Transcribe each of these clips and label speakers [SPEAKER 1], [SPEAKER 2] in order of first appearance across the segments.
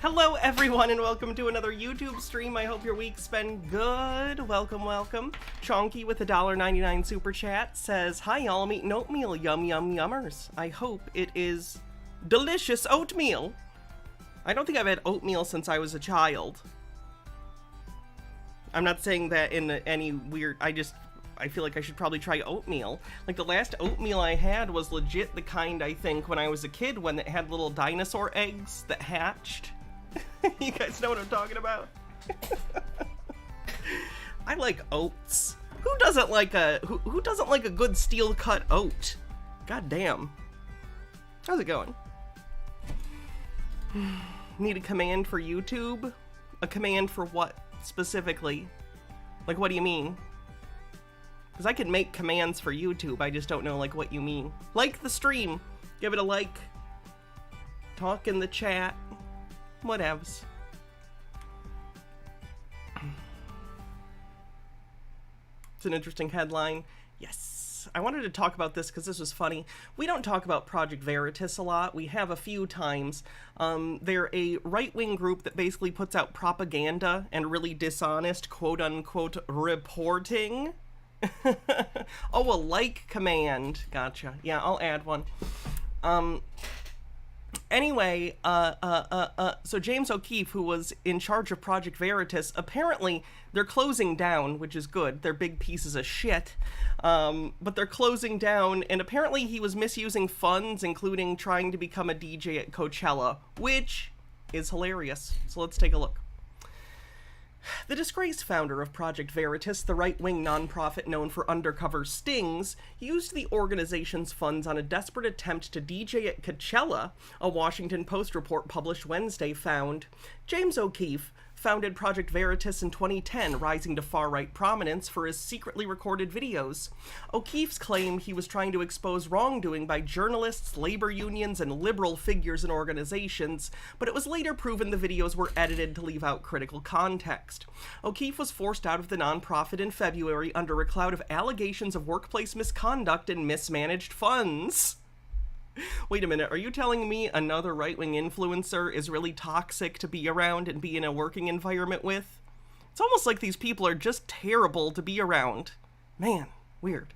[SPEAKER 1] Hello everyone and welcome to another YouTube stream. I hope your week's been good. Welcome. Chonky with a $1.99 super chat says, "Hi y'all, I'm eating oatmeal. Yum yum yummers. I hope it is delicious oatmeal." I don't think I've had oatmeal since I was a child. I'm not saying that in any weird, I feel like I should probably try oatmeal. Like, the last oatmeal I had was legit the kind, I think, when I was a kid, when it had little dinosaur eggs that hatched. You guys know what I'm talking about? I like oats. Who doesn't like a good steel cut oat? God damn. How's it going? Need a command for YouTube? A command for what specifically? Like, what do you mean? Because I can make commands for YouTube, I just don't know, like, what you mean. Like the stream. Give it a like. Talk in the chat. Whatevs. It's an interesting headline. Yes. I wanted to talk about this because this was funny. We don't talk about Project Veritas a lot. We have a few times. They're a right-wing group that basically puts out propaganda and really dishonest, quote-unquote, reporting. Oh, a like command. Gotcha. Yeah, I'll add one. Anyway, so James O'Keefe, who was in charge of Project Veritas, apparently they're closing down, which is good. They're big pieces of shit. But they're closing down, and apparently he was misusing funds, including trying to become a DJ at Coachella, which is hilarious. So let's take a look. The disgraced founder of Project Veritas, the right-wing nonprofit known for undercover stings, used the organization's funds on a desperate attempt to DJ at Coachella, a Washington Post report published Wednesday found. James O'Keefe founded Project Veritas in 2010, rising to far-right prominence for his secretly recorded videos. O'Keefe's claimed he was trying to expose wrongdoing by journalists, labor unions, and liberal figures and organizations, but it was later proven the videos were edited to leave out critical context. O'Keefe was forced out of the nonprofit in February under a cloud of allegations of workplace misconduct and mismanaged funds. Wait a minute, are you telling me another right-wing influencer is really toxic to be around and be in a working environment with? It's almost like these people are just terrible to be around. Man, weird.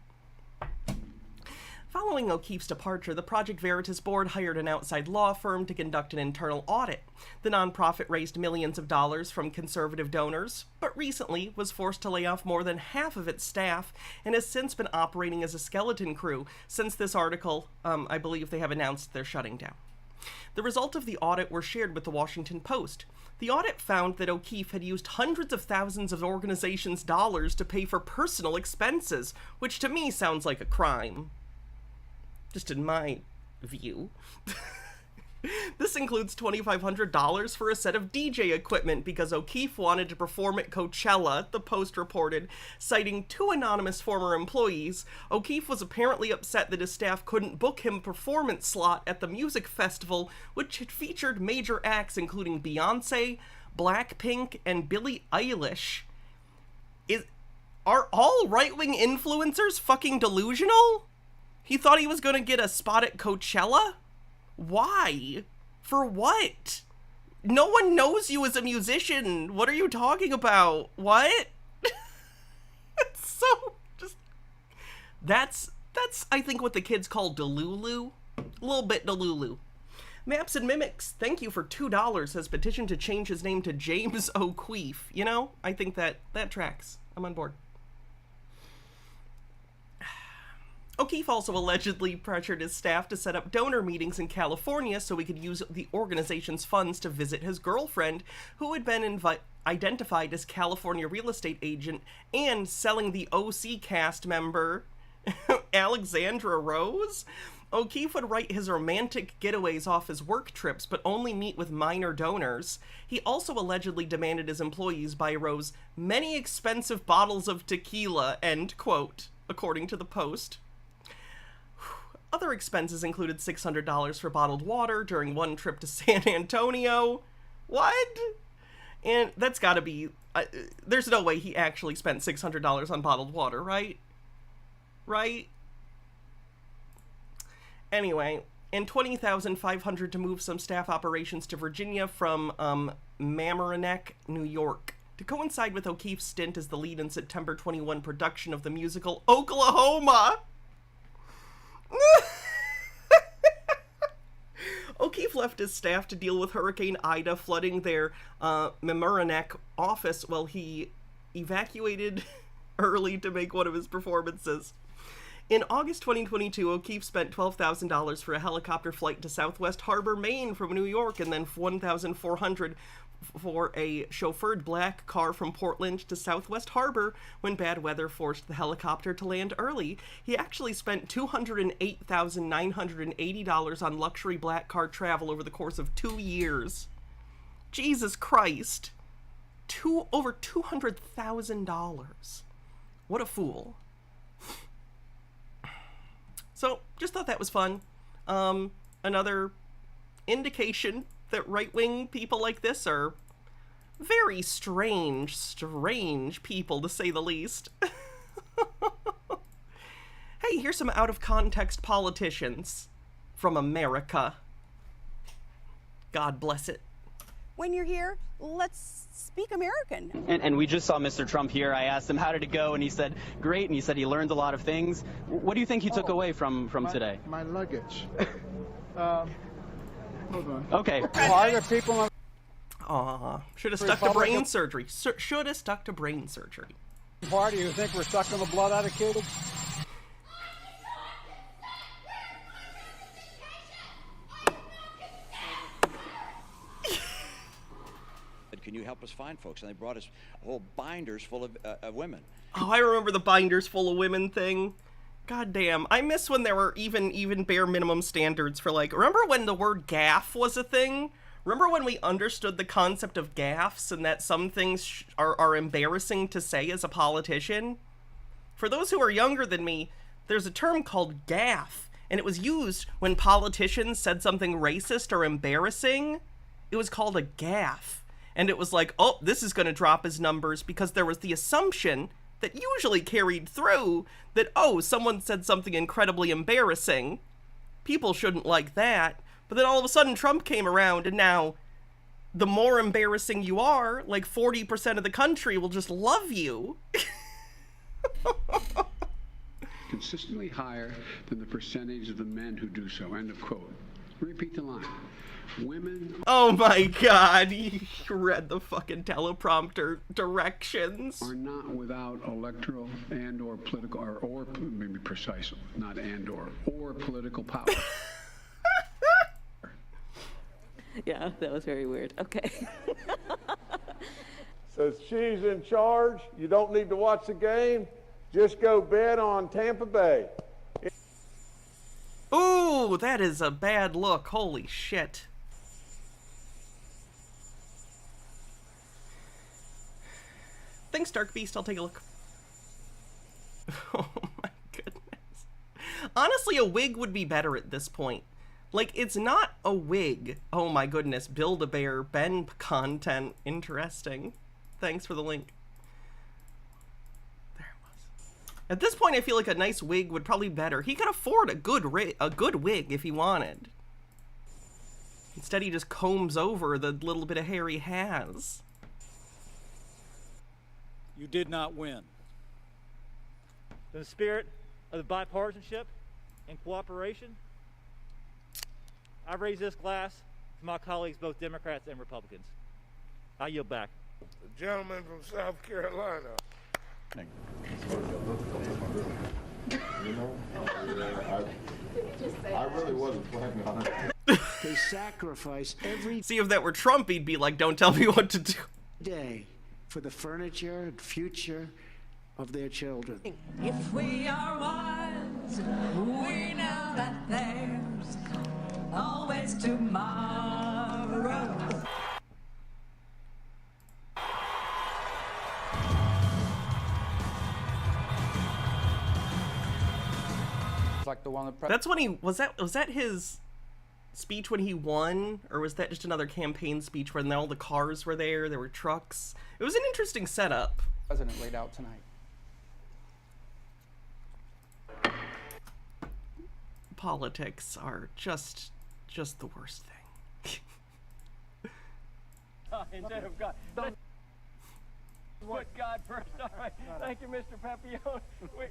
[SPEAKER 1] Following O'Keefe's departure, the Project Veritas board hired an outside law firm to conduct an internal audit. The nonprofit raised millions of dollars from conservative donors, but recently was forced to lay off more than half of its staff and has since been operating as a skeleton crew. Since this article, I believe they have announced they're shutting down. The result of the audit were shared with the Washington Post. The audit found that O'Keefe had used hundreds of thousands of organizations' dollars to pay for personal expenses, which to me sounds like a crime. Just in my view. This includes $2,500 for a set of DJ equipment because O'Keefe wanted to perform at Coachella, the Post reported, citing two anonymous former employees. O'Keefe was apparently upset that his staff couldn't book him a performance slot at the music festival, which had featured major acts including Beyonce, Blackpink, and Billie Eilish. Are all right-wing influencers fucking delusional? He thought he was going to get a spot at Coachella? Why? For what? No one knows you as a musician. What are you talking about? What? It's so just... That's I think what the kids call delulu. A little bit delulu. Maps and Mimics, thank you for $2, has petitioned to change his name to James O'Keefe. You know, I think that tracks. I'm on board. O'Keefe also allegedly pressured his staff to set up donor meetings in California so he could use the organization's funds to visit his girlfriend, who had been identified as California real estate agent and selling the OC cast member, Alexandra Rose. O'Keefe would write his romantic getaways off his work trips, but only meet with minor donors. He also allegedly demanded his employees buy Rose many expensive bottles of tequila, end quote, according to the Post. Other expenses included $600 for bottled water during one trip to San Antonio. What? And that's gotta be... there's no way he actually spent $600 on bottled water, right? Right? Anyway, and $20,500 to move some staff operations to Virginia from Mamaroneck, New York, to coincide with O'Keefe's stint as the lead in September 21 production of the musical Oklahoma. O'Keefe left his staff to deal with Hurricane Ida flooding their Mamaroneck office while he evacuated early to make one of his performances. In August 2022, O'Keefe spent $12,000 for a helicopter flight to Southwest Harbor, Maine from New York, and then $1,400 for a chauffeured black car from Portland to Southwest Harbor when bad weather forced the helicopter to land early. He actually spent $208,980 on luxury black car travel over the course of 2 years. Jesus Christ. Over $200,000. What a fool. So, just thought that was fun. Another indication that right-wing people like this are very strange people, to say the least. Hey, here's some out-of-context politicians from America. God bless it.
[SPEAKER 2] When you're here, let's speak American.
[SPEAKER 3] And we just saw Mr. Trump here. I asked him, how did it go? And he said, great. And he said he learned a lot of things. What do you think he took away from today?
[SPEAKER 4] My luggage. Hold on.
[SPEAKER 3] Okay.
[SPEAKER 4] Why are people...
[SPEAKER 1] Aw, should have stuck to brain surgery. Should have stuck to brain surgery.
[SPEAKER 4] Why do you think we're sucking the blood out of kids?
[SPEAKER 5] Can you help us find folks? And they brought us whole binders full of women.
[SPEAKER 1] Oh, I remember the binders full of women thing. God damn. I miss when there were even bare minimum standards for, like, remember when the word gaffe was a thing? Remember when we understood the concept of gaffes and that some things are embarrassing to say as a politician? For those who are younger than me, there's a term called gaffe, and it was used when politicians said something racist or embarrassing. It was called a gaffe. And it was like, oh, this is going to drop his numbers, because there was the assumption that usually carried through that, oh, someone said something incredibly embarrassing. People shouldn't like that. But then all of a sudden Trump came around, and now the more embarrassing you are, like 40% of the country will just love you.
[SPEAKER 6] Consistently higher than the percentage of the men who do so. End of quote. Repeat the line. Women.
[SPEAKER 1] Oh my God, you read the fucking teleprompter directions.
[SPEAKER 6] Are not without electoral and or political, or maybe precise, not and or political power.
[SPEAKER 7] Yeah, that was very weird. Okay.
[SPEAKER 8] So she's in charge. You don't need to watch the game. Just go bet on Tampa Bay.
[SPEAKER 1] Ooh, that is a bad look. Holy shit. Thanks, Dark Beast. I'll take a look. Oh my goodness. Honestly, a wig would be better at this point. Like, it's not a wig. Oh my goodness. Build-A-Bear, Ben content. Interesting. Thanks for the link. There it was. At this point, I feel like a nice wig would probably be better. He could afford a good wig if he wanted. Instead, he just combs over the little bit of hair he has.
[SPEAKER 9] You did not win. In the spirit of the bipartisanship and cooperation, I raise this glass to my colleagues, both Democrats and Republicans. I yield back.
[SPEAKER 8] The gentleman from South Carolina.
[SPEAKER 10] I really wasn't planning on it.
[SPEAKER 11] They sacrifice every
[SPEAKER 1] See, if that were Trump, he'd be like, don't tell me what to do.
[SPEAKER 11] day for the furniture and future of their children.
[SPEAKER 12] If we are wise, we know that there's always tomorrow.
[SPEAKER 13] Like the one
[SPEAKER 1] That's when he was that his speech when he won, or was that just another campaign speech when all the cars were there were trucks? It was an interesting setup.
[SPEAKER 13] President laid out tonight.
[SPEAKER 1] politics are just the worst thing.
[SPEAKER 14] Instead of God. Put God first. All right. Thank you, Mr. Papillon. Wait.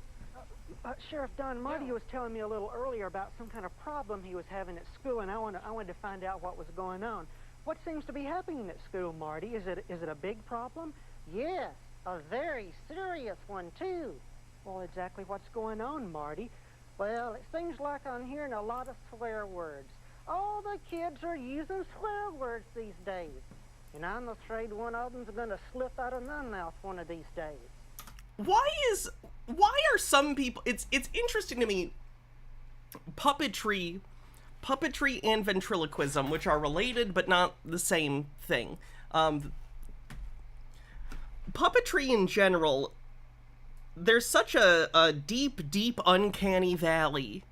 [SPEAKER 15] Sheriff Don, Marty was telling me a little earlier about some kind of problem he was having at school, and I wanted to find out what was going on. What seems to be happening at school, Marty? Is it a big problem?
[SPEAKER 16] Yes, a very serious one, too.
[SPEAKER 15] Well, exactly what's going on, Marty?
[SPEAKER 16] Well, it seems like I'm hearing a lot of swear words. All the kids are using swear words these days. And I'm afraid one of them's going to slip out of my mouth one of these days.
[SPEAKER 1] Why are some people... It's interesting to me, puppetry and ventriloquism, which are related but not the same thing. Puppetry in general, there's such a deep uncanny valley.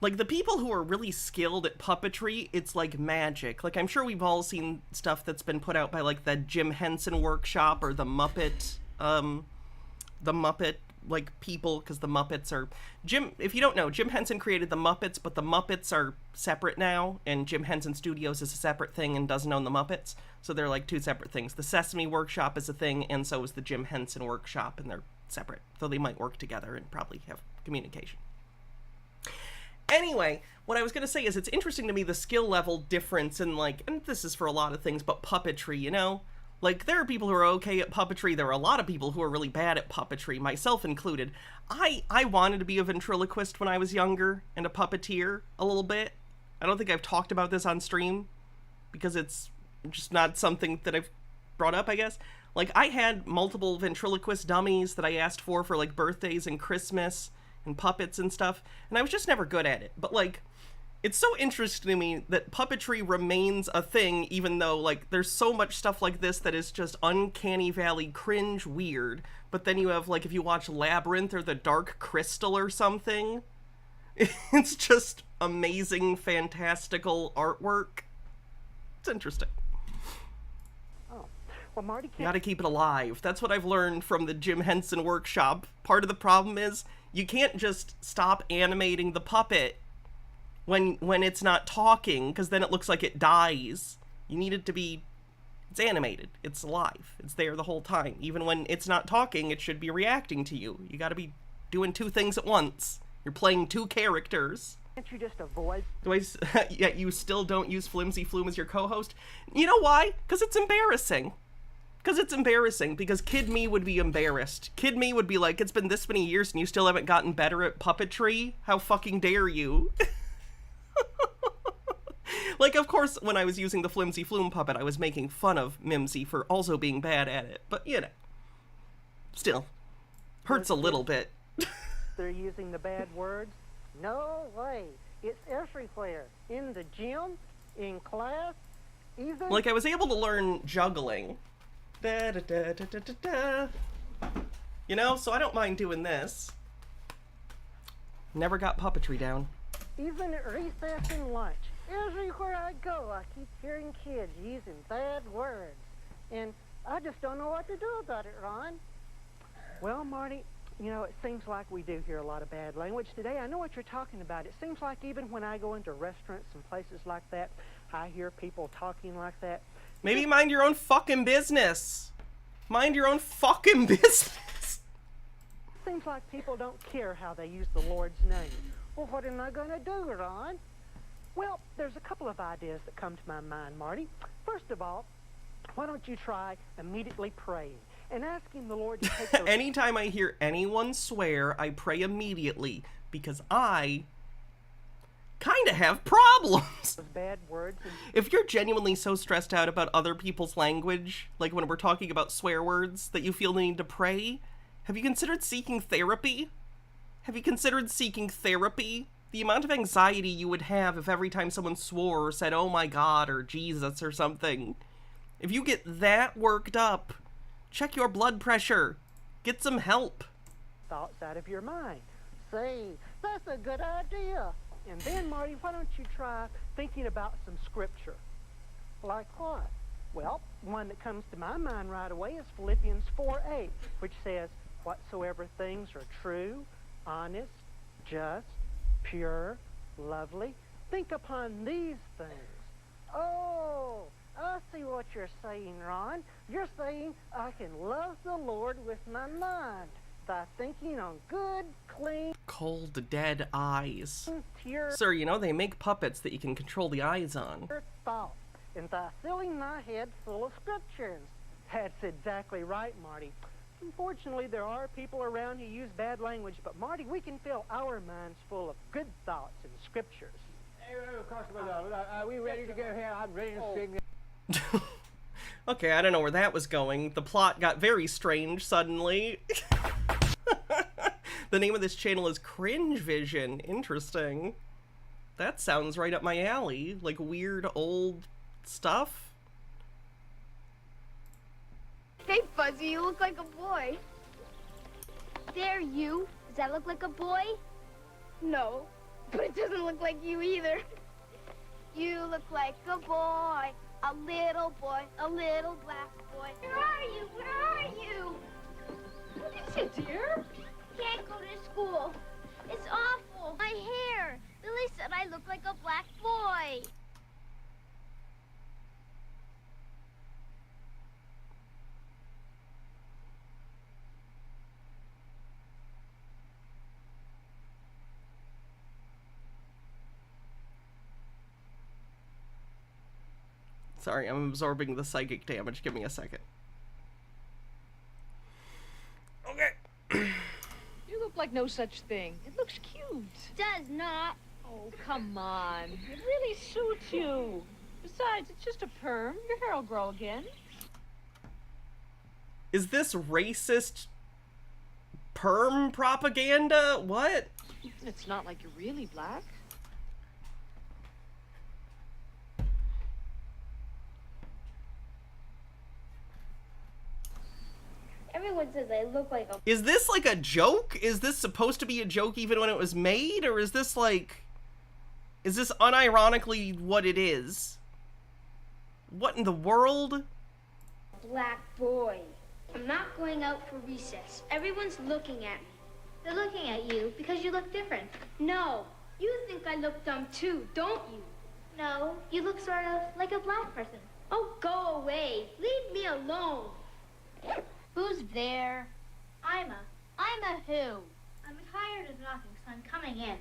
[SPEAKER 1] Like, the people who are really skilled at puppetry, it's like magic. Like, I'm sure we've all seen stuff that's been put out by, like, the Jim Henson Workshop or the Muppet, like, people, because the Muppets are... if you don't know, Jim Henson created the Muppets, but the Muppets are separate now, and Jim Henson Studios is a separate thing and doesn't own the Muppets, so they're, like, two separate things. The Sesame Workshop is a thing, and so is the Jim Henson Workshop, and they're separate, though they might work together and probably have communication. Anyway, what I was going to say is it's interesting to me the skill level difference in, like, and this is for a lot of things, but puppetry, you know? Like, there are people who are okay at puppetry. There are a lot of people who are really bad at puppetry, myself included. I wanted to be a ventriloquist when I was younger and a puppeteer a little bit. I don't think I've talked about this on stream because it's just not something that I've brought up, I guess. Like, I had multiple ventriloquist dummies that I asked for, like, birthdays and Christmas and puppets and stuff, and I was just never good at it. But, like, it's so interesting to me that puppetry remains a thing, even though, like, there's so much stuff like this that is just uncanny valley cringe weird. But then you have, like, if you watch Labyrinth or The Dark Crystal or something, it's just amazing, fantastical artwork. It's interesting.
[SPEAKER 15] Oh, well, Marty can't...
[SPEAKER 1] You gotta keep it alive. That's what I've learned from the Jim Henson Workshop. Part of the problem is you can't just stop animating the puppet when it's not talking, because then it looks like it dies. You need it to be... It's animated. It's alive. It's there the whole time. Even when it's not talking, it should be reacting to you. You gotta be doing two things at once. You're playing two characters.
[SPEAKER 15] Can't you just avoid...
[SPEAKER 1] Yet you still don't use Flimsy Flume as your co-host? You know why? Because it's embarrassing. Because Kid Me would be embarrassed. Kid Me would be like, it's been this many years and you still haven't gotten better at puppetry? How fucking dare you? Like, of course, when I was using the Flimsy Flume puppet, I was making fun of Mimsy for also being bad at it. But, you know, still, hurts a little bit.
[SPEAKER 15] They're using the bad words?
[SPEAKER 16] No way. It's everywhere. In the gym, in class, even...
[SPEAKER 1] Like, I was able to learn juggling. Da, da, da, da, da, da, da. You know, so I don't mind doing this. Never got puppetry down.
[SPEAKER 16] Even at recess and lunch. Everywhere I go, I keep hearing kids using bad words. And I just don't know what to do about it, Ron.
[SPEAKER 15] Well, Marty, you know, it seems like we do hear a lot of bad language today. I know what you're talking about. It seems like even when I go into restaurants and places like that, I hear people talking like that.
[SPEAKER 1] Maybe mind your own fucking business. Mind your own fucking business.
[SPEAKER 15] Seems like people don't care how they use the Lord's name.
[SPEAKER 16] Well, what am I going to do, Ron?
[SPEAKER 15] Well, there's a couple of ideas that come to my mind, Marty. First of all, why don't you try immediately praying and asking the Lord to take those...
[SPEAKER 1] Anytime I hear anyone swear, I pray immediately because I kind of have problems.
[SPEAKER 15] Bad words.
[SPEAKER 1] If you're genuinely so stressed out about other people's language, like when we're talking about swear words, that you feel the need to pray, have you considered seeking therapy? The amount of anxiety you would have if every time someone swore or said, oh my God, or Jesus or something. If you get that worked up, check your blood pressure. Get some help.
[SPEAKER 15] Thoughts out of your mind.
[SPEAKER 16] Say, that's a good idea.
[SPEAKER 15] And then, Marty, why don't you try thinking about some scripture?
[SPEAKER 16] Like what?
[SPEAKER 15] Well, one that comes to my mind right away is Philippians 4:8, which says, whatsoever things are true, honest, just, pure, lovely. Think upon these things. Oh, I see what you're saying, Ron. You're saying I can love the Lord with my mind by thinking on good, clean,
[SPEAKER 1] Cold, dead eyes.
[SPEAKER 15] pure
[SPEAKER 1] Sir, you know they make puppets that you can control the eyes on.
[SPEAKER 15] thoughts, and by filling my head full of scriptures. That's exactly right, Marty. Unfortunately, there are people around who use bad language, but Marty, we can fill our minds full of good thoughts and scriptures.
[SPEAKER 4] Hey, Constable, are we ready to go here? I'm ready to sing.
[SPEAKER 1] Okay, I don't know where that was going. The plot got very strange suddenly. The name of this channel is Cringe Vision. Interesting. That sounds right up my alley. Like weird old stuff.
[SPEAKER 17] Hey, Fuzzy, you look like a boy. There, you. Does that look like a boy? No, but it doesn't look like you either. You look like a boy, a little black boy. Where are you? Where are you? What is it, dear? Can't go to school. It's awful. My hair. Billy said I look like a black boy.
[SPEAKER 1] Sorry, I'm absorbing the psychic damage. Give me a second. Okay.
[SPEAKER 18] You look like no such thing. It looks cute.
[SPEAKER 17] Does not.
[SPEAKER 18] Oh, come on. It really suits you. Besides, it's just a perm. Your hair will grow again.
[SPEAKER 1] Is this racist perm propaganda? What?
[SPEAKER 18] It's not like you're really black.
[SPEAKER 17] Everyone says I look like a...
[SPEAKER 1] Is this like a joke? Is this supposed to be a joke even when it was made? Or is this like... Is this unironically what it is? What in the world?
[SPEAKER 17] black boy. I'm not going out for recess. Everyone's looking at me. They're looking at you because you look different. No, you think I look dumb too, don't you? No, you look sort of like a black person. Oh, go away. Leave me alone. Who's there? I'm a who? I'm tired of knocking, so I'm coming in.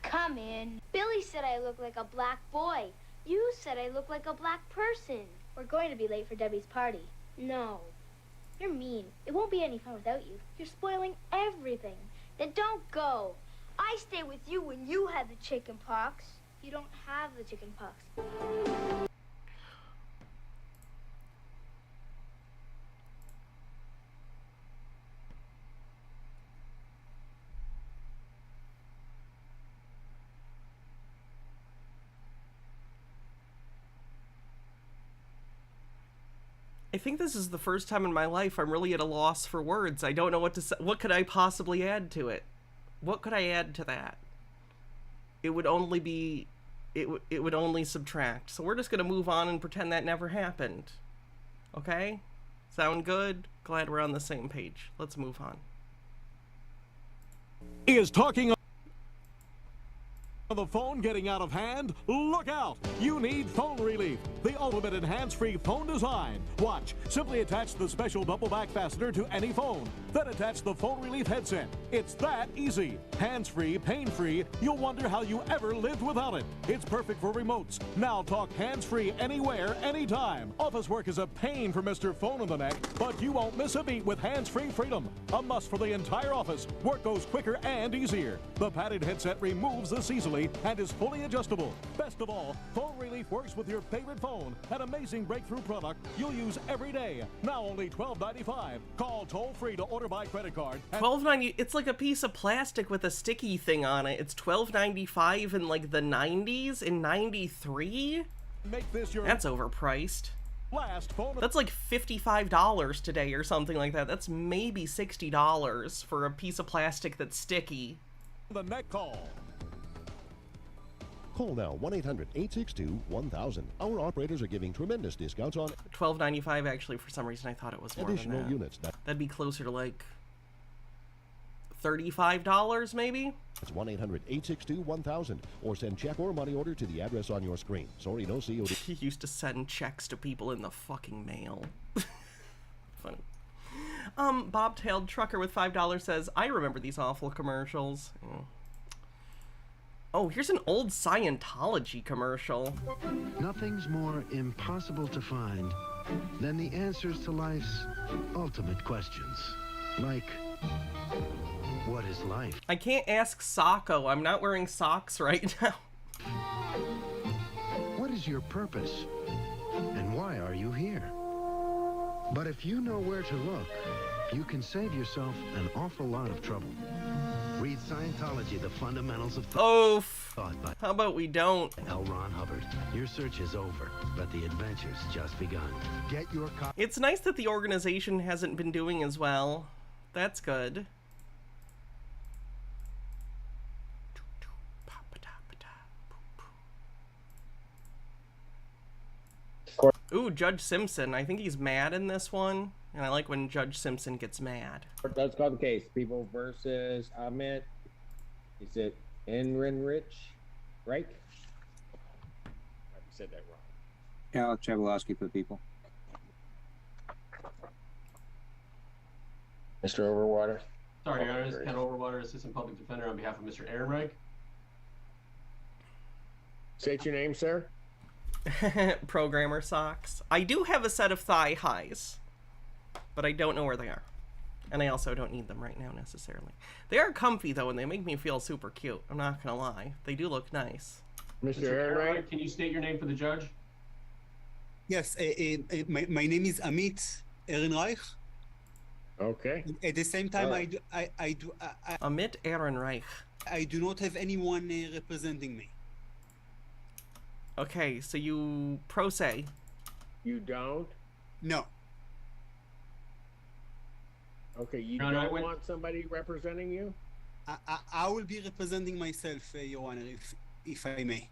[SPEAKER 17] Come in. Billy said I look like a black boy. You said I look like a black person. We're going to be late for Debbie's party. No. You're mean. It won't be any fun without you. You're spoiling everything. Then don't go. I stay with you when you had the chicken pox. You don't have the chicken pox.
[SPEAKER 1] I think this is the first time in my life I'm really at a loss for words. I don't know what to say. What could I possibly add to it? What could I add to that? It would only be... It would only subtract. So we're just going to move on and pretend that never happened. Okay? Sound good? Glad we're on the same page. Let's move on.
[SPEAKER 19] Is talking on the phone getting out of hand? Look out! You need phone relief. The ultimate in hands-free phone design. Watch. Simply attach the special double back fastener to any phone. Then attach the phone relief headset. It's that easy. Hands-free, pain-free. You'll wonder how you ever lived without it. It's perfect for remotes. Now talk hands-free anywhere, anytime. Office work is a pain for Mr. Phone in the Neck, but you won't miss a beat with hands-free freedom. A must for the entire office. Work goes quicker and easier. The padded headset removes this easily and is fully adjustable. Best of all, Phone Relief works with your favorite phone. An amazing breakthrough product you'll use every day. Now only $12.95. Call toll-free to order by credit card.
[SPEAKER 1] $12.90. It's like a piece of plastic with a sticky thing on it. It's $12.95 in like the 90s. In 93?
[SPEAKER 19] Make this your
[SPEAKER 1] That's overpriced.
[SPEAKER 19] last phone.
[SPEAKER 1] That's like $55 today or something like that. That's maybe $60 for a piece of plastic that's sticky.
[SPEAKER 19] The neck call.
[SPEAKER 20] Call now, 1-800-862-1000. Our operators are giving tremendous discounts on
[SPEAKER 1] $12.95. Actually, for some reason I thought it was more
[SPEAKER 20] additional
[SPEAKER 1] than that.
[SPEAKER 20] units.
[SPEAKER 1] That'd be closer to like $35 maybe?
[SPEAKER 20] It's 1-800-862-1000 or send check or money order to the address on your screen. Sorry, no COD.
[SPEAKER 1] He used to send checks to people in the fucking mail. Funny. Bobtailed Trucker with $5 says, I remember these awful commercials. Yeah. Oh, here's an old Scientology commercial.
[SPEAKER 21] Nothing's more impossible to find than the answers to life's ultimate questions. Like, what is life?
[SPEAKER 1] I can't ask Socko. I'm not wearing socks right now.
[SPEAKER 21] What is your purpose? And why are you here? But if you know where to look, you can save yourself an awful lot of trouble. Read Scientology, The Fundamentals of
[SPEAKER 1] Thought.
[SPEAKER 21] By
[SPEAKER 1] How about we don't?
[SPEAKER 21] L. Ron Hubbard. Your search is over, but the adventure's just begun. Get your copy.
[SPEAKER 1] It's nice that the organization hasn't been doing as well. That's good. Ooh, Judge Simpson. I think he's mad in this one. And I like when Judge Simpson gets mad.
[SPEAKER 4] Let's call the case. People versus Amit. Is it Enrinrich? Right? I said that wrong.
[SPEAKER 13] Cal Chabalowski for the people.
[SPEAKER 4] Mr. Overwater.
[SPEAKER 22] Sorry, Your Honor. This is Ken Overwater, Assistant Public Defender on behalf of Mr. Ehrenreich.
[SPEAKER 4] State your name, sir.
[SPEAKER 1] Programmer socks. I do have a set of thigh highs, but I don't know where they are. And I also don't need them right now necessarily. They are comfy though, and they make me feel super cute. I'm not gonna lie. They do look nice.
[SPEAKER 22] Mr. Ehrenreich, can you state your name for the judge?
[SPEAKER 23] Yes, my name is Amit Ehrenreich.
[SPEAKER 4] Okay.
[SPEAKER 23] At the same time,
[SPEAKER 1] Amit Ehrenreich.
[SPEAKER 23] I do not have anyone representing me.
[SPEAKER 1] Okay, so you pro se.
[SPEAKER 4] You don't?
[SPEAKER 23] No.
[SPEAKER 4] Okay, you don't want somebody representing you?
[SPEAKER 23] I will be representing myself, Your Honor, if I may.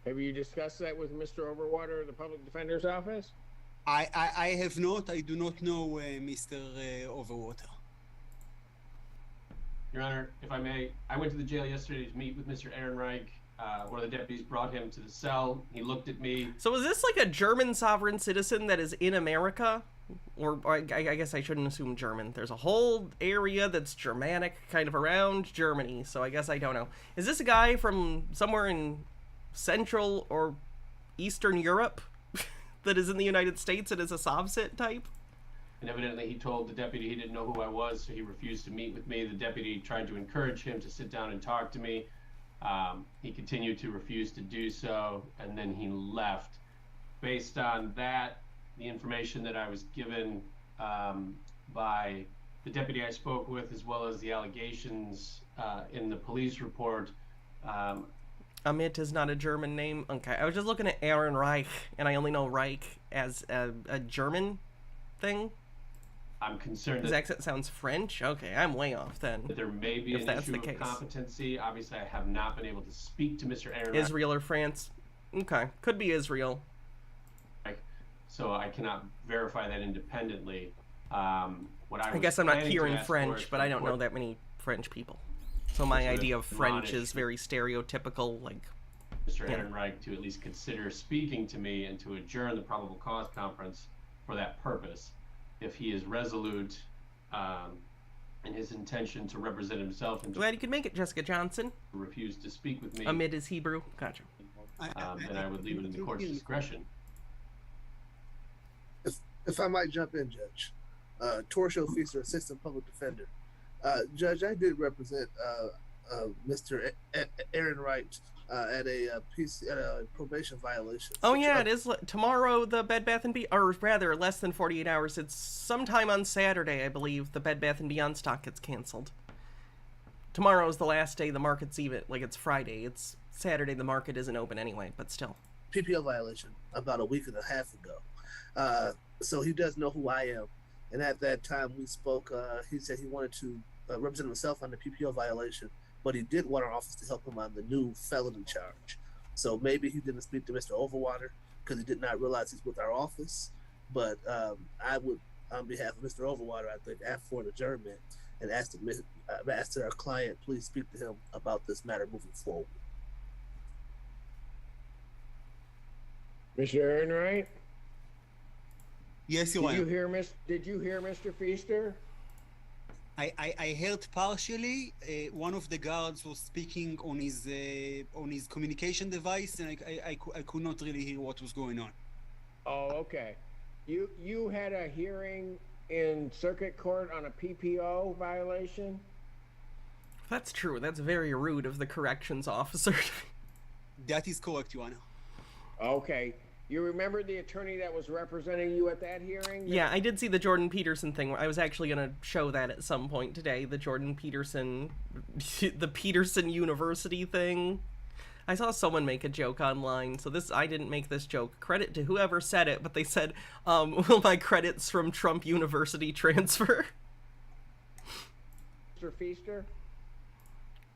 [SPEAKER 4] Have you discussed that with Mr. Overwater of the Public Defender's Office?
[SPEAKER 23] I have not. I do not know Mr. Overwater.
[SPEAKER 22] Your Honor, if I may, I went to the jail yesterday to meet with Mr. Ehrenreich. One of the deputies brought him to the cell. He looked at me.
[SPEAKER 1] So is this like a German sovereign citizen that is in America? Or I guess I shouldn't assume German. There's a whole area that's Germanic kind of around Germany, so I guess I don't know. Is this a guy from somewhere in Central or Eastern Europe that is in the United States and is a Sovcit type?
[SPEAKER 22] And evidently he told the deputy he didn't know who I was, so he refused to meet with me. The deputy tried to encourage him to sit down and talk to me. He continued to refuse to do so, and then he left. Based on that, the information that I was given by the deputy I spoke with, as well as the allegations in the police report.
[SPEAKER 1] Amit is not a German name? Okay, I was just looking at Ehrenreich, and I only know Reich as a German thing.
[SPEAKER 22] I'm concerned
[SPEAKER 1] His accent sounds French? Okay, I'm way off then.
[SPEAKER 22] That there may be an issue of competency. Obviously, I have not been able to speak to Mr. Ehrenreich.
[SPEAKER 1] Israel or France? Okay, could be Israel.
[SPEAKER 22] So I cannot verify that independently.
[SPEAKER 1] I guess I'm not hearing French, but I don't know that many French people. So my idea of French is very stereotypical, like...
[SPEAKER 22] Mr. Ehrenreich to at least consider speaking to me and to adjourn the probable cause conference for that purpose. If he is resolute in his intention to represent himself and
[SPEAKER 1] glad you could make it, Jessica Johnson.
[SPEAKER 22] Refuse to speak with me.
[SPEAKER 1] Amit is Hebrew. Gotcha.
[SPEAKER 22] Then I would leave it in the court's discretion.
[SPEAKER 24] If I might jump in, Judge. Torshio Feaster, Assistant Public Defender. Judge, I did represent Mr. Ehrenreich at a probation violation.
[SPEAKER 1] Oh yeah, it is tomorrow. The Bed Bath & Beyond, or rather, less than 48 hours. It's sometime on Saturday, I believe. The Bed Bath & Beyond stock gets canceled. Tomorrow is the last day the market's even. Like it's Friday. It's Saturday. The market isn't open anyway, but still.
[SPEAKER 24] PPO violation about a week and a half ago. So he does know who I am, and at that time we spoke. He said he wanted to represent himself on the PPO violation, but he did want our office to help him on the new felony charge. So maybe he didn't speak to Mr. Overwater because he did not realize he's with our office. But I would on behalf of Mr. Overwater, I think, asked for an adjournment and asked our client please speak to him about this matter moving forward.
[SPEAKER 8] Mr. Ehrenreich?
[SPEAKER 23] Yes, Your Honor.
[SPEAKER 8] Did you hear Mr. Feaster?
[SPEAKER 23] I heard partially. One of the guards was speaking on his communication device, and I could not really hear what was going on.
[SPEAKER 8] Oh, okay. You had a hearing in circuit court on a PPO violation?
[SPEAKER 1] That's true. That's very rude of the corrections officer.
[SPEAKER 23] That is correct, Your Honor.
[SPEAKER 8] Okay. You remember the attorney that was representing you at that hearing?
[SPEAKER 1] Yeah, I did see the Jordan Peterson thing. I was actually going to show that at some point today. The Jordan Peterson, the Peterson University thing. I saw someone make a joke online, so I didn't make this joke. Credit to whoever said it, but they said, will my credits from Trump University transfer?
[SPEAKER 8] Mr. Feaster?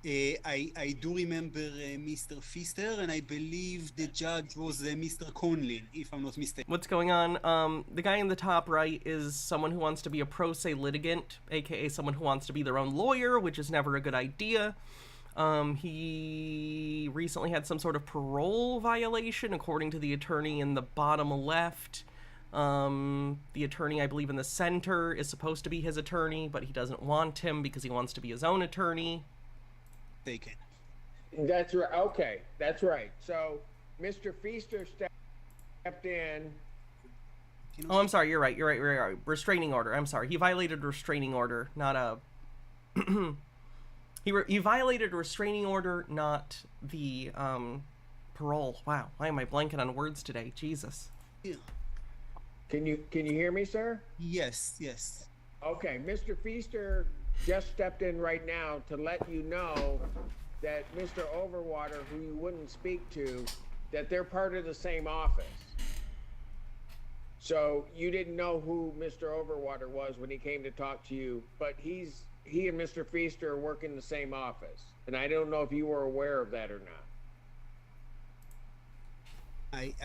[SPEAKER 23] I do remember Mr. Feaster, and I believe the judge was Mr. Conlin, if I'm not mistaken.
[SPEAKER 1] What's going on? The guy in the top right is someone who wants to be a pro se litigant, aka someone who wants to be their own lawyer, which is never a good idea. He recently had some sort of parole violation, according to the attorney in the bottom left. The attorney, I believe, in the center is supposed to be his attorney, but he doesn't want him because he wants to be his own attorney.
[SPEAKER 23] Taken.
[SPEAKER 8] That's right. Okay, that's right. So, Mr. Feaster stepped in.
[SPEAKER 1] Oh, I'm sorry. You're right. Restraining order. I'm sorry. He violated restraining order, not a... He violated a restraining order, not the parole. Wow, why am I blanking on words today? Jesus.
[SPEAKER 23] Yeah.
[SPEAKER 8] Can you hear me, sir?
[SPEAKER 23] Yes.
[SPEAKER 8] Okay, Mr. Feaster just stepped in right now to let you know that Mr. Overwater, who you wouldn't speak to, that they're part of the same office. So you didn't know who Mr. Overwater was when he came to talk to you, but he and Mr. Feaster work in the same office, and I don't know if you were aware of that or not.
[SPEAKER 23] I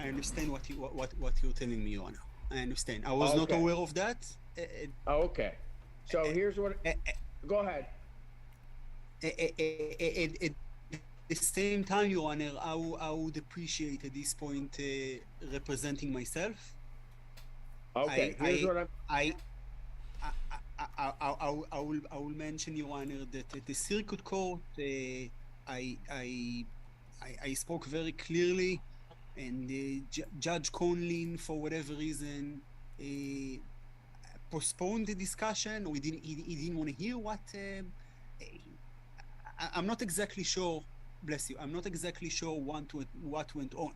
[SPEAKER 23] understand what you're telling me, Your Honor. I understand. I was not aware of that.
[SPEAKER 8] Okay. So here's what. Go ahead.
[SPEAKER 23] At the same time, Your Honor, I would appreciate at this point representing myself.
[SPEAKER 8] Okay. Here's what
[SPEAKER 23] I will mention, Your Honor, that at the circuit court, I spoke very clearly, and Judge Conlin, for whatever reason, postponed the discussion. He didn't want to hear what. I'm not exactly sure. Bless you. I'm not exactly sure what went on.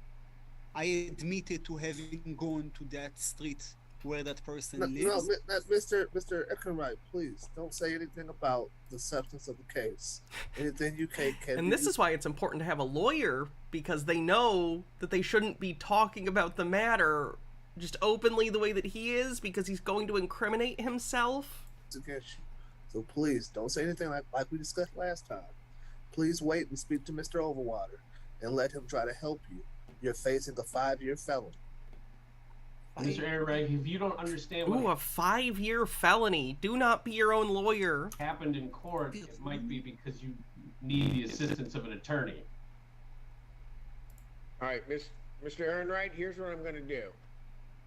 [SPEAKER 23] I admitted to having gone to that street where that person lives.
[SPEAKER 24] No, Mr. Eckenreich, please don't say anything about the substance of the case. Anything you can.
[SPEAKER 1] And this is why it's important to have a lawyer, because they know that they shouldn't be talking about the matter just openly the way that he is, because he's going to incriminate himself.
[SPEAKER 24] Against you. So please don't say anything like we discussed last time. Please wait and speak to Mr. Overwater and let him try to help you. You're facing a 5-year felony.
[SPEAKER 22] Mr. Ehrenreich, if you don't understand
[SPEAKER 1] a 5-year felony. Do not be your own lawyer.
[SPEAKER 22] Happened in court, it might be because you need the assistance of an attorney.
[SPEAKER 8] All right, Mr. Ehrenreich, here's what I'm going to do.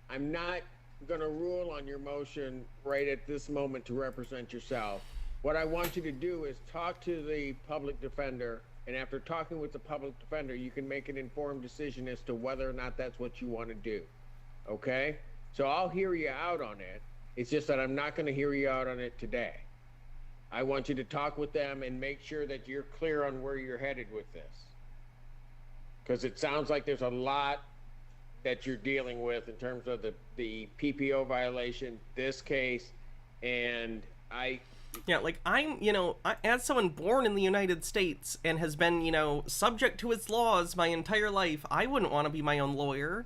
[SPEAKER 8] I'm not going to rule on your motion right at this moment to represent yourself. What I want you to do is talk to the public defender, and after talking with the public defender, you can make an informed decision as to whether or not that's what you want to do. Okay? So I'll hear you out on it. It's just that I'm not going to hear you out on it today. I want you to talk with them and make sure that you're clear on where you're headed with this. Because it sounds like there's a lot that you're dealing with in terms of the PPO violation, this case, and
[SPEAKER 1] Yeah, like, as someone born in the United States and has been, subject to its laws my entire life, I wouldn't want to be my own lawyer.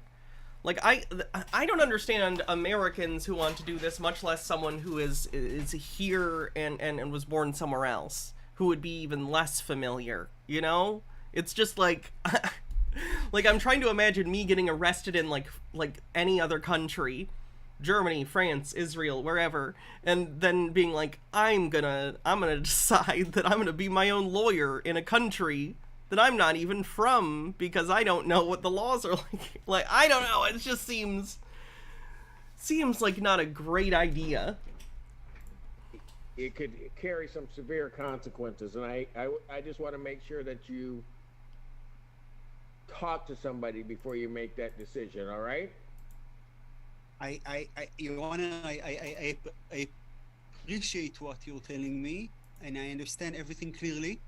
[SPEAKER 1] Like, I don't understand Americans who want to do this, much less someone who is here and was born somewhere else, who would be even less familiar, It's just like, Like, I'm trying to imagine me getting arrested in like any other country, Germany, France, Israel, wherever, and then being like, I'm gonna decide that I'm gonna be my own lawyer in a country that I'm not even from because I don't know what the laws are like. Like, I don't know. It just seems like not a great idea.
[SPEAKER 8] It could carry some severe consequences, and I just want to make sure that you talk to somebody before you make that decision. All right?
[SPEAKER 23] Your Honor, I appreciate what you're telling me, and I understand everything clearly.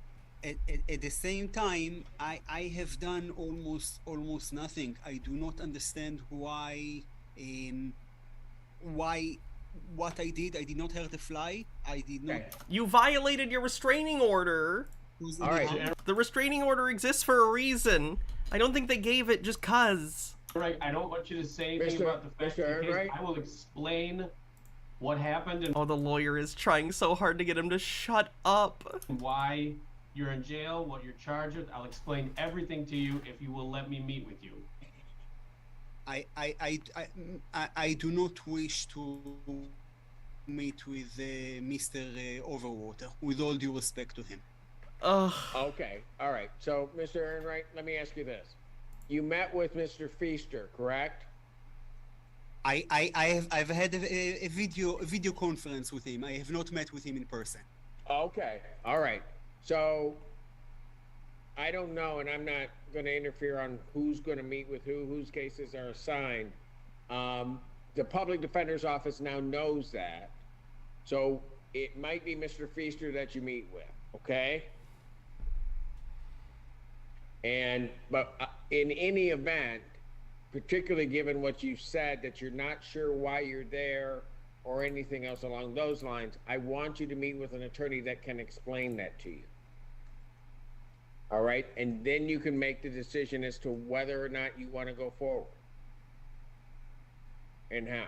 [SPEAKER 23] At the same time, I have done almost nothing. I do not understand why what I did not hurt a fly. I did not.
[SPEAKER 1] You violated your restraining order.
[SPEAKER 23] All right.
[SPEAKER 1] The restraining order exists for a reason. I don't think they gave it just cause.
[SPEAKER 22] Right, I don't want you to say anything about the fact because I will explain what happened and
[SPEAKER 1] the lawyer is trying so hard to get him to shut up.
[SPEAKER 22] Why you're in jail, what you're charged with. I'll explain everything to you if you will let me meet with you.
[SPEAKER 23] I do not wish to meet with Mr. Overwater, with all due respect to him.
[SPEAKER 8] Okay, all right. So, Mr. Ehrenreich, let me ask you this. You met with Mr. Feaster, correct?
[SPEAKER 23] I've had a video conference with him. I have not met with him in person.
[SPEAKER 8] Okay, all right. So, I don't know, and I'm not going to interfere on who's going to meet with whose cases are assigned. The public defender's office now knows that. So, it might be Mr. Feaster that you meet with, okay? But in any event, particularly given what you've said, that you're not sure why you're there or anything else along those lines, I want you to meet with an attorney that can explain that to you. All right? And then you can make the decision as to whether or not you want to go forward. And how.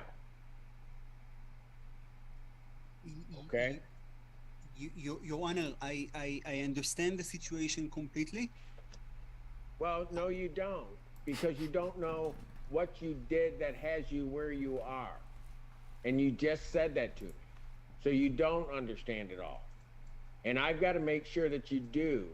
[SPEAKER 8] Okay?
[SPEAKER 23] Your Honor, I understand the situation completely.
[SPEAKER 8] Well, no, you don't, because you don't know what you did that has you where you are. And you just said that to me. So you don't understand it all. And I've got to make sure that you do.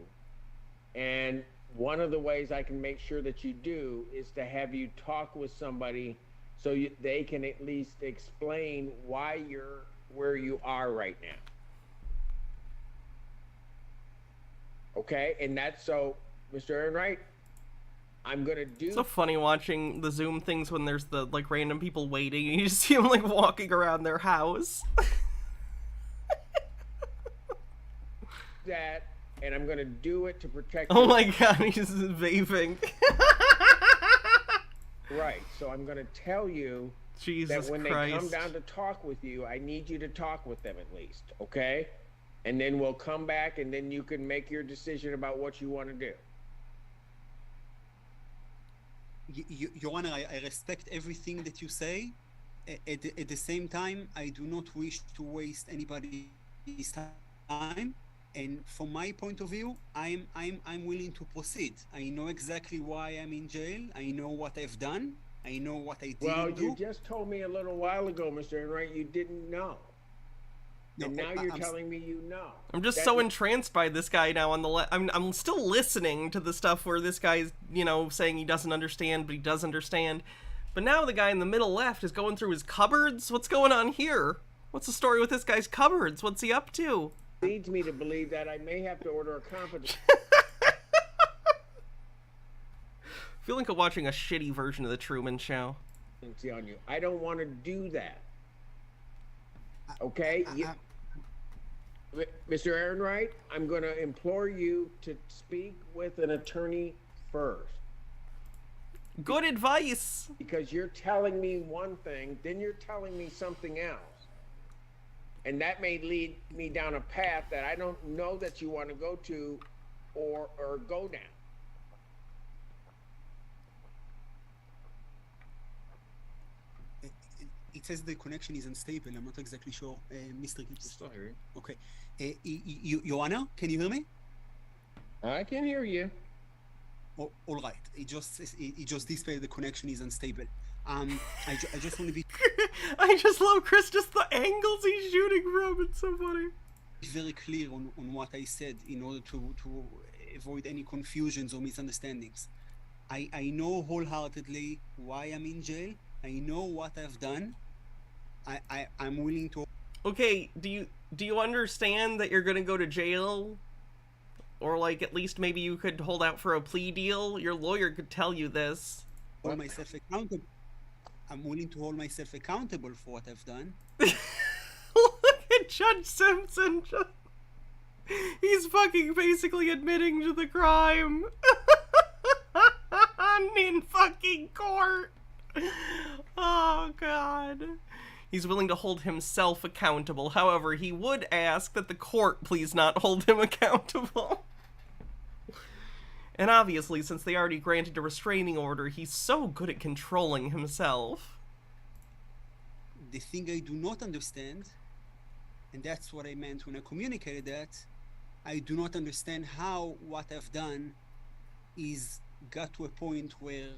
[SPEAKER 8] And one of the ways I can make sure that you do is to have you talk with somebody so they can at least explain why you're where you are right now. Okay? And that's so, Mr. Ehrenreich, I'm gonna do.
[SPEAKER 1] It's so funny watching the Zoom things when there's the like random people waiting and you just see them like walking around their house.
[SPEAKER 8] That, and I'm gonna do it to protect.
[SPEAKER 1] Oh my god, he's vaping.
[SPEAKER 8] Right, so I'm gonna tell you
[SPEAKER 1] Jesus
[SPEAKER 8] that when
[SPEAKER 1] Christ.
[SPEAKER 8] they come down to talk with you, I need you to talk with them at least, okay? And then we'll come back and then you can make your decision about what you want to do.
[SPEAKER 23] Your Honor, I respect everything that you say. At the same time, I do not wish to waste anybody's time. And from my point of view, I'm willing to proceed. I know exactly why I'm in jail. I know what I've done. I know what I didn't do.
[SPEAKER 8] Well, you just told me a little while ago, Mr. Enright, you didn't know. And now you're telling me you know.
[SPEAKER 1] I'm just so entranced by this guy now on the I'm still listening to the stuff where this guy's, you know, saying he doesn't understand, but he does understand. But now the guy in the middle left is going through his cupboards. What's going on here? What's the story with this guy's cupboards? What's he up to?
[SPEAKER 8] Leads me to believe that I may have to order a confidential.
[SPEAKER 1] I feel like I'm watching a shitty version of the Truman Show.
[SPEAKER 8] On you. I don't want to do that. Okay? Mr. Ehrenreich, I'm going to implore you to speak with an attorney first.
[SPEAKER 1] Good advice.
[SPEAKER 8] Because you're telling me one thing, then you're telling me something else. And that may lead me down a path that I don't know that you want to go to or go down.
[SPEAKER 23] It says the connection is unstable. I'm not exactly sure. Mr. Gibbs.
[SPEAKER 8] Still hear you.
[SPEAKER 23] Okay. Your Honor, can you hear me?
[SPEAKER 8] I can hear you.
[SPEAKER 23] all right. It just displayed the connection is unstable. I just want to be
[SPEAKER 1] I just love Chris, just the angles he's shooting from. It's so funny.
[SPEAKER 23] very clear on what I said in order to avoid any confusions or misunderstandings. I know wholeheartedly why I'm in jail. I know what I've done. I'm willing to.
[SPEAKER 1] Okay, do you understand that you're gonna go to jail? Or, like, at least maybe you could hold out for a plea deal? Your lawyer could tell you this.
[SPEAKER 23] Hold myself accountable. I'm willing to hold myself accountable for what I've done.
[SPEAKER 1] Look at Judge Simpson. He's fucking basically admitting to the crime. In fucking court. Oh, God. He's willing to hold himself accountable. However, he would ask that the court please not hold him accountable. And obviously, since they already granted a restraining order, he's so good at controlling himself.
[SPEAKER 23] The thing I do not understand, and that's what I meant when I communicated that, I do not understand how what I've done is got to a point where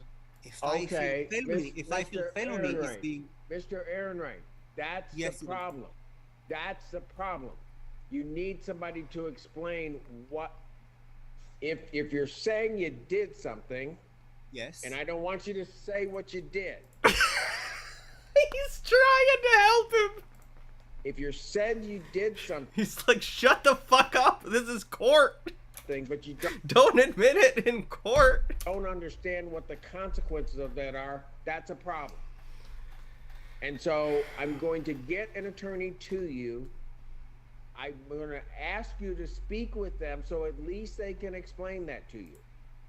[SPEAKER 23] if I feel felony, is being...
[SPEAKER 8] Mr. Ehrenreich, that's the problem. That's the problem. You need somebody to explain what... If you're saying you did something...
[SPEAKER 23] Yes.
[SPEAKER 8] And I don't want you to say what you did.
[SPEAKER 1] He's trying to help him.
[SPEAKER 8] If you said you did something...
[SPEAKER 1] He's like, shut the fuck up. This is court.
[SPEAKER 8] But you
[SPEAKER 1] don't admit it in court.
[SPEAKER 8] Don't understand what the consequences of that are. That's a problem. And so I'm going to get an attorney to you. I'm going to ask you to speak with them so at least they can explain that to you.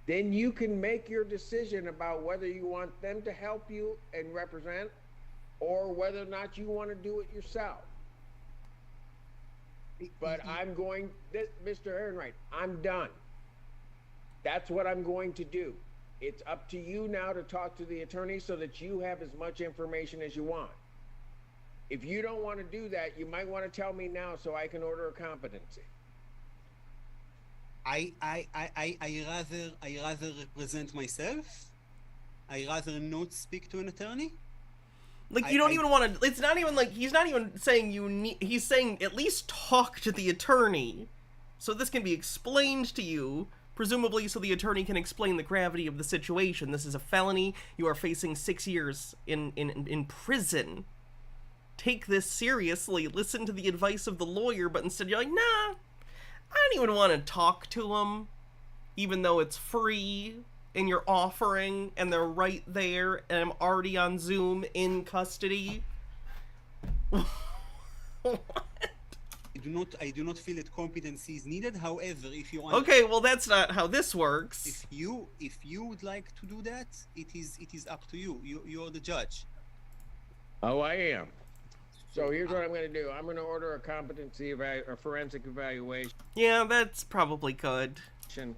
[SPEAKER 8] Then you can make your decision about whether you want them to help you and represent or whether or not you want to do it yourself. But I'm going, Mr. Ehrenreich, I'm done. That's what I'm going to do. It's up to you now to talk to the attorney so that you have as much information as you want. If you don't want to do that, you might want to tell me now so I can order a competency.
[SPEAKER 23] I rather represent myself. I rather not speak to an attorney.
[SPEAKER 1] Like, you don't even want to... It's not even like... He's not even saying you need... He's saying at least talk to the attorney. So this can be explained to you. Presumably so the attorney can explain the gravity of the situation. This is a felony. You are facing 6 years in prison. Take this seriously. Listen to the advice of the lawyer. But instead you're like, nah. I don't even want to talk to him. Even though it's free. And you're offering, and they're right there, and I'm already on Zoom in custody. What?
[SPEAKER 23] I do not feel that competency is needed. However, if you want...
[SPEAKER 1] Okay, well that's not how this works.
[SPEAKER 23] If you would like to do that, it is up to you. You're the judge.
[SPEAKER 8] Oh, I am. So here's what I'm going to do. I'm going to order a competency a forensic evaluation.
[SPEAKER 1] Yeah, that's probably good.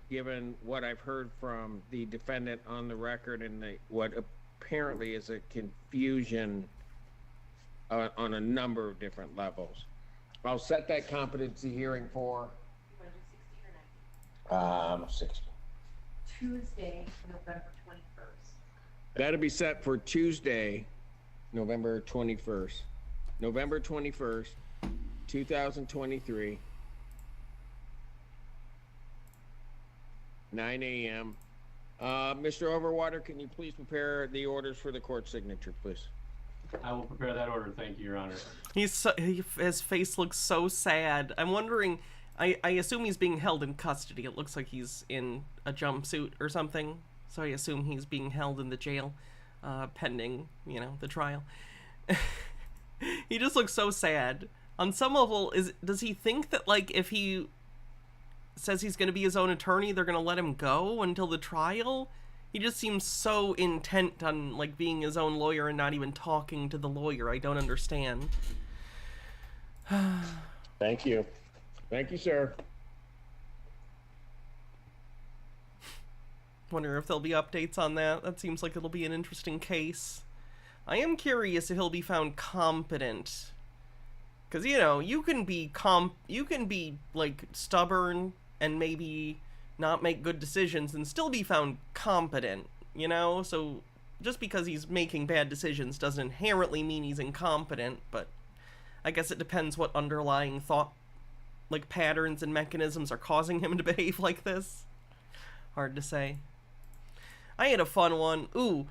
[SPEAKER 8] Given what I've heard from the defendant on the record and what apparently is a confusion on a number of different levels. I'll set that competency hearing for... 16.
[SPEAKER 2] Tuesday, November 21st.
[SPEAKER 8] That'll be set for Tuesday, November 21st. November 21st, 2023. 9 a.m. Mr. Overwater, can you please prepare the orders for the court signature, please?
[SPEAKER 22] I will prepare that order. Thank you, Your Honor.
[SPEAKER 1] His face looks so sad. I'm wondering, I assume he's being held in custody. It looks like he's in a jumpsuit or something. So I assume he's being held in the jail, pending, the trial. He just looks so sad. On some level, does he think that, like, if he says he's going to be his own attorney, they're going to let him go until the trial? He just seems so intent on, like, being his own lawyer and not even talking to the lawyer. I don't understand.
[SPEAKER 8] Thank you. Thank you, sir.
[SPEAKER 1] Wonder if there'll be updates on that. That seems like it'll be an interesting case. I am curious if he'll be found competent. Because, you can be, like, stubborn and maybe not make good decisions and still be found competent, you know? So just because he's making bad decisions doesn't inherently mean he's incompetent, but I guess it depends what underlying thought, like, patterns and mechanisms are causing him to behave like this. Hard to say. I had a fun one. Ooh.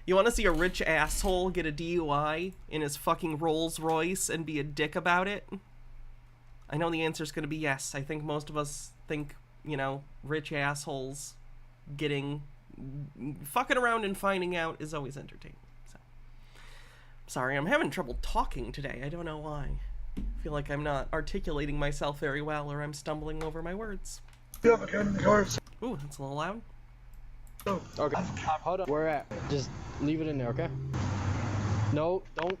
[SPEAKER 1] You want to see a rich asshole get a DUI in his fucking Rolls Royce and be a dick about it? I know the answer's going to be yes. I think most of us think, you know, rich assholes fucking around and finding out is always entertaining. So, sorry, I'm having trouble talking today. I don't know why. I feel like I'm not articulating myself very well, or I'm stumbling over my words. Ooh, that's a little loud.
[SPEAKER 3] Okay. Hold on. Where at? Just leave it in there, okay? No, don't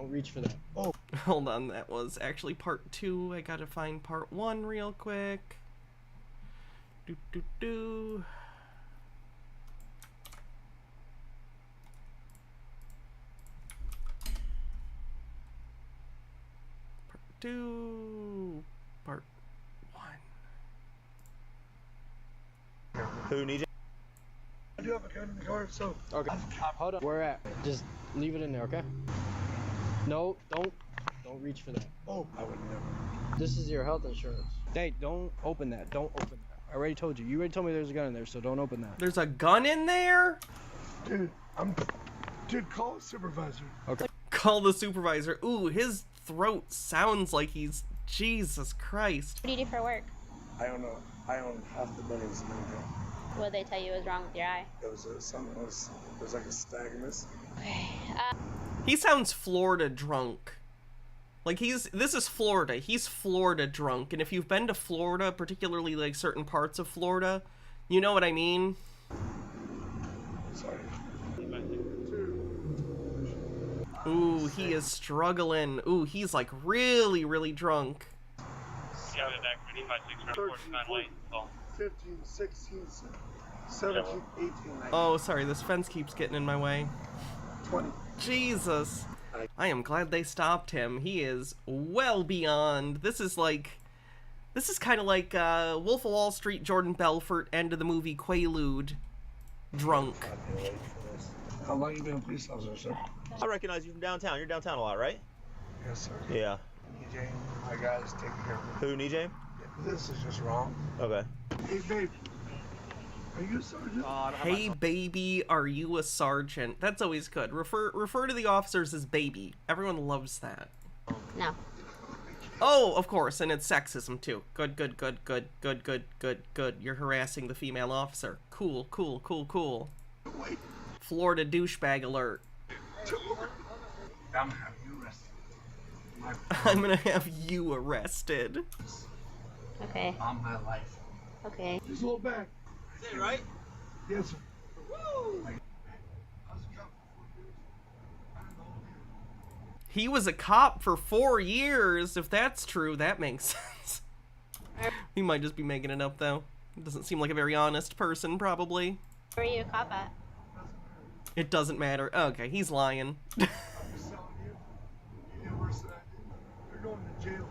[SPEAKER 3] reach for that. Oh.
[SPEAKER 1] Hold on, that was actually part 2. I gotta find part 1 real quick. Part 2. Part 1.
[SPEAKER 3] Who needs it?
[SPEAKER 5] I do have a gun in the car, so.
[SPEAKER 3] Okay. Hold on. Where at? Just leave it in there, okay? No, don't reach for that.
[SPEAKER 5] Oh, I would never.
[SPEAKER 3] This is your health insurance. Hey, don't open that. Don't open that. I already told you. You already told me there's a gun in there, so don't open that.
[SPEAKER 1] There's a gun in there?
[SPEAKER 5] Dude, call a supervisor.
[SPEAKER 3] Okay.
[SPEAKER 1] Call the supervisor. Ooh, his throat sounds like he's... Jesus Christ.
[SPEAKER 6] What do you do for work?
[SPEAKER 5] I don't know. I own half the buildings in Lincoln.
[SPEAKER 6] What did they tell you was wrong with your eye?
[SPEAKER 5] It was like a stagmus.
[SPEAKER 6] Okay.
[SPEAKER 1] He sounds Florida drunk. Like, this is Florida. He's Florida drunk. And if you've been to Florida, particularly, like, certain parts of Florida, you know what I mean?
[SPEAKER 5] Sorry.
[SPEAKER 1] Ooh, he is struggling. Ooh, he's, like, really, really drunk.
[SPEAKER 5] 15, 16, 17, 18, 19.
[SPEAKER 1] Oh, sorry, this fence keeps getting in my way.
[SPEAKER 5] 20.
[SPEAKER 1] Jesus. I am glad they stopped him. He is well beyond. This is kind of like Wolf of Wall Street, Jordan Belfort, end of the movie Quaalude, drunk.
[SPEAKER 5] How long you been a police officer, sir?
[SPEAKER 7] I recognize you from downtown. You're downtown a lot, right?
[SPEAKER 5] Yes, sir.
[SPEAKER 7] Yeah.
[SPEAKER 5] EJ, my guy's taking care of me.
[SPEAKER 7] Who, EJ?
[SPEAKER 5] This is just wrong.
[SPEAKER 7] Okay.
[SPEAKER 5] Hey, babe. Are you a sergeant?
[SPEAKER 1] Hey, baby, are you a sergeant? That's always good. Refer to the officers as baby. Everyone loves that.
[SPEAKER 6] No.
[SPEAKER 1] Oh, of course, and it's sexism, too. Good. You're harassing the female officer. Cool.
[SPEAKER 5] Wait.
[SPEAKER 1] Florida douchebag alert.
[SPEAKER 5] I'm gonna have you arrested.
[SPEAKER 1] I'm gonna have you arrested.
[SPEAKER 6] Okay.
[SPEAKER 5] On my life.
[SPEAKER 6] Okay.
[SPEAKER 5] Just hold back.
[SPEAKER 7] Is that right?
[SPEAKER 5] Yes, sir. Woo!
[SPEAKER 1] He was a cop for 4 years. If that's true, that makes sense. He might just be making it up, though. Doesn't seem like a very honest person, probably.
[SPEAKER 6] Where are you a cop at?
[SPEAKER 1] It doesn't matter. Okay, he's lying.
[SPEAKER 5] I'm just telling you. You did worse than I did. You're going to jail.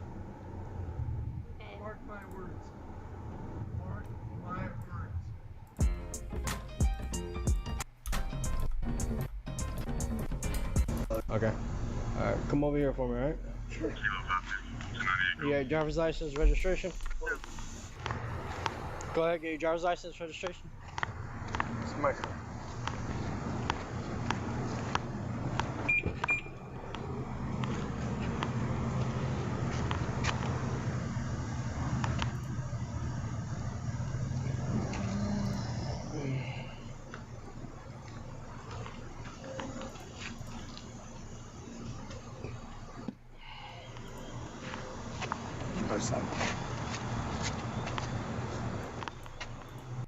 [SPEAKER 6] Okay.
[SPEAKER 5] Mark my words. Mark my words.
[SPEAKER 3] Okay. Alright, come over here for me, alright?
[SPEAKER 5] Sure.
[SPEAKER 3] Yeah, driver's license, registration. Go ahead, get your driver's license, registration.
[SPEAKER 5] It's my car.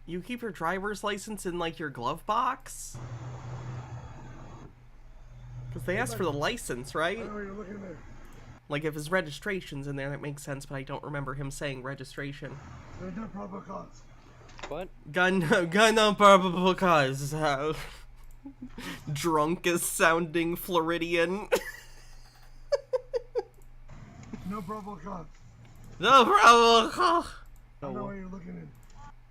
[SPEAKER 1] You keep your driver's license in, like, your glove box? Because they asked for the license, right?
[SPEAKER 5] I know you're looking there.
[SPEAKER 1] Like, if his registration's in there, that makes sense, but I don't remember him saying registration.
[SPEAKER 5] There's no probable cause.
[SPEAKER 3] What?
[SPEAKER 1] Gun no probable cause. Drunkest sounding Floridian.
[SPEAKER 5] No probable cause.
[SPEAKER 1] No probable cause.
[SPEAKER 5] I know what you're looking at.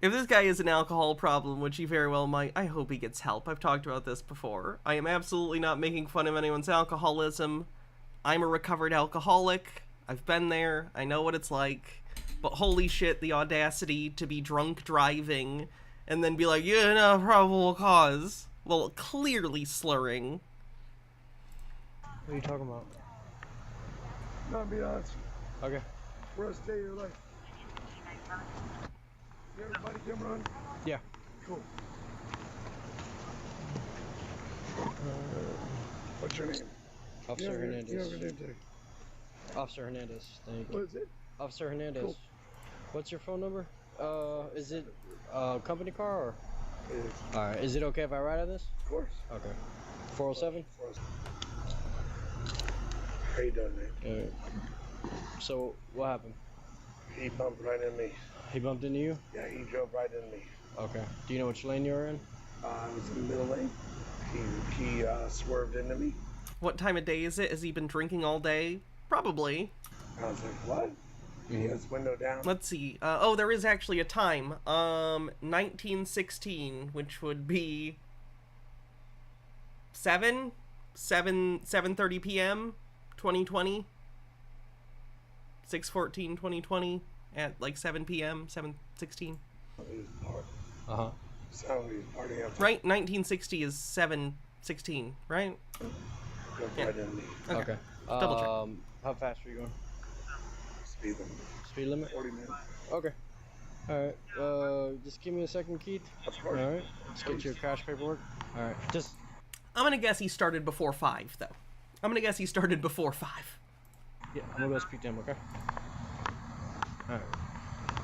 [SPEAKER 1] If this guy has an alcohol problem, which he very well might, I hope he gets help. I've talked about this before. I am absolutely not making fun of anyone's alcoholism. I'm a recovered alcoholic. I've been there. I know what it's like. But holy shit, the audacity to be drunk driving and then be like, yeah, no probable cause. Well, clearly slurring.
[SPEAKER 3] What are you talking about?
[SPEAKER 5] Not be honest.
[SPEAKER 3] Okay.
[SPEAKER 5] Worst day of your life. You everybody come on?
[SPEAKER 3] Yeah.
[SPEAKER 5] Cool. What's your name?
[SPEAKER 3] Officer Hernandez.
[SPEAKER 5] You have a name tag.
[SPEAKER 3] Officer Hernandez. Thank you.
[SPEAKER 5] What is it?
[SPEAKER 3] Officer Hernandez.
[SPEAKER 5] Cool.
[SPEAKER 3] What's your phone number? Is it a company car or?
[SPEAKER 5] It is.
[SPEAKER 3] Alright, is it okay if I ride on this?
[SPEAKER 5] Of course.
[SPEAKER 3] Okay. 407?
[SPEAKER 5] How you doing, man?
[SPEAKER 3] Alright. So, what happened?
[SPEAKER 5] He bumped right in me.
[SPEAKER 3] He bumped into you?
[SPEAKER 5] Yeah, he drove right in me.
[SPEAKER 3] Okay. Do you know which lane you were in?
[SPEAKER 5] I was in the middle lane. He swerved into me.
[SPEAKER 1] What time of day is it? Has he been drinking all day? Probably.
[SPEAKER 5] I was like, what? He has his window down.
[SPEAKER 1] Let's see. Oh, there is actually a time. 1916, which would be 7:30 p.m. 2020. 6:14 2020 at like 7 p.m. 7:16.
[SPEAKER 3] Uh-huh.
[SPEAKER 5] Sound like he's partying out.
[SPEAKER 1] Right, 1960 is 7:16, right?
[SPEAKER 5] Yeah. Right in me.
[SPEAKER 1] Okay. Double check.
[SPEAKER 3] How fast were you going?
[SPEAKER 5] Speed limit.
[SPEAKER 3] Speed limit?
[SPEAKER 5] 40 minutes.
[SPEAKER 3] Okay. Alright, just give me a second, Keith.
[SPEAKER 5] Of course.
[SPEAKER 3] Alright, let's get your crash paperwork. Alright, just...
[SPEAKER 1] I'm gonna guess he started before 5, though. I'm gonna guess he started before 5.
[SPEAKER 3] Yeah, I'm gonna go speak to him, okay? Alright.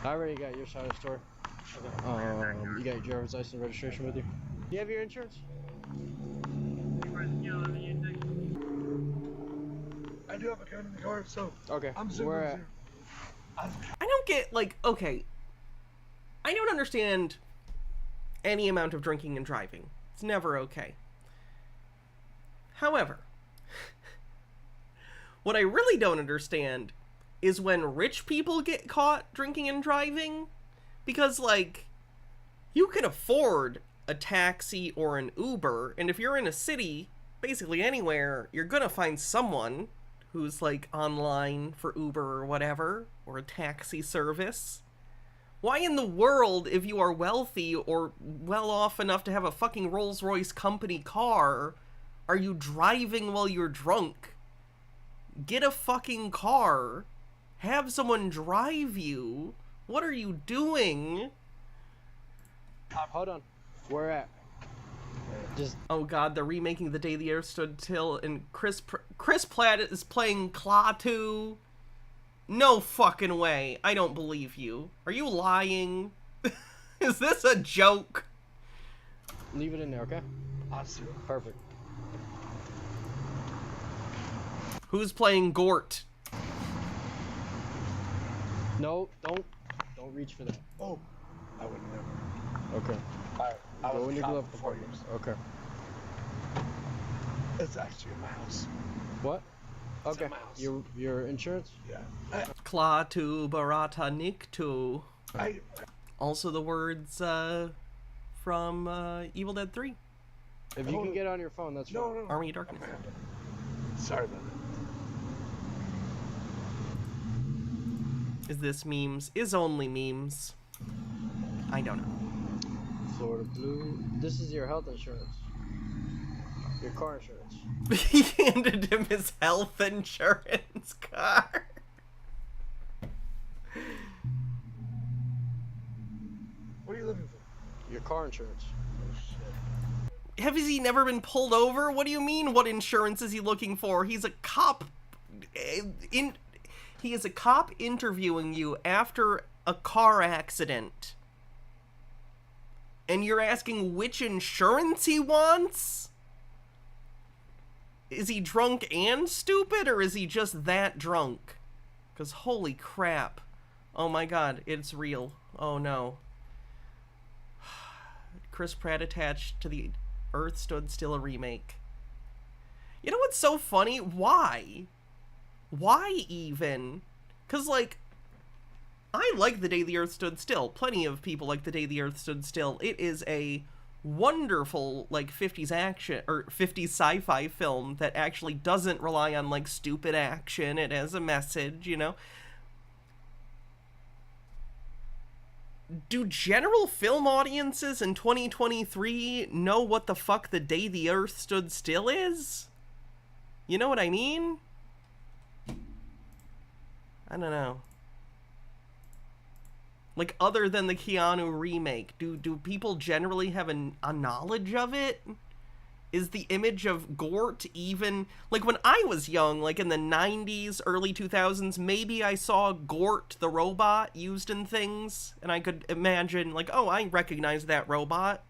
[SPEAKER 3] I already got your side of the story. Okay. You got your driver's license and registration with you? Do you have your insurance?
[SPEAKER 5] I do have a gun in the car, so
[SPEAKER 3] okay.
[SPEAKER 5] I'm zooming.
[SPEAKER 3] Where at?
[SPEAKER 1] I don't get, like, okay. I don't understand any amount of drinking and driving. It's never okay. However, what I really don't understand is when rich people get caught drinking and driving. Because, like, you can afford a taxi or an Uber, and if you're in a city, basically anywhere, you're gonna find someone who's, like, online for Uber or whatever, or a taxi service. Why in the world, if you are wealthy or well off enough to have a fucking Rolls-Royce company car, are you driving while you're drunk? Get a fucking car. Have someone drive you. What are you doing?
[SPEAKER 3] Hold on. Where at? Just...
[SPEAKER 1] Oh god, they're remaking The Day the Earth Stood Still, and Chris Pratt is playing Klaatu. No fucking way. I don't believe you. Are you lying? Is this a joke?
[SPEAKER 3] Leave it in there, okay?
[SPEAKER 5] Awesome.
[SPEAKER 3] Perfect.
[SPEAKER 1] Who's playing Gort?
[SPEAKER 3] No, don't reach for that.
[SPEAKER 5] Oh, I would never.
[SPEAKER 3] Okay.
[SPEAKER 5] I
[SPEAKER 3] Go
[SPEAKER 5] was
[SPEAKER 3] in your
[SPEAKER 5] cop
[SPEAKER 3] glove
[SPEAKER 5] for 4
[SPEAKER 3] compartment.
[SPEAKER 5] years.
[SPEAKER 3] Okay.
[SPEAKER 5] It's actually in my house.
[SPEAKER 3] What?
[SPEAKER 5] It's
[SPEAKER 3] Okay.
[SPEAKER 5] in my house.
[SPEAKER 3] Your insurance?
[SPEAKER 5] Yeah.
[SPEAKER 1] Klaatu Barata Niktu.
[SPEAKER 5] I
[SPEAKER 1] Also the words from Evil Dead 3.
[SPEAKER 3] If you can get on your phone, that's fine.
[SPEAKER 5] no.
[SPEAKER 1] Army of Darkness.
[SPEAKER 5] Sorry about that.
[SPEAKER 1] Is this memes? Is only memes. I don't know.
[SPEAKER 3] Florida Blue. This is your health insurance. Your car insurance.
[SPEAKER 1] He handed him his health insurance card.
[SPEAKER 5] What are you looking for?
[SPEAKER 3] Your car insurance.
[SPEAKER 1] Has he never been pulled over? What do you mean, what insurance is he looking for? He's a cop. He is a cop interviewing you after a car accident. And you're asking which insurance he wants? Is he drunk and stupid, or is he just that drunk? Because holy crap. Oh my god, it's real. Oh no. Chris Pratt attached to The Earth Stood Still a remake. You know what's so funny? Why? Why even? Because, like, I like The Day the Earth Stood Still. Plenty of people like The Day the Earth Stood Still. It is a wonderful, like, 50s action, or 50s sci-fi film that actually doesn't rely on, like, stupid action. It has a message, you know? Do general film audiences in 2023 know what the fuck The Day the Earth Stood Still is? You know what I mean? I don't know. Like, other than the Keanu remake, do people generally have a knowledge of it? Is the image of Gort even... Like, when I was young, like in the 90s, early 2000s, maybe I saw Gort, the robot, used in things, and I could imagine, like, oh, I recognize that robot.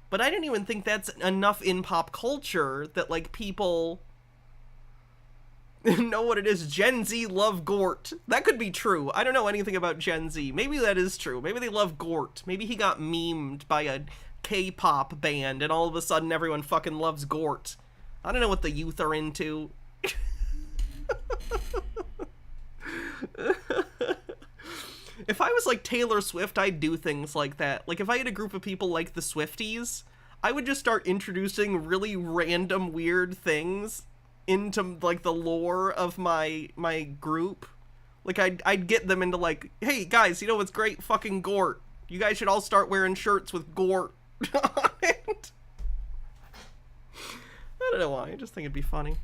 [SPEAKER 1] But I didn't even think that's enough in pop culture that, like, people... know what it is. Gen Z love Gort. That could be true. I don't know anything about Gen Z. Maybe that is true. Maybe they love Gort. Maybe he got memed by a K-pop band and all of a sudden everyone fucking loves Gort. I don't know what the youth are into. If I was like Taylor Swift, I'd do things like that. Like, if I had a group of people like the Swifties, I would just start introducing really random weird things into, like, the lore of my group. Like, I'd get them into, like, hey, guys, you know what's great? Fucking Gort. You guys should all start wearing shirts with Gort on it. I don't know why. I just think it'd be funny.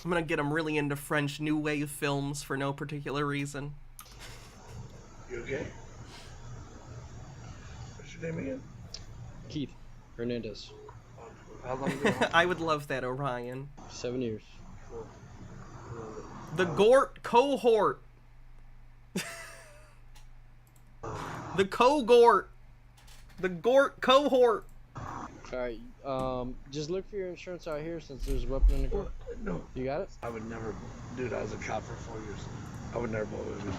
[SPEAKER 1] I'm gonna get them really into French New Wave films for no particular reason.
[SPEAKER 5] You okay? What's your name again?
[SPEAKER 3] Keith Hernandez.
[SPEAKER 5] How long ago?
[SPEAKER 1] I would love that, Orion.
[SPEAKER 3] 7 years.
[SPEAKER 1] The Gort cohort. The Gort. The Gort cohort.
[SPEAKER 3] Alright, just look for your insurance out here since there's a weapon in the car.
[SPEAKER 5] No.
[SPEAKER 3] You got it?
[SPEAKER 5] I would never, dude, I was a cop for 4 years. I would never blow it.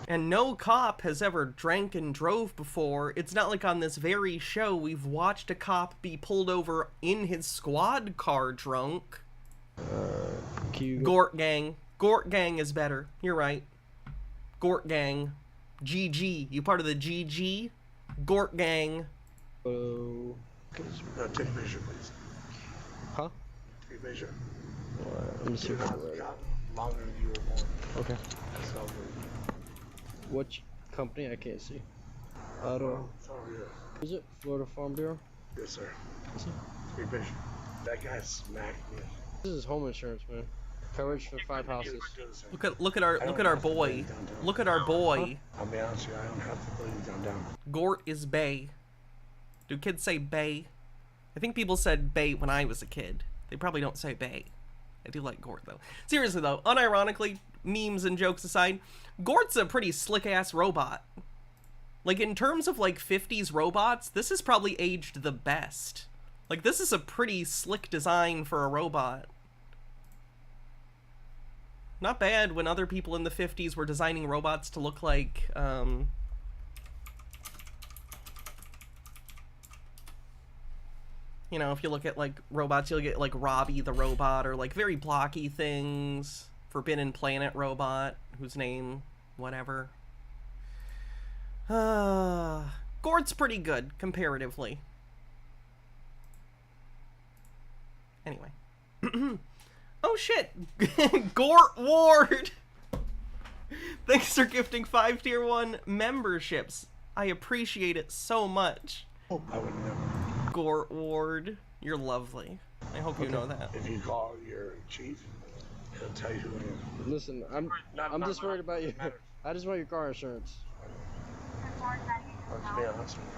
[SPEAKER 1] And no cop has ever drank and drove before. It's not like on this very show we've watched a cop be pulled over in his squad car drunk. Gort gang. Gort gang is better. You're right. Gort gang. GG. You part of the GG? Gort gang.
[SPEAKER 3] Oh.
[SPEAKER 5] No, take a picture, please.
[SPEAKER 3] Huh?
[SPEAKER 5] Take a picture.
[SPEAKER 3] Let me see if I can read it.
[SPEAKER 5] Longer than you were born.
[SPEAKER 3] Okay.
[SPEAKER 5] That's all good.
[SPEAKER 3] Which company? I can't see. Auto.
[SPEAKER 5] It's over here.
[SPEAKER 3] Is it Florida Farm Bureau?
[SPEAKER 5] Yes, sir.
[SPEAKER 3] Is it?
[SPEAKER 5] Take a picture. That guy smacked me.
[SPEAKER 3] This is home insurance, man. Coverage for 5 houses.
[SPEAKER 1] Look at our boy. Look at our boy.
[SPEAKER 5] I'll be honest with you, I don't have to believe downtown.
[SPEAKER 1] Gort is bae. Do kids say bae? I think people said bae when I was a kid. They probably don't say bae. I do like Gort though. Seriously though, unironically, memes and jokes aside, Gort's a pretty slick ass robot. Like, in terms of like 50s robots, this is probably aged the best. Like, this is a pretty slick design for a robot. Not bad when other people in the 50s were designing robots to look like, you know, if you look at, like, robots, you'll get, like, Robbie the robot, or, like, very blocky things. Forbidden Planet robot, whose name, whatever. Gort's pretty good, comparatively. Anyway. Oh shit! Gort Ward! Thanks for gifting 5 tier 1 memberships. I appreciate it so much.
[SPEAKER 5] I would never.
[SPEAKER 1] Gort Ward, you're lovely. I hope you know that.
[SPEAKER 5] If you call your chief, he'll tell you who it is.
[SPEAKER 3] Listen, I'm just worried about you. I just want your car insurance.
[SPEAKER 5] Let's be honest with you.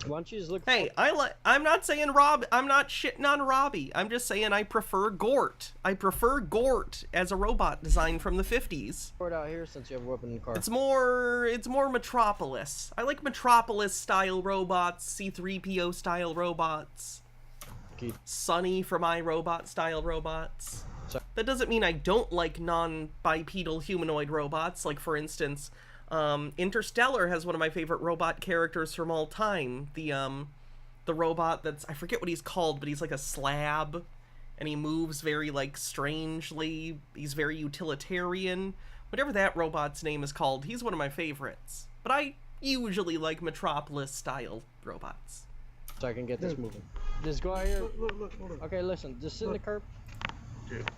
[SPEAKER 3] Why don't you just look?
[SPEAKER 1] Hey, I'm not saying I'm not shitting on Robbie. I'm just saying I prefer Gort. I prefer Gort as a robot design from the 50s.
[SPEAKER 3] Out here since you have a weapon in the car.
[SPEAKER 1] It's more Metropolis. I like Metropolis style robots, C-3PO style robots. Sonny from iRobot style robots. That doesn't mean I don't like non-bipedal humanoid robots. Like, for instance, Interstellar has one of my favorite robot characters from all time. The robot that's, I forget what he's called, but he's like a slab, and he moves very, like, strangely. He's very utilitarian. Whatever that robot's name is called, he's one of my favorites. But I usually like Metropolis-style robots.
[SPEAKER 3] So I can get this moving. Just go out here.
[SPEAKER 5] Look, hold on.
[SPEAKER 3] Okay, listen. Just sit in the curb.
[SPEAKER 5] Dude,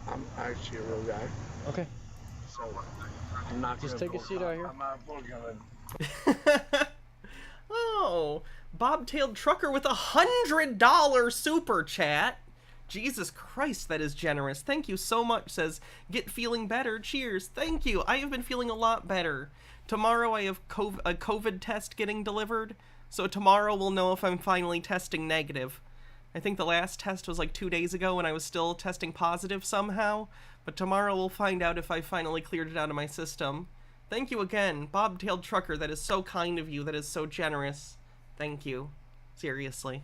[SPEAKER 5] I'm actually a real guy.
[SPEAKER 3] Okay.
[SPEAKER 5] So, I'm not
[SPEAKER 3] Just
[SPEAKER 5] gonna
[SPEAKER 3] take a seat out here.
[SPEAKER 5] I'm not bullshitting.
[SPEAKER 1] Oh, Bobtailed Trucker with $100 super chat. Jesus Christ, that is generous. Thank you so much. Says, get feeling better. Cheers. Thank you. I have been feeling a lot better. Tomorrow I have a COVID test getting delivered. So tomorrow we'll know if I'm finally testing negative. I think the last test was like 2 days ago and I was still testing positive somehow. But tomorrow we'll find out if I finally cleared it out of my system. Thank you again, Bobtailed Trucker. That is so kind of you. That is so generous. Thank you. Seriously.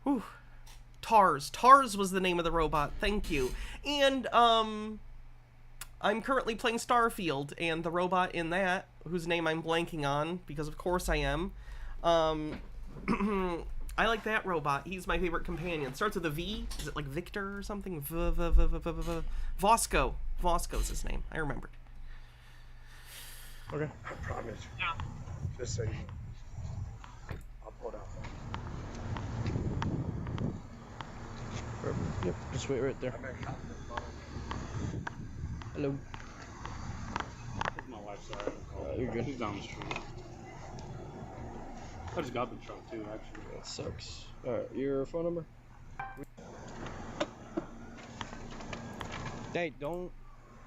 [SPEAKER 1] Whew. Tars. Tars was the name of the robot. Thank you. And, I'm currently playing Starfield, and the robot in that, whose name I'm blanking on, because of course I am, I like that robot. He's my favorite companion. Starts with a V. Is it like Victor or something? Vosco. Vosco's his name. I remembered.
[SPEAKER 3] Okay.
[SPEAKER 5] I promise. Just so you know. I'll pull it out.
[SPEAKER 3] Yep, just wait right there. Hello.
[SPEAKER 9] My wife's sorry.
[SPEAKER 3] You're good.
[SPEAKER 9] She's down the street. I just got the truck too, actually.
[SPEAKER 3] That sucks. Alright, your phone number? Hey, don't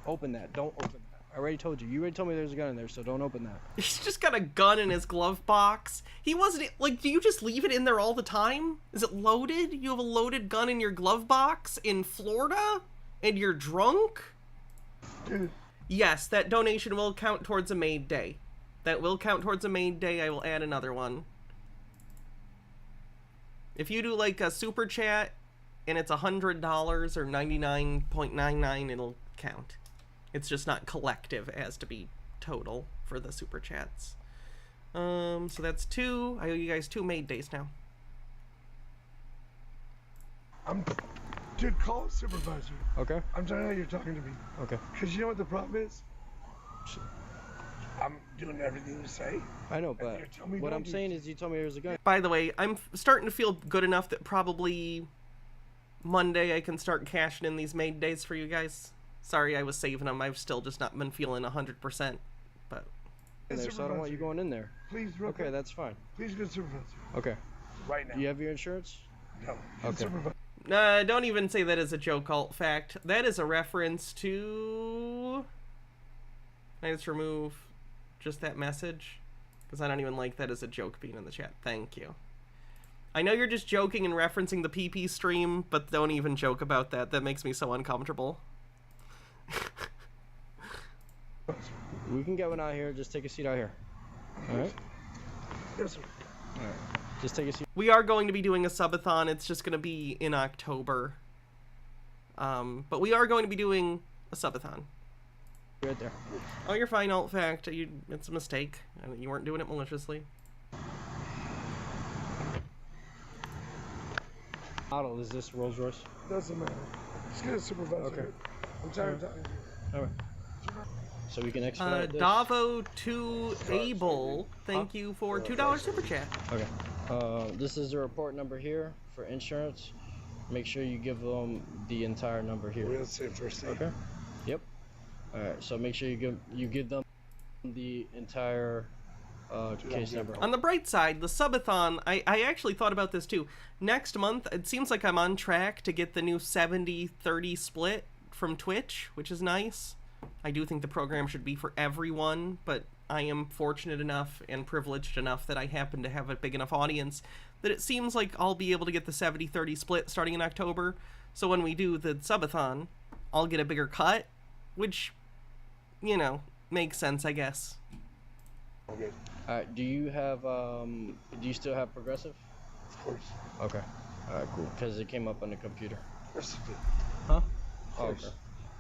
[SPEAKER 3] open that. Don't open that. I already told you. You already told me there's a gun in there, so don't open that.
[SPEAKER 1] He's just got a gun in his glove box. He wasn't, like, do you just leave it in there all the time? Is it loaded? You have a loaded gun in your glove box in Florida? And you're drunk? Yes, that donation will count towards a maid day. That will count towards a maid day. I will add another one. If you do, like, a super chat, and it's $100 or 99.99, it'll count. It's just not collective. It has to be total for the super chats. So that's 2. I owe you guys 2 maid days now.
[SPEAKER 5] Dude, call a supervisor.
[SPEAKER 3] Okay.
[SPEAKER 5] I'm telling you, you're talking to me.
[SPEAKER 3] Okay.
[SPEAKER 5] Because you know what the problem is? I'm doing everything you say.
[SPEAKER 3] I know, but what I'm saying is you told me there's a gun.
[SPEAKER 1] By the way, I'm starting to feel good enough that probably Monday I can start cashing in these maid days for you guys. Sorry I was saving them. I've still just not been feeling 100%. But
[SPEAKER 3] In there, so I don't want you going in there.
[SPEAKER 5] Please,
[SPEAKER 3] okay, that's fine.
[SPEAKER 5] Please get a supervisor.
[SPEAKER 3] Okay.
[SPEAKER 5] Right now.
[SPEAKER 3] Do you have your insurance?
[SPEAKER 5] No.
[SPEAKER 3] Okay.
[SPEAKER 1] Don't even say that as a joke, alt fact. That is a reference to... Can I just remove just that message? Because I don't even like that as a joke being in the chat. Thank you. I know you're just joking and referencing the PP stream, but don't even joke about that. That makes me so uncomfortable.
[SPEAKER 3] We can get one out here. Just take a seat out here. Alright?
[SPEAKER 5] Yes, sir.
[SPEAKER 3] Alright. Just take a seat.
[SPEAKER 1] We are going to be doing a subathon. It's just going to be in October. But we are going to be doing a subathon.
[SPEAKER 3] Right there.
[SPEAKER 1] Oh, you're fine, alt fact. It's a mistake. You weren't doing it maliciously.
[SPEAKER 3] Model, is this Rolls Royce?
[SPEAKER 5] Doesn't matter. Just get a supervisor.
[SPEAKER 3] Okay.
[SPEAKER 5] I'm tired of talking to you.
[SPEAKER 3] Alright. So we can expedite this.
[SPEAKER 1] Davo to Able, thank you for $2 super chat.
[SPEAKER 3] Okay. This is the report number here for insurance. Make sure you give them the entire number here.
[SPEAKER 5] We'll say first thing.
[SPEAKER 3] Okay. Yep. All right. So make sure you give them the entire case number.
[SPEAKER 1] On the bright side, the subathon, I actually thought about this too. Next month, it seems like I'm on track to get the new 70-30 split from Twitch, which is nice. I do think the program should be for everyone, but I am fortunate enough and privileged enough that I happen to have a big enough audience that it seems like I'll be able to get the 70-30 split starting in October. So when we do the subathon, I'll get a bigger cut, which, you know, makes sense, I guess.
[SPEAKER 5] Okay.
[SPEAKER 3] Alright, do you still have Progressive?
[SPEAKER 5] Of course.
[SPEAKER 3] Okay. Alright, cool. Because it came up on the computer.
[SPEAKER 5] Yes, it did.
[SPEAKER 3] Huh?
[SPEAKER 5] Of course.
[SPEAKER 3] Okay.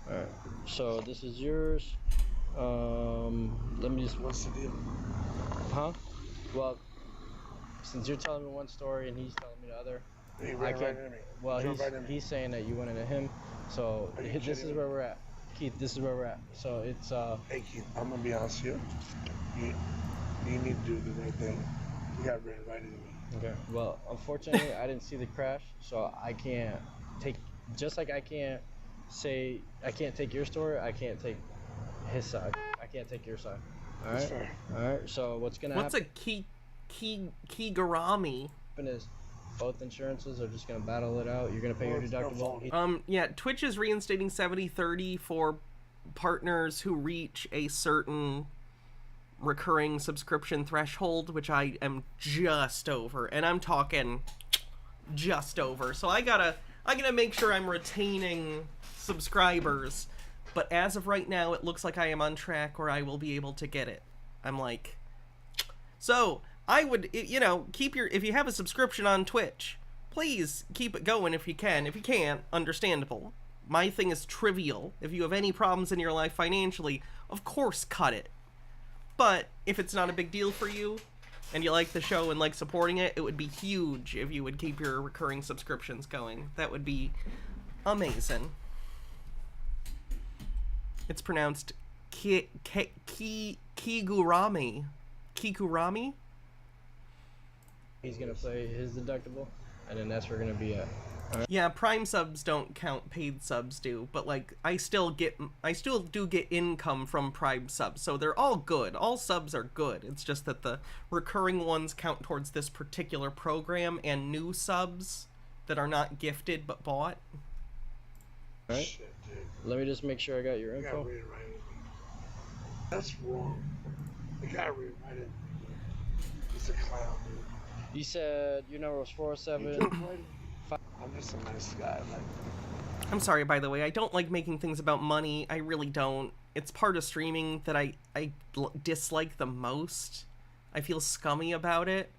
[SPEAKER 3] Alright. So this is yours. Let me just.
[SPEAKER 5] What's the deal?
[SPEAKER 3] Huh? Well, since you're telling me one story and he's telling me the other,
[SPEAKER 5] He
[SPEAKER 3] I
[SPEAKER 5] ran
[SPEAKER 3] can't.
[SPEAKER 5] right into me.
[SPEAKER 3] Well,
[SPEAKER 5] Drove right into me.
[SPEAKER 3] he's saying that you went into him, so
[SPEAKER 5] Are you
[SPEAKER 3] this
[SPEAKER 5] kidding
[SPEAKER 3] is
[SPEAKER 5] me?
[SPEAKER 3] where we're at, Keith. This is where we're at. So it's
[SPEAKER 5] Hey Keith, I'm gonna be honest with you. You need to do the right thing. You got ran right into me.
[SPEAKER 3] Okay. Well, unfortunately, I didn't see the crash, so I can't take. Just like I can't say I can't take your story, I can't take his side. I can't take your side. All right.
[SPEAKER 5] That's fair.
[SPEAKER 3] All right. So what's gonna
[SPEAKER 1] What's
[SPEAKER 3] happen?
[SPEAKER 1] Kigurami?
[SPEAKER 3] Is both insurances are just gonna battle it out. You're gonna pay your deductible.
[SPEAKER 1] Yeah, Twitch is reinstating 70/30 for partners who reach a certain recurring subscription threshold, which I am just over, and I'm talking just over. So I gotta make sure I'm retaining subscribers. But as of right now, it looks like I am on track where I will be able to get it. I'm like, so I would, you know, if you have a subscription on Twitch, please keep it going if you can. If you can't, understandable. My thing is trivial. If you have any problems in your life financially, of course cut it. But if it's not a big deal for you, and you like the show and like supporting it, it would be huge if you would keep your recurring subscriptions going. That would be amazing. It's pronounced Kigurami. Kigurami?
[SPEAKER 3] He's gonna play his deductible, and then that's where we're gonna be at. All right.
[SPEAKER 1] Yeah, Prime subs don't count, paid subs do, but like I still do get income from Prime subs, so they're all good. All subs are good. It's just that the recurring ones count towards this particular program, and new subs that are not gifted but bought.
[SPEAKER 3] All right.
[SPEAKER 5] Shit, dude.
[SPEAKER 3] Let me just make sure I got your
[SPEAKER 5] You got
[SPEAKER 3] info.
[SPEAKER 5] ran right into me. That's wrong. The guy ran right into me. He's a clown, dude.
[SPEAKER 3] You said your number was 407.
[SPEAKER 5] He drove right into me. I'm just a nice guy. Like,
[SPEAKER 1] I'm sorry, by the way, I don't like making things about money. I really don't. It's part of streaming that I dislike the most. I feel scummy about it.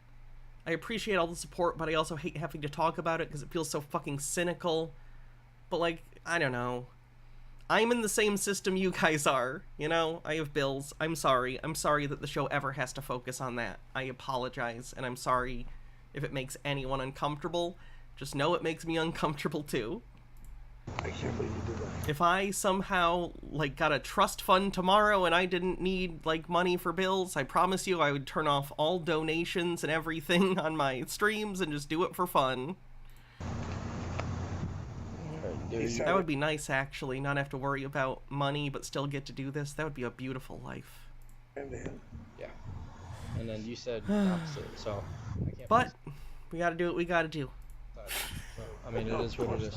[SPEAKER 1] I appreciate all the support, but I also hate having to talk about it because it feels so fucking cynical. But like, I don't know. I'm in the same system you guys are, you know? I have bills. I'm sorry. I'm sorry that the show ever has to focus on that. I apologize, and I'm sorry if it makes anyone uncomfortable. Just know it makes me uncomfortable too.
[SPEAKER 5] I can't believe you did that.
[SPEAKER 1] If I somehow, like, got a trust fund tomorrow and I didn't need, like, money for bills, I promise you I would turn off all donations and everything on my streams and just do it for fun. That would be nice, actually, not have to worry about money but still get to do this. That would be a beautiful life.
[SPEAKER 5] And then,
[SPEAKER 3] Yeah. And then you said opposite, so I can't.
[SPEAKER 1] But we gotta do what we gotta do.
[SPEAKER 3] I mean, it is what it is.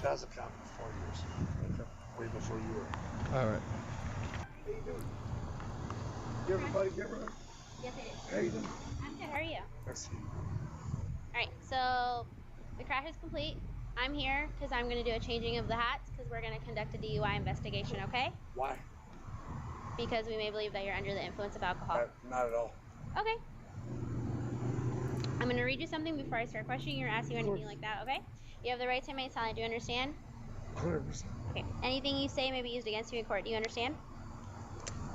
[SPEAKER 5] Jazz account for 4 years. Okay. Way before you were.
[SPEAKER 3] All right.
[SPEAKER 5] How you doing? You everybody get right?
[SPEAKER 6] Yes, it is.
[SPEAKER 5] How you doing?
[SPEAKER 6] I'm good. How are you?
[SPEAKER 5] Let's see.
[SPEAKER 6] Alright, so the crash is complete. I'm here because I'm going to do a changing of the hats because we're going to conduct a DUI investigation, okay?
[SPEAKER 5] Why?
[SPEAKER 6] Because we may believe that you're under the influence of alcohol.
[SPEAKER 5] Not at all.
[SPEAKER 6] Okay. I'm going to read you something before I start questioning you or ask you anything like that, okay? You have the right to remain silent. Do you understand?
[SPEAKER 5] 100%.
[SPEAKER 6] Okay. Anything you say may be used against you in court. Do you understand?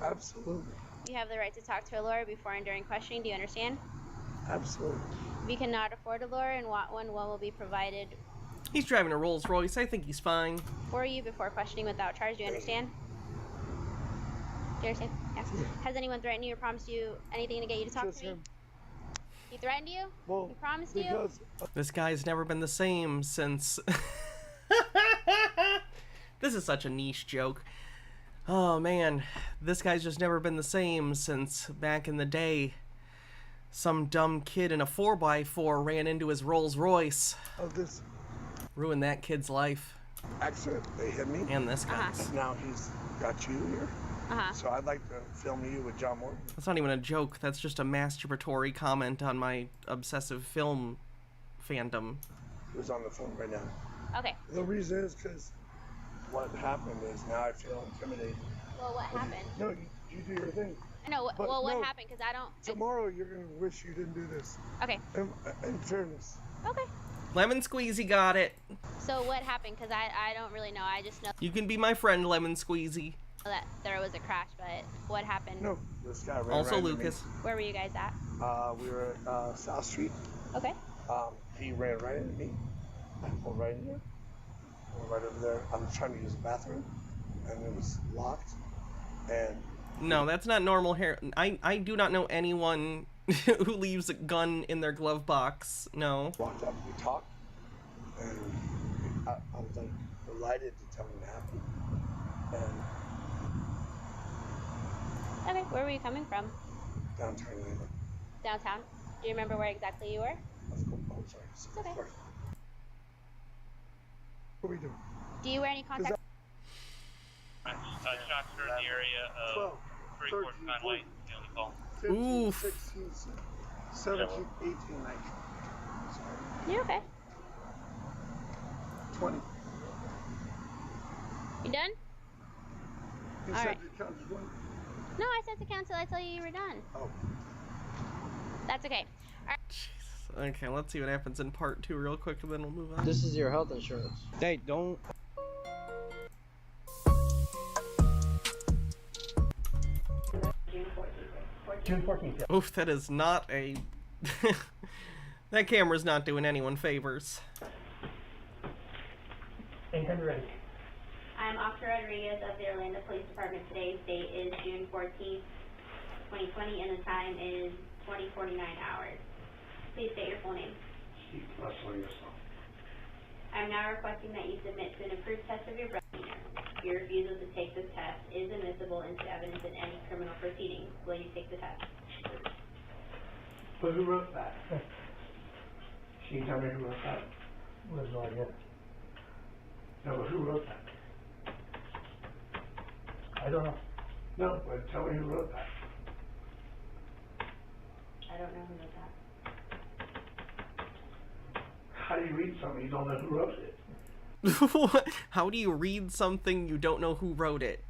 [SPEAKER 5] Absolutely.
[SPEAKER 6] You have the right to talk to a lawyer before and during questioning. Do you understand?
[SPEAKER 5] Absolutely.
[SPEAKER 6] If you cannot afford a lawyer and want one will be provided
[SPEAKER 1] He's driving a Rolls Royce. I think he's fine.
[SPEAKER 6] for you before questioning without charge. Do you understand? Do you understand? Yes. Has anyone threatened you or promised you anything to get you to talk to me? He threatened you?
[SPEAKER 5] Well,
[SPEAKER 6] he promised you?
[SPEAKER 1] This guy's never been the same since... This is such a niche joke. Oh man, this guy's just never been the same since back in the day. Some dumb kid in a 4x4 ran into his Rolls Royce.
[SPEAKER 5] Oh, this
[SPEAKER 1] Ruined that kid's life.
[SPEAKER 5] accident, they hit me.
[SPEAKER 1] And this guy's.
[SPEAKER 5] Now he's got you here. So I'd like to film you with John Morton.
[SPEAKER 1] That's not even a joke. That's just a masturbatory comment on my obsessive film fandom.
[SPEAKER 5] Who's on the phone right now?
[SPEAKER 6] Okay.
[SPEAKER 5] The reason is because what happened is now I feel intimidated.
[SPEAKER 6] Well, what happened?
[SPEAKER 5] No, you do your thing.
[SPEAKER 6] No,
[SPEAKER 5] But
[SPEAKER 6] well, what
[SPEAKER 5] no,
[SPEAKER 6] happened? Because I don't...
[SPEAKER 5] Tomorrow you're going to wish you didn't do this.
[SPEAKER 6] Okay.
[SPEAKER 5] In fairness.
[SPEAKER 6] Okay.
[SPEAKER 1] Lemon Squeezy got it.
[SPEAKER 6] So what happened? Because I don't really know. I just know...
[SPEAKER 1] You can be my friend, Lemon Squeezy.
[SPEAKER 6] that there was a crash, but what happened?
[SPEAKER 5] No, this guy ran
[SPEAKER 1] Also
[SPEAKER 5] right into
[SPEAKER 1] Lucas.
[SPEAKER 6] Where were you guys at?
[SPEAKER 5] me. We were at South Street.
[SPEAKER 6] Okay.
[SPEAKER 5] He ran right into me. I pulled right in here. Pulled right over there. I'm trying to use the bathroom, and it was locked. And
[SPEAKER 1] No, that's not normal hair. I do not know anyone who leaves a gun in their glove box. No.
[SPEAKER 5] walked up. We talked, and I was like delighted to tell him what happened. And
[SPEAKER 6] Okay, where were you coming from?
[SPEAKER 5] downtown Atlanta.
[SPEAKER 6] Downtown? Do you remember where exactly you were?
[SPEAKER 5] Oh, sorry.
[SPEAKER 6] It's okay.
[SPEAKER 5] What are we doing?
[SPEAKER 6] Do you wear any contact?
[SPEAKER 10] Shots are in the area of 3/4 Pine White, the only call.
[SPEAKER 5] 15,
[SPEAKER 1] Oof.
[SPEAKER 5] 16, 17, 18, 19. Sorry.
[SPEAKER 6] You okay?
[SPEAKER 5] 20.
[SPEAKER 6] You done?
[SPEAKER 5] You
[SPEAKER 6] All
[SPEAKER 5] said
[SPEAKER 6] right.
[SPEAKER 5] you counted 20?
[SPEAKER 6] No, I said to cancel. I told you were done.
[SPEAKER 5] Oh.
[SPEAKER 6] That's okay. All right.
[SPEAKER 1] Okay, let's see what happens in part 2 real quick, and then we'll move on.
[SPEAKER 3] This is your health insurance. Hey, don't.
[SPEAKER 15] June 14th.
[SPEAKER 1] Oof, that is not a... That camera's not doing anyone favors.
[SPEAKER 15] 800 ready.
[SPEAKER 6] I'm Officer Rodriguez of the Orlando Police Department. Today's date is June 14th, 2020, and the time is 20:49 hours. Please state your full name.
[SPEAKER 5] Keep wrestling yourself.
[SPEAKER 6] I'm now requesting that you submit to an approved test of your breath. Your refusal to take this test is admissible into evidence in any criminal proceedings. Will you take the test?
[SPEAKER 5] But who wrote that? Can you tell me who wrote that?
[SPEAKER 15] Where's no idea?
[SPEAKER 5] No, but who wrote that?
[SPEAKER 15] I don't know.
[SPEAKER 5] No, but tell me who wrote that.
[SPEAKER 6] I don't know who wrote that.
[SPEAKER 5] How do you read something you don't know who wrote it?
[SPEAKER 1] How do you read something you don't know who wrote it?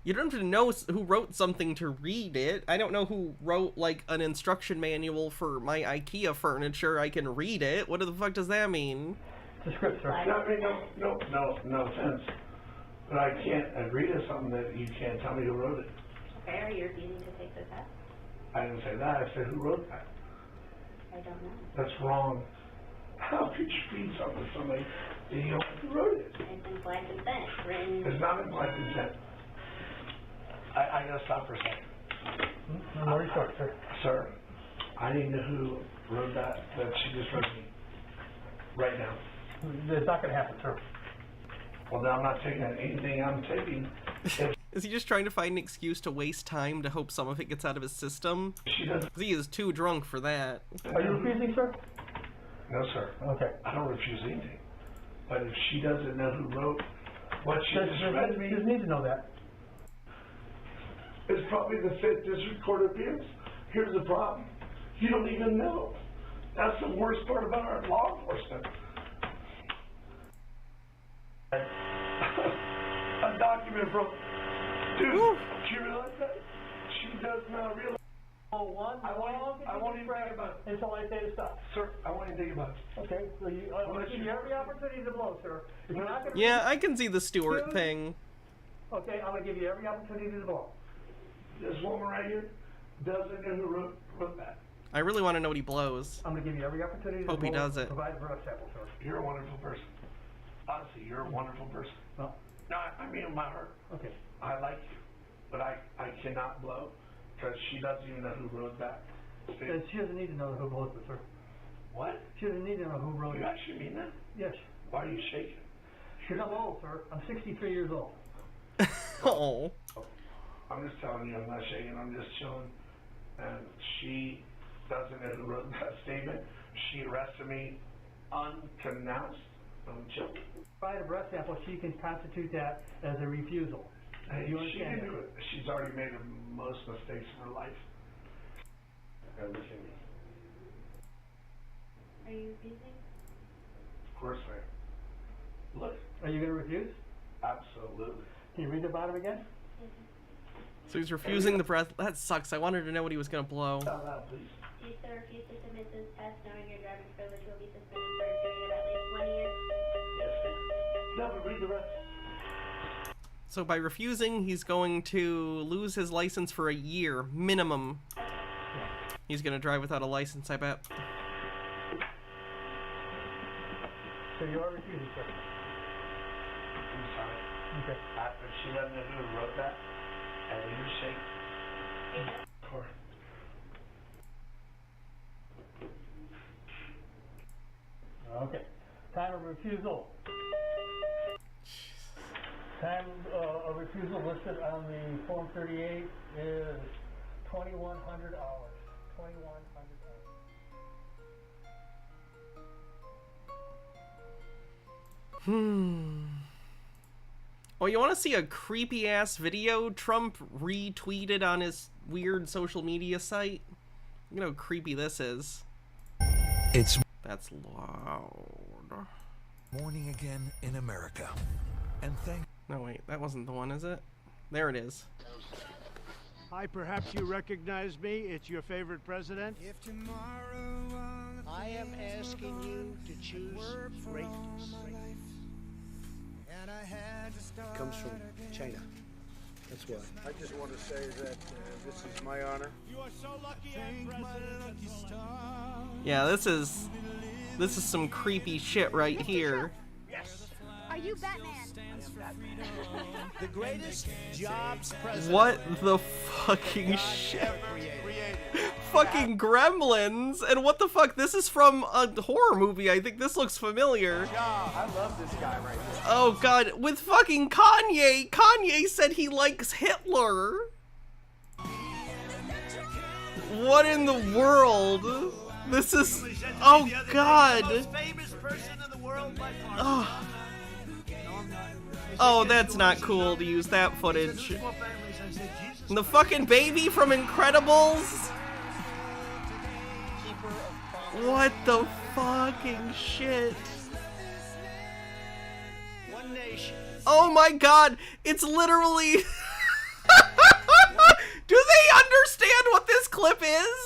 [SPEAKER 1] You don't have to know who wrote something to read it. I don't know who wrote, like, an instruction manual for my IKEA furniture. I can read it. What the fuck does that mean?
[SPEAKER 15] It's a script, sir.
[SPEAKER 5] No offense. But I can't agree to something that you can't tell me who wrote it.
[SPEAKER 6] Okay, are you refusing to take the test?
[SPEAKER 5] I didn't say that. I said who wrote that.
[SPEAKER 6] I don't know.
[SPEAKER 5] That's wrong. How could you read something to somebody and you don't know who wrote it?
[SPEAKER 6] It's implied consent. Written.
[SPEAKER 5] It's not implied consent. I gotta stop for a second.
[SPEAKER 15] I'm already sorry, sir.
[SPEAKER 5] Sir, I need to know who wrote that she just wrote me. Right now.
[SPEAKER 15] It's not going to happen, sir.
[SPEAKER 5] Well, then I'm not taking anything I'm taking.
[SPEAKER 1] Is he just trying to find an excuse to waste time to hope some of it gets out of his system?
[SPEAKER 5] She doesn't.
[SPEAKER 1] He is too drunk for that.
[SPEAKER 15] Are you refusing, sir?
[SPEAKER 5] No, sir.
[SPEAKER 15] Okay.
[SPEAKER 5] I don't refuse anything. But if she doesn't know who wrote what she
[SPEAKER 15] Sir,
[SPEAKER 5] just read me,
[SPEAKER 15] you just need to know that.
[SPEAKER 5] it's probably the 5th District Court of Appeals. Here's the problem. You don't even know. That's the worst part about our law enforcement. A document from... Dude, do you realize that? She does not realize... I won't even think about it.
[SPEAKER 15] Until I say to stop.
[SPEAKER 5] Sir, I won't even think about it.
[SPEAKER 15] Okay, so I'm going to give you every opportunity to blow, sir. If you're not going to
[SPEAKER 1] Yeah, I can see the Stewart thing.
[SPEAKER 15] Okay, I'm going to give you every opportunity to blow.
[SPEAKER 5] This woman right here doesn't know who wrote that.
[SPEAKER 1] I really want to know what he blows.
[SPEAKER 15] I'm going to give you every opportunity to
[SPEAKER 1] Hope he does it.
[SPEAKER 15] Provide a breath sample, sir.
[SPEAKER 5] You're a wonderful person. Honestly, you're a wonderful person.
[SPEAKER 15] No.
[SPEAKER 5] No, I mean in my heart.
[SPEAKER 15] Okay.
[SPEAKER 5] I like you. But I cannot blow because she doesn't even know who wrote that.
[SPEAKER 15] She doesn't need to know who wrote it, sir.
[SPEAKER 5] What?
[SPEAKER 15] She doesn't need to know who wrote it.
[SPEAKER 5] You actually mean that?
[SPEAKER 15] Yes.
[SPEAKER 5] Why are you shaking?
[SPEAKER 15] Because I'm old, sir. I'm 63 years old.
[SPEAKER 1] Oh.
[SPEAKER 5] I'm just telling you, I'm not shaking. I'm just chilling. And she doesn't know who wrote that statement. She arrested me unannounced. I'm joking.
[SPEAKER 15] Provide a breath sample, she can constitute that as a refusal.
[SPEAKER 5] Hey,
[SPEAKER 15] You
[SPEAKER 5] she
[SPEAKER 15] understand
[SPEAKER 5] can
[SPEAKER 15] that?
[SPEAKER 5] do it. She's already made the most mistakes in her life. Everything.
[SPEAKER 6] Are you refusing?
[SPEAKER 5] Of course I am. Look.
[SPEAKER 15] Are you going to refuse?
[SPEAKER 5] Absolutely.
[SPEAKER 15] Can you read the bottom again?
[SPEAKER 1] So he's refusing the breath. That sucks. I wanted to know what he was going to blow.
[SPEAKER 5] Please.
[SPEAKER 6] Do you still refuse to submit this test knowing your driving privilege will be suspended for a period of at least 1 year?
[SPEAKER 5] Yes, ma'am. No, but read the rest.
[SPEAKER 1] So by refusing, he's going to lose his license for a year, minimum. He's going to drive without a license, I bet.
[SPEAKER 10] So you are refusing, sir?
[SPEAKER 5] I'm sorry.
[SPEAKER 10] Okay.
[SPEAKER 5] After she let me know who wrote that, and you shake. Court.
[SPEAKER 10] Okay. Time of refusal. Time of refusal listed on the Form 38 is 2,100 hours. 2,100 hours.
[SPEAKER 1] Oh, you want to see a creepy ass video Trump retweeted on his weird social media site? You know how creepy this is. That's loud.
[SPEAKER 11] Morning again in America. And
[SPEAKER 1] No, wait, that wasn't the one, is it? There it is.
[SPEAKER 12] Hi, perhaps you recognize me. It's your favorite president.
[SPEAKER 15] I am asking you to choose greatness.
[SPEAKER 12] It comes from China. That's why. I just want to say that this is my honor. You are so lucky, President.
[SPEAKER 1] Yeah, this is some creepy shit right here.
[SPEAKER 12] Yes.
[SPEAKER 17] Are you Batman?
[SPEAKER 12] The greatest jobs president.
[SPEAKER 1] What the fucking shit? Fucking gremlins! And what the fuck? This is from a horror movie. I think this looks familiar.
[SPEAKER 12] I love this guy right here.
[SPEAKER 1] Oh god, with fucking Kanye! Kanye said he likes Hitler! What in the world? This is... Oh god! Oh, that's not cool to use that footage. And the fucking baby from Incredibles? What the fucking shit?
[SPEAKER 12] One nation.
[SPEAKER 1] Oh my god, it's literally... Do they understand what this clip is?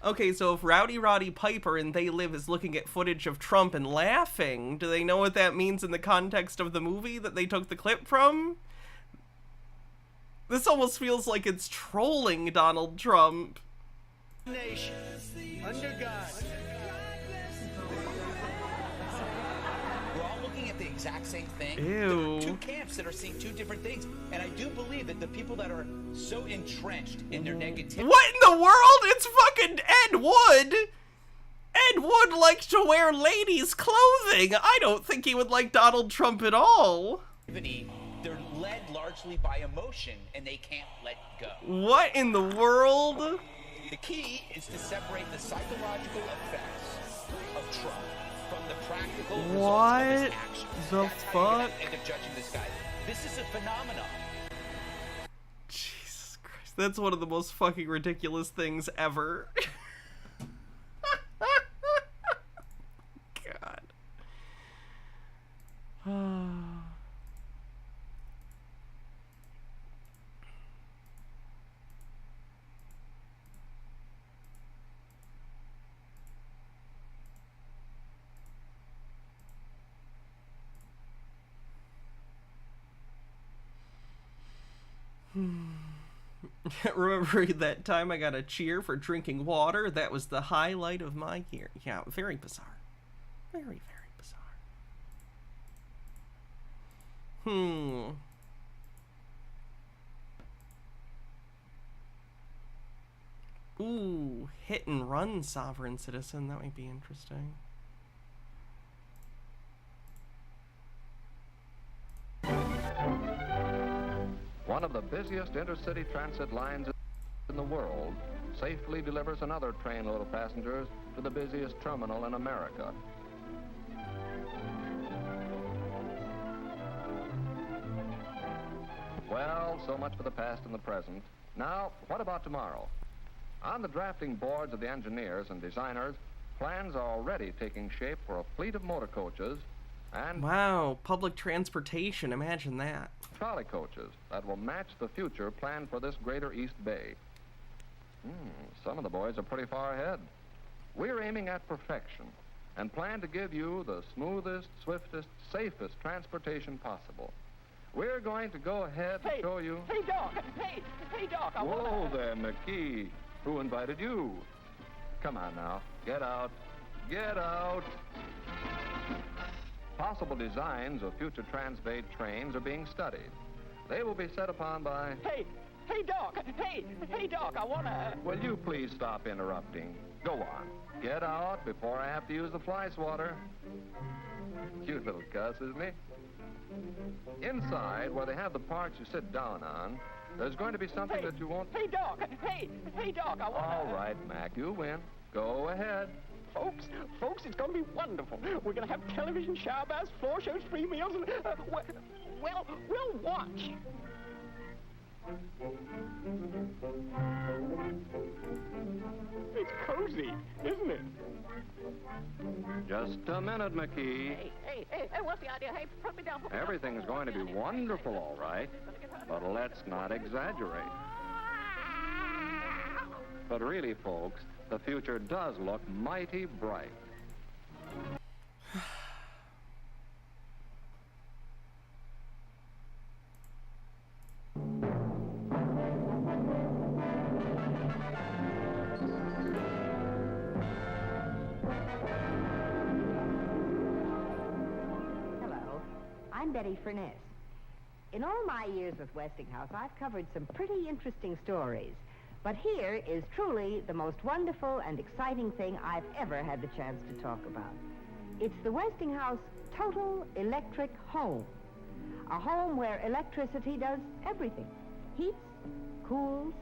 [SPEAKER 1] Okay, so if Rowdy Roddy Piper in They Live is looking at footage of Trump and laughing, do they know what that means in the context of the movie that they took the clip from? This almost feels like it's trolling Donald Trump.
[SPEAKER 12] Nation. Under God.
[SPEAKER 14] We're all looking at the exact same thing.
[SPEAKER 1] Ew.
[SPEAKER 14] There are two camps that are seeing two different things. And I do believe that the people that are so entrenched in their negativity...
[SPEAKER 1] What in the world? It's fucking Ed Wood! Ed Wood likes to wear ladies' clothing. I don't think he would like Donald Trump at all.
[SPEAKER 14] They're led largely by emotion, and they can't let go.
[SPEAKER 1] What in the world?
[SPEAKER 14] The key is to separate the psychological effects of Trump from the practical results of his actions.
[SPEAKER 1] The
[SPEAKER 14] That's
[SPEAKER 1] fuck?
[SPEAKER 14] how you're gonna end up judging this guy. This is a phenomenon.
[SPEAKER 1] Jesus Christ, that's one of the most fucking ridiculous things ever. God. Remember that time I got a cheer for drinking water? That was the highlight of my year. Yeah, very bizarre. Very, very bizarre. Ooh, hit and run sovereign citizen. That might be interesting.
[SPEAKER 16] One of the busiest intercity transit lines in the world safely delivers another trainload of passengers to the busiest terminal in America. Well, so much for the past and the present. Now, what about tomorrow? On the drafting boards of the engineers and designers, plans are already taking shape for a fleet of motor coaches and...
[SPEAKER 1] Wow, public transportation, imagine that.
[SPEAKER 16] Trolley coaches that will match the future planned for this greater East Bay. Some of the boys are pretty far ahead. We're aiming at perfection, and plan to give you the smoothest, swiftest, safest transportation possible. We're going to go ahead and show you...
[SPEAKER 15] Hey, Doc! Hey, Doc, I
[SPEAKER 16] Whoa
[SPEAKER 15] wanna...
[SPEAKER 16] there, McKee. Who invited you? Come on now. Get out. Get out. Possible designs of future Transbay trains are being studied. They will be set upon by...
[SPEAKER 15] Hey, Doc! Hey, Doc, I wanna...
[SPEAKER 16] Will you please stop interrupting? Go on. Get out before I have to use the fly swatter. Cute little cuss, isn't he? Inside, where they have the parts you sit down on, there's going to be something that you won't...
[SPEAKER 15] Hey, Doc! Hey, Doc, I wanna...
[SPEAKER 16] All right, Mac, you win. Go ahead.
[SPEAKER 15] Folks, it's gonna be wonderful. We're gonna have television, shower baths, floor shows, free meals, and, well, we'll watch. It's cozy, isn't it?
[SPEAKER 16] Just a minute, McKee.
[SPEAKER 15] Hey, what's the idea? Hey, put me down.
[SPEAKER 16] Everything's going to be wonderful, all right. But let's not exaggerate. But really, folks, the future does look mighty bright.
[SPEAKER 18] Hello, I'm Betty Furness. In all my years with Westinghouse, I've covered some pretty interesting stories. But here is truly the most wonderful and exciting thing I've ever had the chance to talk about. It's the Westinghouse Total Electric Home. A home where electricity does everything. Heats, cools,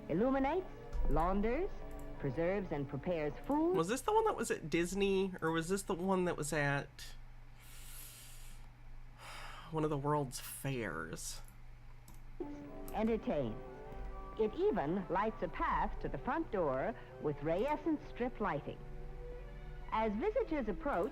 [SPEAKER 18] illuminates, launders, preserves and prepares food.
[SPEAKER 1] Was this the one that was at Disney, or was this the one that was at one of the world's fairs?
[SPEAKER 18] Entertains. It even lights a path to the front door with rayescent strip lighting. As visitors approach,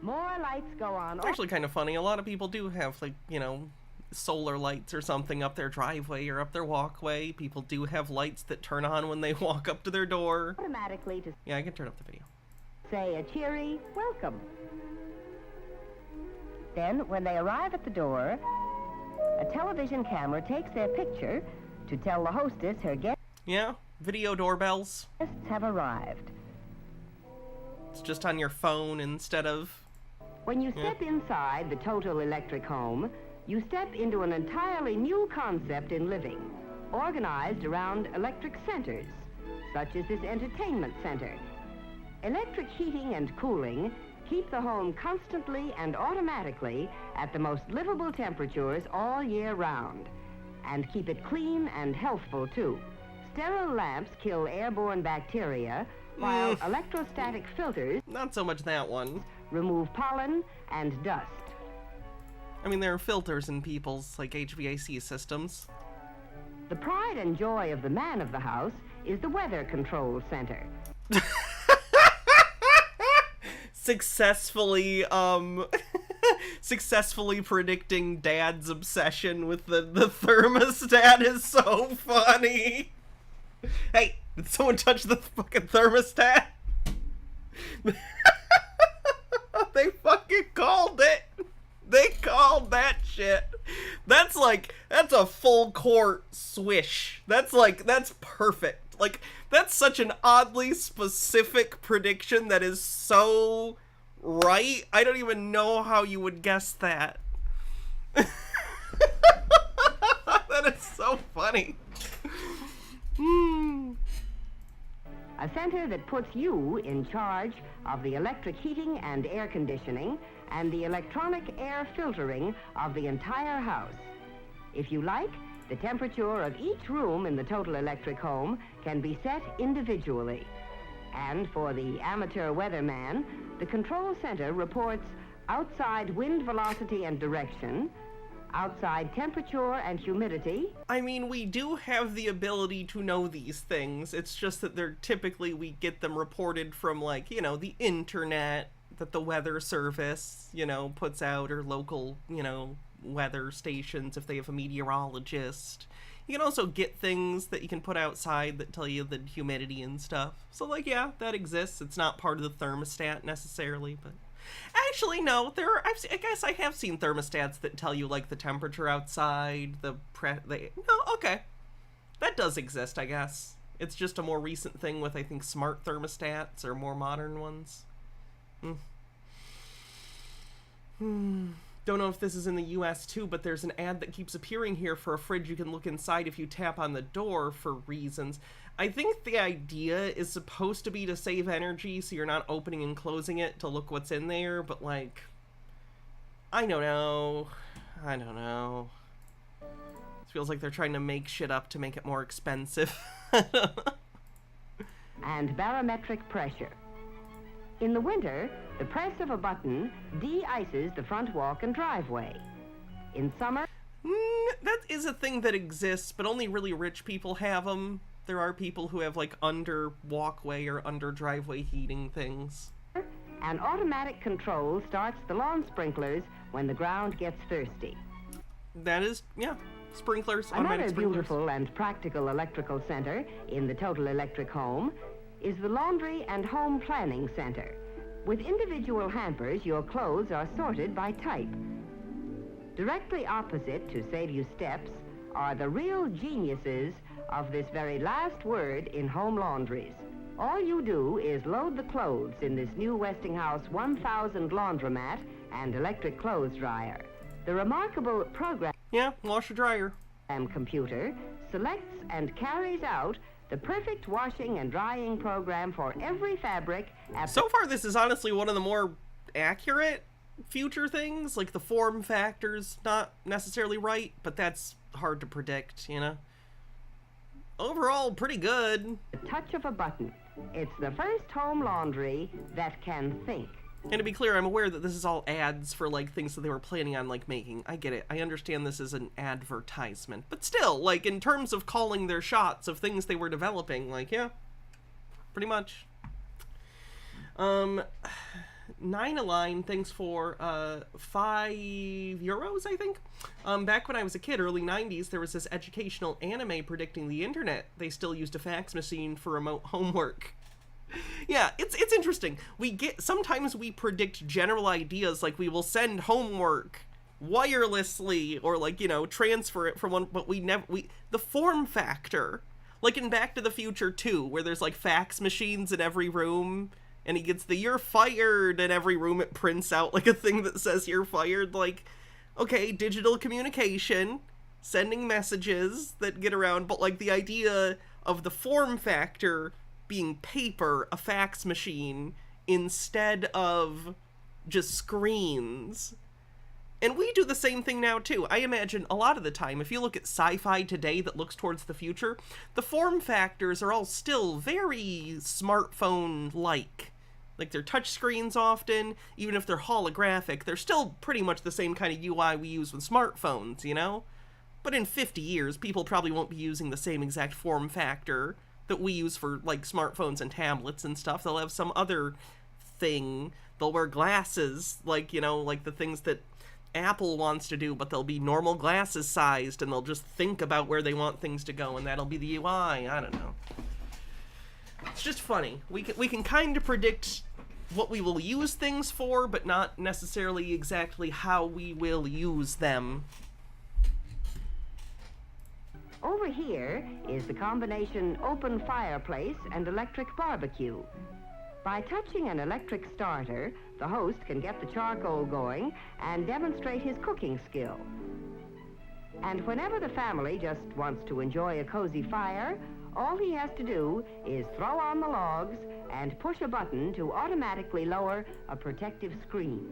[SPEAKER 18] more lights go on.
[SPEAKER 1] It's actually kind of funny. A lot of people do have, like, you know, solar lights or something up their driveway or up their walkway. People do have lights that turn on when they walk up to their door.
[SPEAKER 18] Automatically to...
[SPEAKER 1] Yeah, I can turn up the video.
[SPEAKER 18] Say a cheery welcome. Then, when they arrive at the door, a television camera takes their picture to tell the hostess her guests
[SPEAKER 1] Yeah, video doorbells.
[SPEAKER 18] have arrived.
[SPEAKER 1] It's just on your phone instead of...
[SPEAKER 18] When you step inside the Total Electric Home, you step into an entirely new concept in living, organized around electric centers, such as this entertainment center. Electric heating and cooling keep the home constantly and automatically at the most livable temperatures all year round, and keep it clean and healthful, too. Sterile lamps kill airborne bacteria, while electrostatic filters...
[SPEAKER 1] Not so much that one.
[SPEAKER 18] ...remove pollen and dust.
[SPEAKER 1] I mean, there are filters in people's, like, HVAC systems.
[SPEAKER 18] The pride and joy of the man of the house is the weather control center.
[SPEAKER 1] Successfully, successfully predicting Dad's obsession with the thermostat is so funny. Hey, did someone touch the fucking thermostat? They fucking called it. They called that shit. That's like, that's a full court swish. That's perfect. Like, that's such an oddly specific prediction that is so right. I don't even know how you would guess that. That is so funny.
[SPEAKER 18] A center that puts you in charge of the electric heating and air conditioning and the electronic air filtering of the entire house. If you like, the temperature of each room in the Total Electric Home can be set individually. And for the amateur weatherman, the control center reports outside wind velocity and direction, outside temperature and humidity.
[SPEAKER 1] I mean, we do have the ability to know these things. It's just that they're typically, we get them reported from, like, you know, the internet that the Weather Service, you know, puts out, or local, you know, weather stations if they have a meteorologist. You can also get things that you can put outside that tell you the humidity and stuff. So, like, yeah, that exists. It's not part of the thermostat necessarily, but... Actually, no. I guess I have seen thermostats that tell you, like, the temperature outside, no, okay. That does exist, I guess. It's just a more recent thing with, I think, smart thermostats or more modern ones. Don't know if this is in the US too, but there's an ad that keeps appearing here for a fridge you can look inside if you tap on the door for reasons. I think the idea is supposed to be to save energy, so you're not opening and closing it to look what's in there, but like, I don't know. It feels like they're trying to make shit up to make it more expensive.
[SPEAKER 18] And barometric pressure. In the winter, the press of a button de-ices the front walk and driveway. In summer...
[SPEAKER 1] that is a thing that exists, but only really rich people have them. There are people who have, like, under walkway or under driveway heating things.
[SPEAKER 18] An automatic control starts the lawn sprinklers when the ground gets thirsty.
[SPEAKER 1] That is, yeah, sprinklers, automatic
[SPEAKER 18] Another
[SPEAKER 1] sprinklers.
[SPEAKER 18] beautiful and practical electrical center in the Total Electric Home is the Laundry and Home Planning Center. With individual hampers, your clothes are sorted by type. Directly opposite, to save you steps, are the real geniuses of this very last word in home laundries. All you do is load the clothes in this new Westinghouse 1000 laundromat and electric clothes dryer. The remarkable program...
[SPEAKER 1] Yeah, washer dryer.
[SPEAKER 18] ...computer selects and carries out the perfect washing and drying program for every fabric.
[SPEAKER 1] So far, this is honestly one of the more accurate future things. Like, the form factor's not necessarily right, but that's hard to predict, you know? Overall, pretty good.
[SPEAKER 18] The touch of a button. It's the first home laundry that can think.
[SPEAKER 1] And to be clear, I'm aware that this is all ads for, like, things that they were planning on, like, making. I get it. I understand this is an advertisement. But still, like, in terms of calling their shots of things they were developing, like, yeah, pretty much. Nine-a-line, thanks for, €5, I think? Back when I was a kid, early 90s, there was this educational anime predicting the internet. They still used a fax machine for remote homework. Yeah, it's interesting. Sometimes we predict general ideas, like we will send homework wirelessly or, like, you know, transfer it from one, but the form factor, like in Back to the Future 2, where there's like fax machines in every room and he gets the "you're fired" in every room. It prints out like a thing that says "you're fired." Like, okay, digital communication, sending messages that get around, but like the idea of the form factor being paper, a fax machine, instead of just screens. And we do the same thing now too. I imagine a lot of the time, if you look at sci-fi today that looks towards the future, the form factors are all still very smartphone-like. Like, they're touch screens often, even if they're holographic, they're still pretty much the same kind of UI we use with smartphones, you know? But in 50 years, people probably won't be using the same exact form factor that we use for, like, smartphones and tablets and stuff. They'll have some other thing. They'll wear glasses, like, you know, like the things that Apple wants to do, but they'll be normal glasses sized, and they'll just think about where they want things to go, and that'll be the UI. I don't know. It's just funny. We can kind of predict what we will use things for, but not necessarily exactly how we will use them.
[SPEAKER 18] Over here is the combination open fireplace and electric barbecue. By touching an electric starter, the host can get the charcoal going and demonstrate his cooking skill. And whenever the family just wants to enjoy a cozy fire, all he has to do is throw on the logs and push a button to automatically lower a protective screen.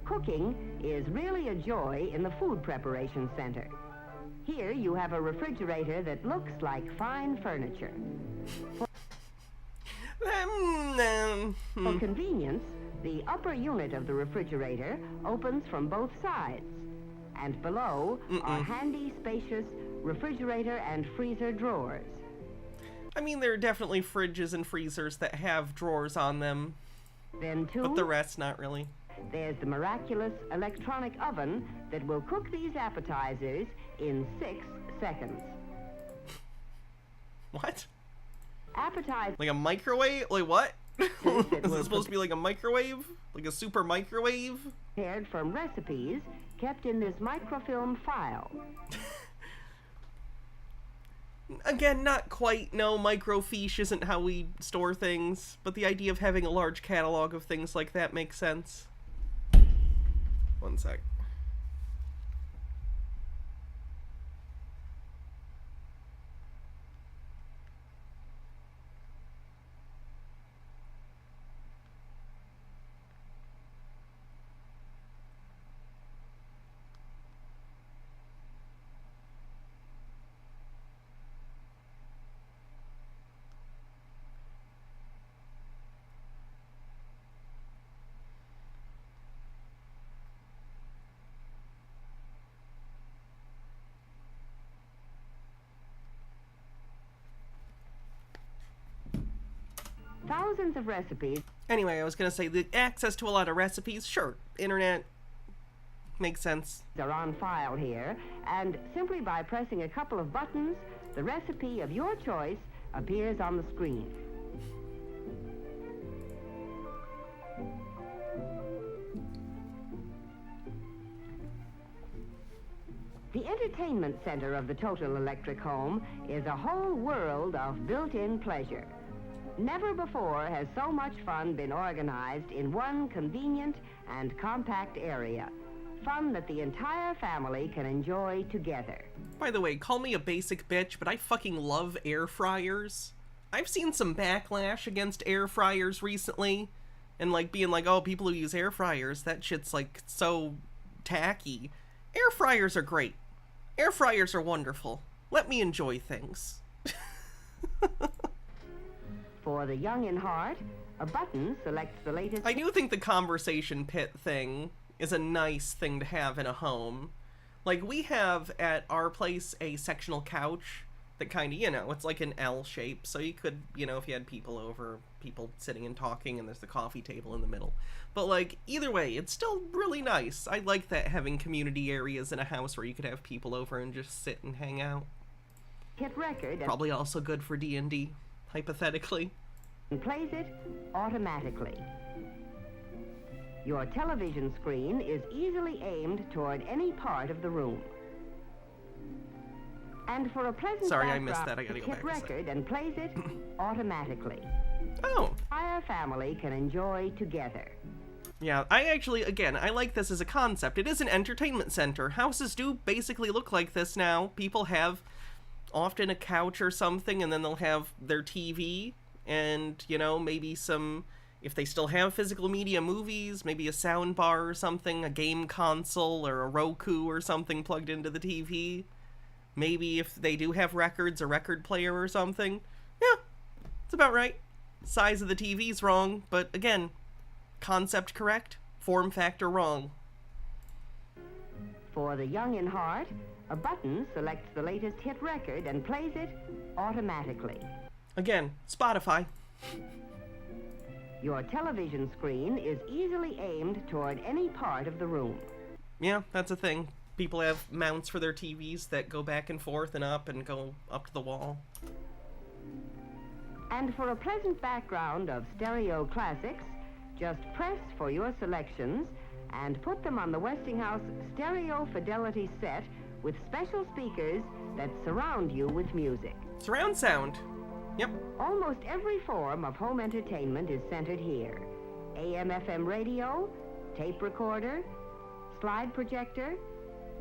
[SPEAKER 18] Cooking is really a joy in the food preparation center. Here you have a refrigerator that looks like fine furniture. For convenience, the upper unit of the refrigerator opens from both sides, and below are handy, spacious refrigerator and freezer drawers.
[SPEAKER 1] I mean, there are definitely fridges and freezers that have drawers on them,
[SPEAKER 18] then too,
[SPEAKER 1] but the rest not really.
[SPEAKER 18] There's the miraculous electronic oven that will cook these appetizers in 6 seconds.
[SPEAKER 1] What?
[SPEAKER 18] Appetizer.
[SPEAKER 1] Like a microwave? Like what? Is it supposed to be like a microwave? Like a super microwave?
[SPEAKER 18] Prepared from recipes kept in this microfilm file.
[SPEAKER 1] Again, not quite. No, microfiche isn't how we store things, but the idea of having a large catalog of things like that makes sense. One sec.
[SPEAKER 18] Thousands of recipes.
[SPEAKER 1] Anyway, I was gonna say, the access to a lot of recipes, sure. Internet makes sense.
[SPEAKER 18] Are on file here, and simply by pressing a couple of buttons, the recipe of your choice appears on the screen. The entertainment center of the Total Electric Home is a whole world of built-in pleasure. Never before has so much fun been organized in one convenient and compact area. Fun that the entire family can enjoy together.
[SPEAKER 1] By the way, call me a basic bitch, but I fucking love air fryers. I've seen some backlash against air fryers recently, and like being like, oh, people who use air fryers, that shit's like so tacky. Air fryers are great. Air fryers are wonderful. Let me enjoy things.
[SPEAKER 18] For the young in heart, a button selects the latest...
[SPEAKER 1] I do think the conversation pit thing is a nice thing to have in a home. Like, we have at our place a sectional couch that kind of, you know, it's like an L shape, so you could, you know, if you had people over, people sitting and talking, and there's the coffee table in the middle. But, like, either way, it's still really nice. I like that, having community areas in a house where you could have people over and just sit and hang out.
[SPEAKER 18] Hit record.
[SPEAKER 1] Probably also good for D&D, hypothetically.
[SPEAKER 18] And plays it automatically. Your television screen is easily aimed toward any part of the room. And for a pleasant
[SPEAKER 1] Sorry, I
[SPEAKER 18] backdrop,
[SPEAKER 1] missed that. I gotta go
[SPEAKER 18] hit
[SPEAKER 1] back
[SPEAKER 18] record and plays it automatically.
[SPEAKER 1] Oh.
[SPEAKER 18] The entire family can enjoy together.
[SPEAKER 1] Yeah, I actually, again, I like this as a concept. It is an entertainment center. Houses do basically look like this now. People have often a couch or something, and then they'll have their TV, and, you know, maybe some, if they still have physical media movies, maybe a sound bar or something, a game console or a Roku or something plugged into the TV. Maybe if they do have records, a record player or something. Yeah, it's about right. Size of the TV's wrong, but again, concept correct, form factor wrong.
[SPEAKER 18] For the young in heart, a button selects the latest hit record and plays it automatically.
[SPEAKER 1] Again, Spotify.
[SPEAKER 18] Your television screen is easily aimed toward any part of the room.
[SPEAKER 1] Yeah, that's a thing. People have mounts for their TVs that go back and forth and go up to the wall.
[SPEAKER 18] And for a pleasant background of stereo classics, just press for your selections and put them on the Westinghouse Stereo Fidelity set with special speakers that surround you with music.
[SPEAKER 1] Surround sound. Yep.
[SPEAKER 18] Almost every form of home entertainment is centered here. AM/FM radio, tape recorder, slide projector,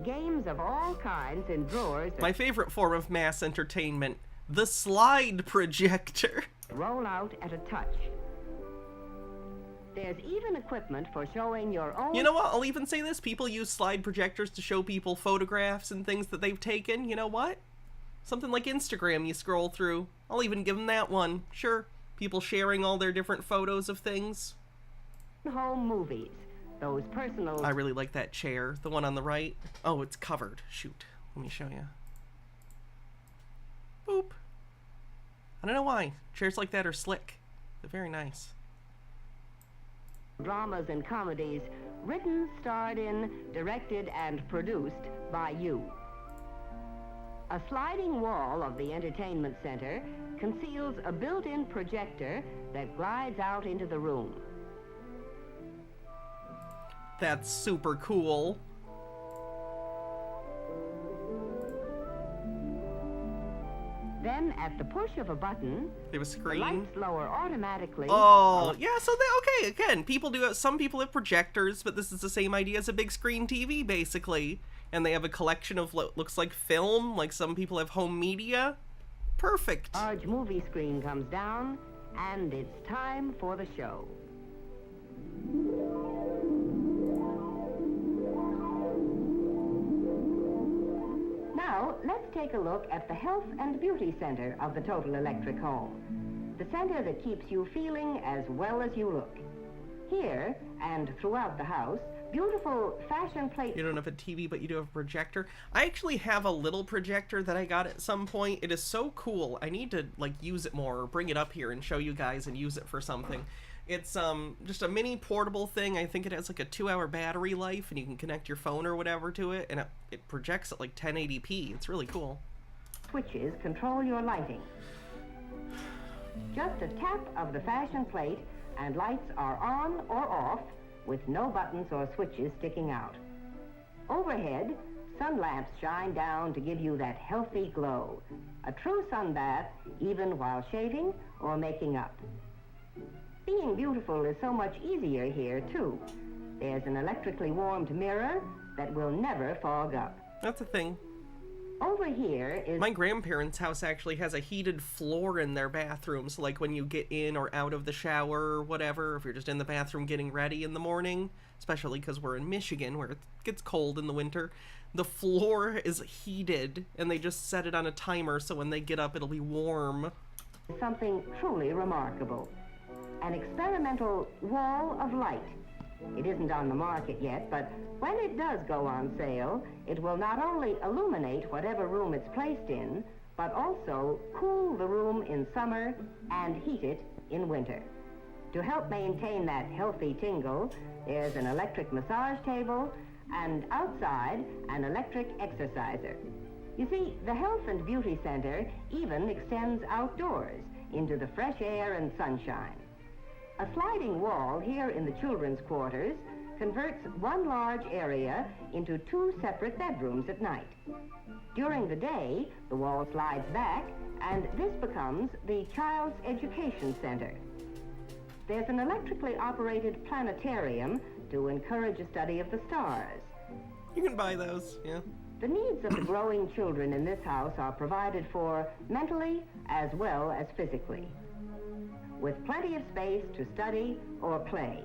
[SPEAKER 18] games of all kinds in drawers.
[SPEAKER 1] My favorite form of mass entertainment, the slide projector.
[SPEAKER 18] Roll out at a touch. There's even equipment for showing your own...
[SPEAKER 1] You know what? I'll even say this. People use slide projectors to show people photographs and things that they've taken. You know what? Something like Instagram you scroll through. I'll even give them that one. Sure. People sharing all their different photos of things.
[SPEAKER 18] Home movies. Those personal...
[SPEAKER 1] I really like that chair. The one on the right. Oh, it's covered. Shoot. Let me show you. Boop. I don't know why. Chairs like that are slick. They're very nice.
[SPEAKER 18] Dramas and comedies, written, starred in, directed, and produced by you. A sliding wall of the entertainment center conceals a built-in projector that glides out into the room.
[SPEAKER 1] That's super cool.
[SPEAKER 18] Then, at the push of a button,
[SPEAKER 1] they have a screen.
[SPEAKER 18] The lights lower automatically.
[SPEAKER 1] Oh, yeah, so okay, again, people do it. Some people have projectors, but this is the same idea as a big screen TV, basically. And they have a collection of what looks like film, like some people have home media. Perfect.
[SPEAKER 18] Large movie screen comes down, and it's time for the show. Now, let's take a look at the Health and Beauty Center of the Total Electric Home. The center that keeps you feeling as well as you look. Here, and throughout the house, beautiful fashion plates.
[SPEAKER 1] You don't have a TV, but you do have a projector. I actually have a little projector that I got at some point. It is so cool. I need to, like, use it more, or bring it up here and show you guys and use it for something. It's just a mini portable thing. I think it has like a 2-hour battery life, and you can connect your phone or whatever to it, and it projects at like 1080p. It's really cool.
[SPEAKER 18] Switches control your lighting. Just a tap of the fashion plate and lights are on or off with no buttons or switches sticking out. Overhead, sun lamps shine down to give you that healthy glow. A true sun bath even while shaving or making up. Being beautiful is so much easier here, too. There's an electrically warmed mirror that will never fog up.
[SPEAKER 1] That's a thing.
[SPEAKER 18] Over here is...
[SPEAKER 1] My grandparents' house actually has a heated floor in their bathroom, so like when you get in or out of the shower or whatever, if you're just in the bathroom getting ready in the morning, especially because we're in Michigan where it gets cold in the winter, the floor is heated, and they just set it on a timer so when they get up it'll be warm.
[SPEAKER 18] Something truly remarkable. An experimental wall of light. It isn't on the market yet, but when it does go on sale, it will not only illuminate whatever room it's placed in, but also cool the room in summer and heat it in winter. To help maintain that healthy tingle, there's an electric massage table and outside an electric exerciser. You see, the Health and Beauty Center even extends outdoors into the fresh air and sunshine. A sliding wall here in the children's quarters converts one large area into 2 separate bedrooms at night. During the day, the wall slides back, and this becomes the Child's Education Center. There's an electrically operated planetarium to encourage a study of the stars.
[SPEAKER 1] You can buy those, yeah.
[SPEAKER 18] The needs of the growing children in this house are provided for mentally as well as physically, with plenty of space to study or play.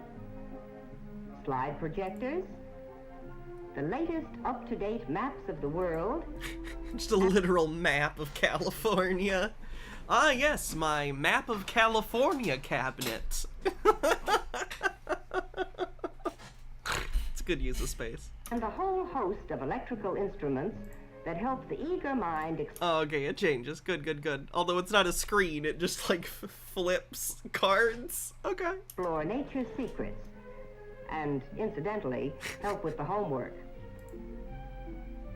[SPEAKER 18] Slide projectors, the latest up-to-date maps of the world.
[SPEAKER 1] Just a literal map of California. Ah, yes, my map of California cabinet. It's a good use of space.
[SPEAKER 18] And a whole host of electrical instruments that help the eager mind...
[SPEAKER 1] Oh, okay, it changes. Good, good, good. Although it's not a screen, it just, like, flips cards. Okay.
[SPEAKER 18] Explore nature's secrets. And, incidentally, help with the homework.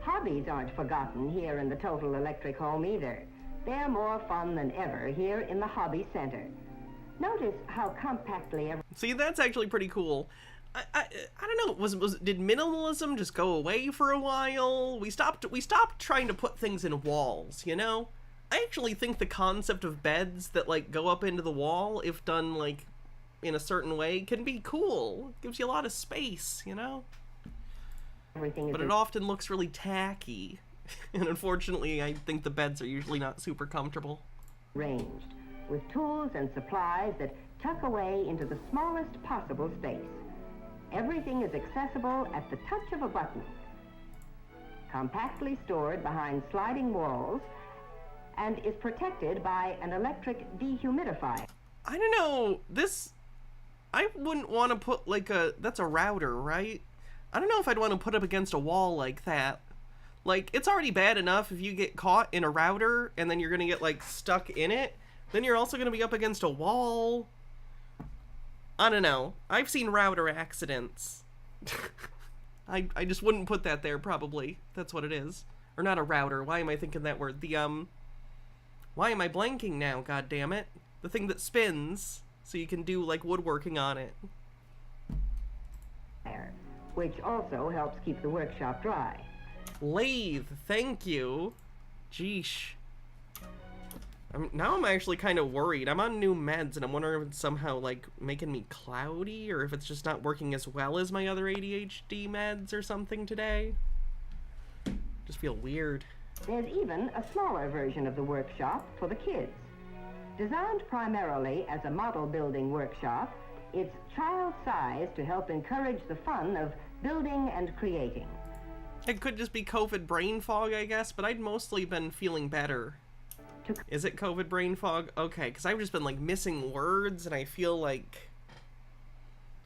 [SPEAKER 18] Hobbies aren't forgotten here in the Total Electric Home either. They're more fun than ever here in the Hobby Center. Notice how compactly...
[SPEAKER 1] See, that's actually pretty cool. I don't know, did minimalism just go away for a while? We stopped trying to put things in walls, you know? I actually think the concept of beds that, like, go up into the wall, if done, like, in a certain way, can be cool. It gives you a lot of space, you know? But it often looks really tacky. And unfortunately, I think the beds are usually not super comfortable.
[SPEAKER 18] Ranged, with tools and supplies that tuck away into the smallest possible space. Everything is accessible at the touch of a button. Compactly stored behind sliding walls and is protected by an electric dehumidifier.
[SPEAKER 1] I don't know, I wouldn't want to put like that's a router, right? I don't know if I'd want to put up against a wall like that. Like, it's already bad enough if you get caught in a router and then you're gonna get, like, stuck in it. Then you're also gonna be up against a wall. I don't know. I've seen router accidents. I just wouldn't put that there, probably. That's what it is. Or not a router. Why am I thinking that word? Why am I blanking now, god damn it? The thing that spins, so you can do, like, woodworking on it.
[SPEAKER 18] Which also helps keep the workshop dry.
[SPEAKER 1] Lathe, thank you. Jeesh. Now I'm actually kind of worried. I'm on new meds, and I'm wondering if it's somehow, like, making me cloudy, or if it's just not working as well as my other ADHD meds or something today. Just feel weird.
[SPEAKER 18] There's even a smaller version of the workshop for the kids. Designed primarily as a model building workshop, it's child-sized to help encourage the fun of building and creating.
[SPEAKER 1] It could just be COVID brain fog, I guess, but I'd mostly been feeling better. Is it COVID brain fog? Okay, because I've just been, like, missing words, and I feel like...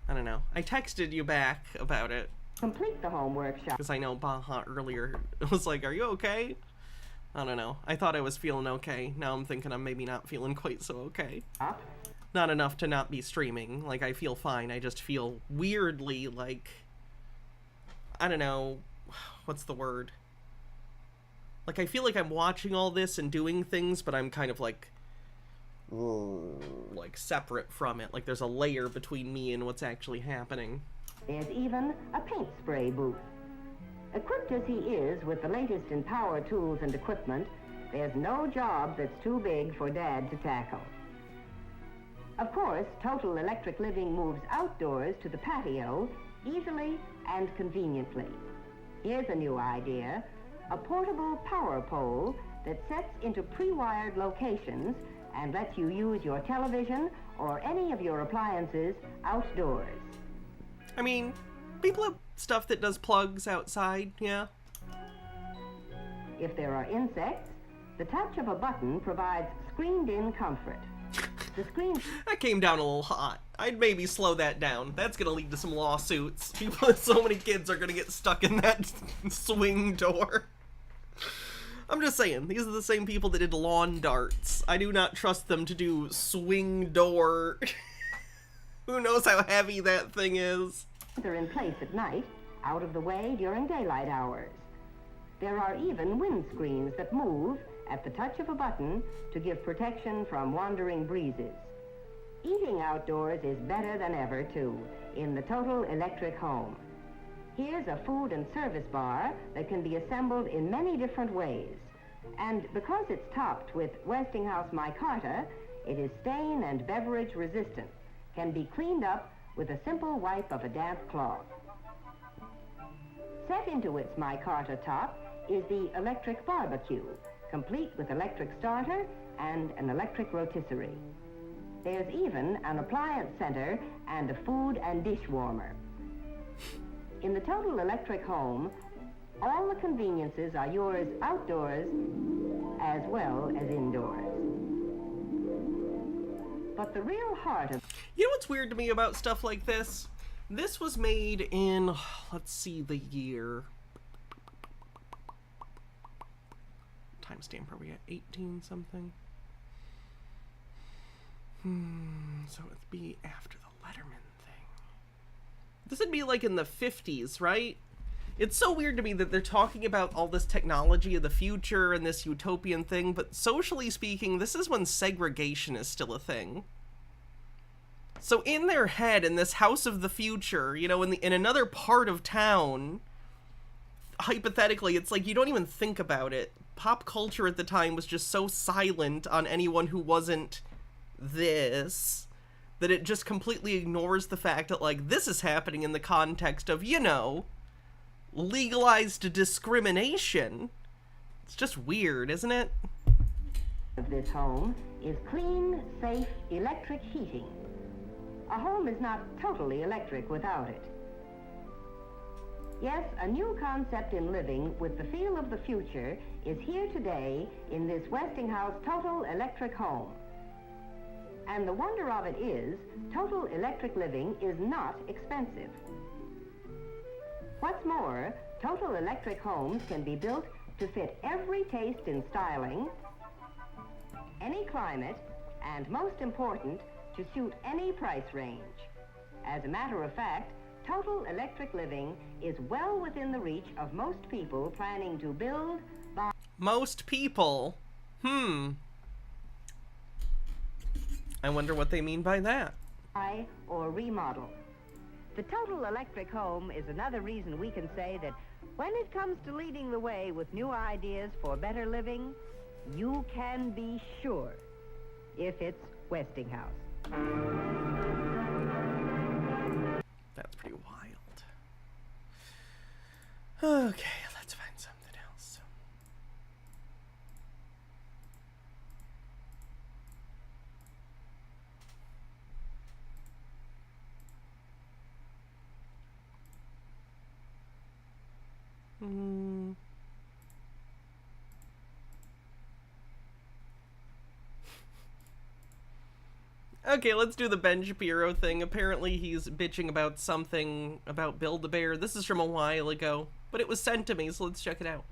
[SPEAKER 1] I don't know. I texted you back about it.
[SPEAKER 18] Complete the home workshop.
[SPEAKER 1] Because I know Baha earlier was like, are you okay? I don't know. I thought I was feeling okay. Now I'm thinking I'm maybe not feeling quite so okay. Not enough to not be streaming. Like, I feel fine. I just feel weirdly, like... I don't know. What's the word? Like, I feel like I'm watching all this and doing things, but I'm kind of like separate from it. Like, there's a layer between me and what's actually happening.
[SPEAKER 18] There's even a paint spray booth. Equipped as he is with the latest in power tools and equipment, there's no job that's too big for Dad to tackle. Of course, Total Electric Living moves outdoors to the patio easily and conveniently. Here's a new idea: a portable power pole that sets into pre-wired locations and lets you use your television or any of your appliances outdoors.
[SPEAKER 1] I mean, people have stuff that does plugs outside, yeah.
[SPEAKER 18] If there are insects, the touch of a button provides screened-in comfort. The screen...
[SPEAKER 1] That came down a little hot. I'd maybe slow that down. That's gonna lead to some lawsuits. People, so many kids are gonna get stuck in that swing door. I'm just saying, these are the same people that did lawn darts. I do not trust them to do swing door. Who knows how heavy that thing is?
[SPEAKER 18] They're in place at night, out of the way during daylight hours. There are even windscreens that move at the touch of a button to give protection from wandering breezes. Eating outdoors is better than ever, too, in the Total Electric home. Here's a food and service bar that can be assembled in many different ways. And because it's topped with Westinghouse micarta, it is stain and beverage resistant, can be cleaned up with a simple wipe of a damp cloth. Set into its micarta top is the electric barbecue, complete with electric starter and an electric rotisserie. There's even an appliance center and a food and dish warmer. In the Total Electric home, all the conveniences are yours outdoors as well as indoors. But the real heart of...
[SPEAKER 1] You know what's weird to me about stuff like this? This was made in, let's see the year. Timestamp, are we at 18 something? So it'd be after the Letterman thing. This would be like in the 50s, right? It's so weird to me that they're talking about all this technology of the future and this utopian thing, but socially speaking, this is when segregation is still a thing. So in their head, in this house of the future, you know, in another part of town, hypothetically, it's like you don't even think about it. Pop culture at the time was just so silent on anyone who wasn't this, that it just completely ignores the fact that, like, this is happening in the context of, you know, legalized discrimination. It's just weird, isn't it?
[SPEAKER 18] This home is clean, safe, electric heating. A home is not totally electric without it. Yes, a new concept in living with the feel of the future is here today in this Westinghouse Total Electric home. And the wonder of it is, Total Electric Living is not expensive. What's more, Total Electric homes can be built to fit every taste in styling, any climate, and most important, to suit any price range. As a matter of fact, Total Electric Living is well within the reach of most people planning to build,
[SPEAKER 1] Most people. I wonder what they mean by that.
[SPEAKER 18] Or remodel. The total electric home is another reason we can say that when it comes to leading the way with new ideas for better living, you can be sure if it's Westinghouse.
[SPEAKER 1] That's pretty wild. Okay, let's find something else. Okay, let's do the Ben Shapiro thing. Apparently he's bitching about something about Build-A-Bear. This is from a while ago, but it was sent to me, so let's check it out.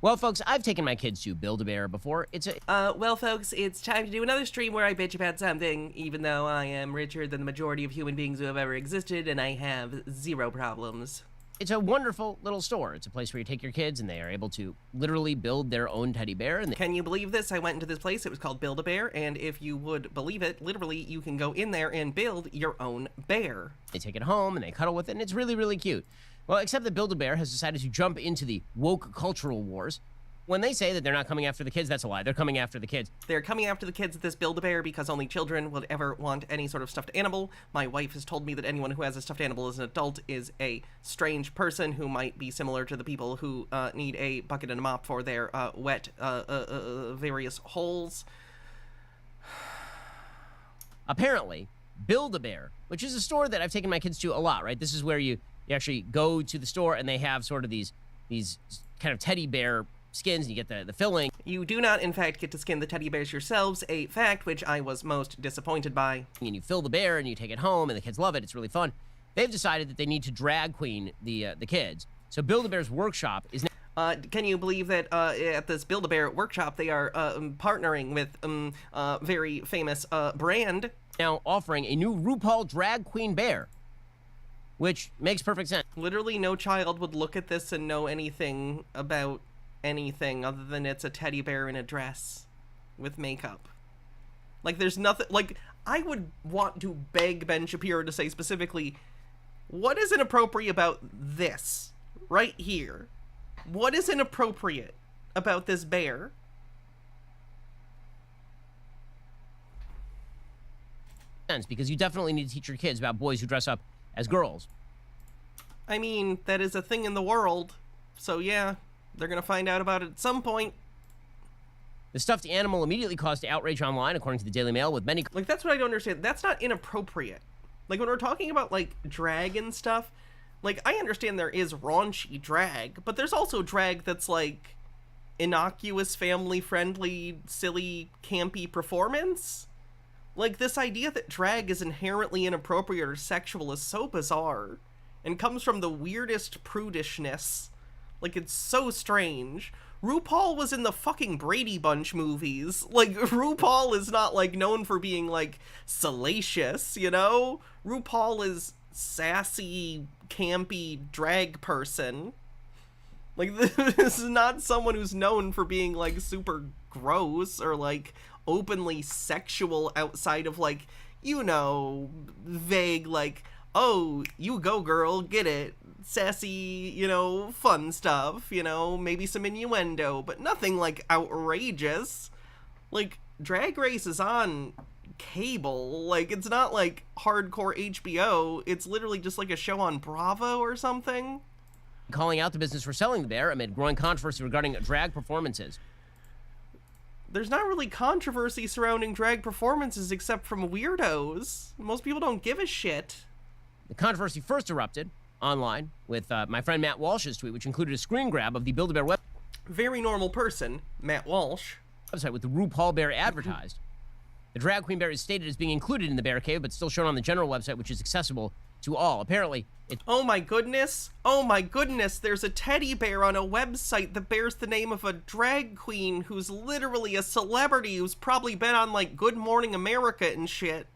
[SPEAKER 13] Well, folks, I've taken my kids to Build-A-Bear before.
[SPEAKER 1] Well, folks, it's time to do another stream where I bitch about something, even though I am richer than the majority of human beings who have ever existed, and I have zero problems.
[SPEAKER 13] It's a wonderful little store. It's a place where you take your kids and they are able to literally build their own teddy bear. And
[SPEAKER 1] Can you believe this? I went into this place. It was called Build-A-Bear, and if you would believe it, literally, you can go in there and build your own bear.
[SPEAKER 13] They take it home and they cuddle with it, and it's really, really cute. Well, except that Build-A-Bear has decided to jump into the woke cultural wars. When they say that they're not coming after the kids, that's a lie. They're coming after the kids.
[SPEAKER 1] They're coming after the kids at this Build-A-Bear because only children would ever want any sort of stuffed animal. My wife has told me that anyone who has a stuffed animal as an adult is a strange person who might be similar to the people who need a bucket and a mop for their wet various holes.
[SPEAKER 13] Apparently, Build-A-Bear, which is a store that I've taken my kids to a lot, right? This is where you actually go to the store and they have sort of these kind of teddy bear skins, and you get the filling.
[SPEAKER 1] You do not, in fact, get to skin the teddy bears yourselves, a fact which I was most disappointed by.
[SPEAKER 13] And you fill the bear, and you take it home, and the kids love it. It's really fun. They've decided that they need to drag queen the kids. So Build-A-Bear's workshop is now...
[SPEAKER 1] Can you believe that at this Build-A-Bear workshop, they are partnering with very famous brand.
[SPEAKER 13] Now offering a new RuPaul drag queen bear, which makes perfect sense.
[SPEAKER 1] Literally no child would look at this and know anything about anything other than it's a teddy bear in a dress with makeup. Like, there's nothing, like, I would want to beg Ben Shapiro to say specifically, what is inappropriate about this right here? What is inappropriate about this bear?
[SPEAKER 13] Because you definitely need to teach your kids about boys who dress up as girls.
[SPEAKER 1] I mean, that is a thing in the world, so yeah. They're going to find out about it at some point.
[SPEAKER 13] The stuffed animal immediately caused outrage online, according to the Daily Mail, with many...
[SPEAKER 1] Like, that's what I don't understand. That's not inappropriate. Like, when we're talking about, like, drag and stuff, like, I understand there is raunchy drag, but there's also drag that's, like, innocuous, family-friendly, silly, campy performance. Like, this idea that drag is inherently inappropriate or sexual is so bizarre, and comes from the weirdest prudishness. Like, it's so strange. RuPaul was in the fucking Brady Bunch movies. Like, RuPaul is not, like, known for being, like, salacious, you know? RuPaul is sassy, campy drag person. Like, this is not someone who's known for being, like, super gross or, like, openly sexual outside of, like, you know, vague, like, oh, you go, girl, get it. Sassy, you know, fun stuff, you know, maybe some innuendo, but nothing, like, outrageous. Like, Drag Race is on cable. Like, it's not, like, hardcore HBO. It's literally just, like, a show on Bravo or something.
[SPEAKER 13] Calling out the business for selling the bear amid growing controversy regarding drag performances.
[SPEAKER 1] There's not really controversy surrounding drag performances except from weirdos. Most people don't give a shit.
[SPEAKER 13] The controversy first erupted online with my friend Matt Walsh's tweet, which included a screen grab of the Build-A-Bear web.
[SPEAKER 1] Very normal person, Matt Walsh.
[SPEAKER 13] Website with the RuPaul bear advertised. The drag queen bear is stated as being included in the bear cave, but still shown on the general website, which is accessible to all. Apparently, it's...
[SPEAKER 1] Oh my goodness! Oh my goodness! There's a teddy bear on a website that bears the name of a drag queen who's literally a celebrity who's probably been on, like, Good Morning America and shit.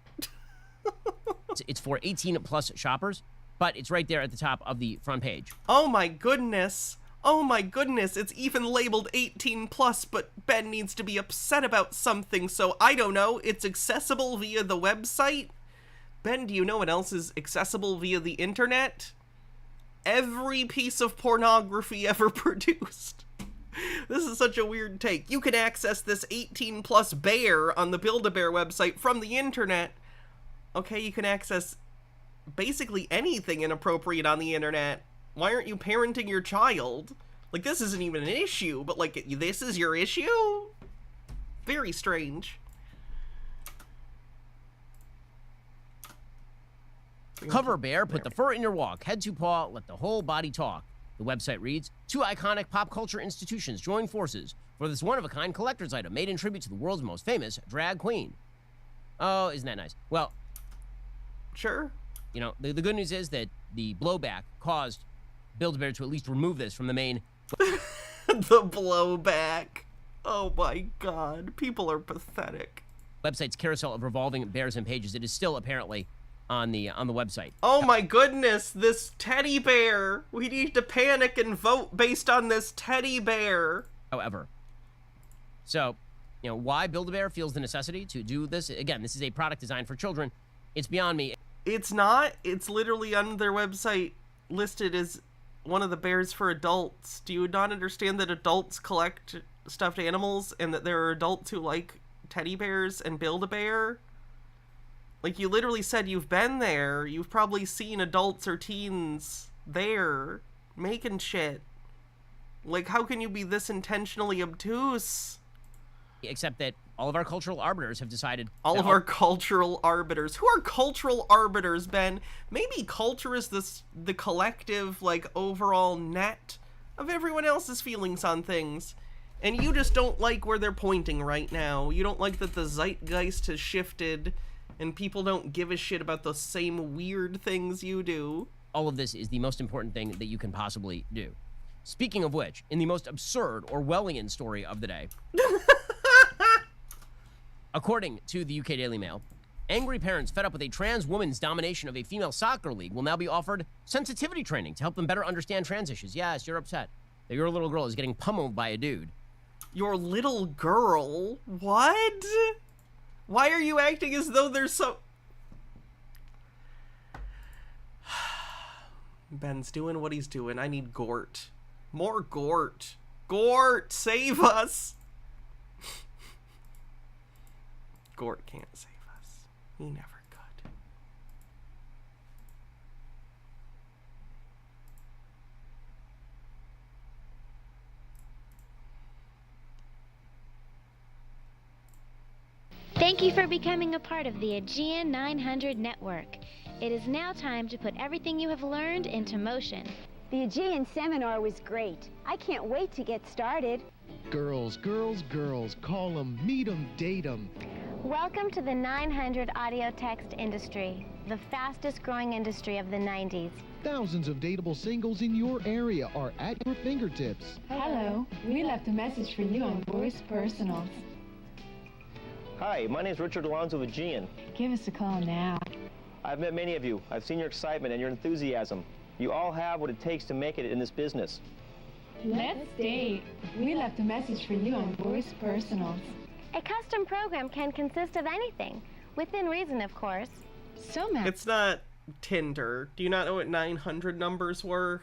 [SPEAKER 13] It's for 18-plus shoppers, but it's right there at the top of the front page.
[SPEAKER 1] Oh my goodness! Oh my goodness, it's even labeled 18 plus, but Ben needs to be upset about something, so I don't know, it's accessible via the website? Ben, do you know what else is accessible via the internet? Every piece of pornography ever produced. This is such a weird take. You can access this 18 plus bear on the Build-A-Bear website from the internet. Okay, you can access basically anything inappropriate on the internet. Why aren't you parenting your child? Like, this isn't even an issue, but like, this is your issue? Very strange.
[SPEAKER 13] Cover bear, put the fur in your walk, head to paw, let the whole body talk. The website reads, 2 iconic pop culture institutions join forces for this one-of-a-kind collector's item made in tribute to the world's most famous drag queen. Oh, isn't that nice? Well,
[SPEAKER 1] sure.
[SPEAKER 13] You know, the good news is that the blowback caused Build-A-Bear to at least remove this from the main...
[SPEAKER 1] The blowback. Oh my god, people are pathetic.
[SPEAKER 13] Website's carousel of revolving bears and pages. It is still apparently on the website.
[SPEAKER 1] Oh my goodness, this teddy bear. We need to panic and vote based on this teddy bear.
[SPEAKER 13] However, so, you know, why Build-A-Bear feels the necessity to do this? Again, this is a product designed for children. It's beyond me.
[SPEAKER 1] It's not. It's literally on their website listed as one of the bears for adults. Do you not understand that adults collect stuffed animals and that there are adults who like teddy bears and Build-A-Bear? Like, you literally said you've been there. You've probably seen adults or teens there making shit. Like, how can you be this intentionally obtuse?
[SPEAKER 13] Except that all of our cultural arbiters have decided...
[SPEAKER 1] All of our cultural arbiters. Who are cultural arbiters, Ben? Maybe culture is the collective, like, overall net of everyone else's feelings on things. And you just don't like where they're pointing right now. You don't like that the zeitgeist has shifted and people don't give a shit about the same weird things you do.
[SPEAKER 13] All of this is the most important thing that you can possibly do. Speaking of which, in the most absurd Orwellian story of the day, according to the UK Daily Mail, angry parents fed up with a trans woman's domination of a female soccer league will now be offered sensitivity training to help them better understand trans issues. Yes, you're upset that your little girl is getting pummeled by a dude.
[SPEAKER 1] Your little girl? What? Why are you acting as though there's so... Ben's doing what he's doing. I need Gort. More Gort. Gort, save us! Gort can't save us. He never could.
[SPEAKER 4] Thank you for becoming a part of the Aegean 900 network. It is now time to put everything you have learned into motion.
[SPEAKER 19] The Aegean seminar was great. I can't wait to get started.
[SPEAKER 20] Girls, girls, girls. Call them, meet them, date them.
[SPEAKER 4] Welcome to the 900 audio text industry, the fastest growing industry of the 90s.
[SPEAKER 20] Thousands of dateable singles in your area are at your fingertips.
[SPEAKER 21] Hello, we left a message for you on Voice Personals.
[SPEAKER 25] Hi, my name is Richard Alonzo of Aegean.
[SPEAKER 21] Give us a call now.
[SPEAKER 25] I've met many of you. I've seen your excitement and your enthusiasm. You all have what it takes to make it in this business.
[SPEAKER 21] Let's date. We left a message for you on Voice Personals.
[SPEAKER 4] A custom program can consist of anything, within reason, of course.
[SPEAKER 21] So, Matt.
[SPEAKER 1] It's not Tinder. Do you not know what 900 numbers were?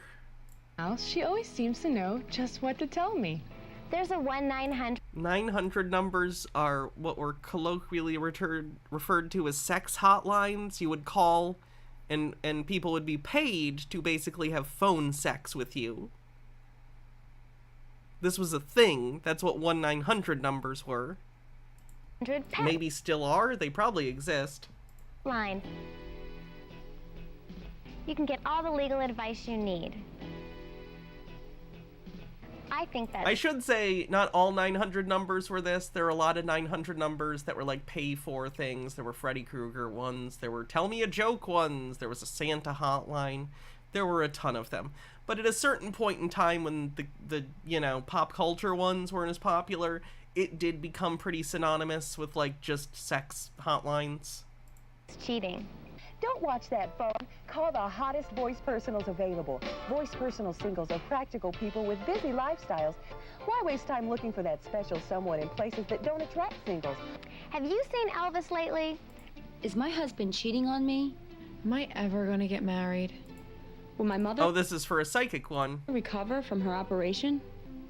[SPEAKER 21] She always seems to know just what to tell me.
[SPEAKER 4] There's a 1-900.
[SPEAKER 1] 900 numbers are what were colloquially referred to as sex hotlines. You would call, and people would be paid to basically have phone sex with you. This was a thing. That's what 1-900 numbers were. Maybe still are. They probably exist.
[SPEAKER 4] Line. You can get all the legal advice you need. I think that...
[SPEAKER 1] I should say, not all 900 numbers were this. There were a lot of 900 numbers that were like pay for things. There were Freddy Krueger ones. There were tell me a joke ones. There was a Santa hotline. There were a ton of them. But at a certain point in time when the you know, pop culture ones weren't as popular, it did become pretty synonymous with like just sex hotlines.
[SPEAKER 4] It's cheating.
[SPEAKER 19] Don't watch that phone. Call the hottest voice personals available. Voice personal singles are practical people with busy lifestyles. Why waste time looking for that special someone in places that don't attract singles?
[SPEAKER 4] Have you seen Elvis lately?
[SPEAKER 2] Is my husband cheating on me? Am I ever gonna get married? Will my mother
[SPEAKER 1] Oh, this is for a psychic one.
[SPEAKER 2] recover from her operation?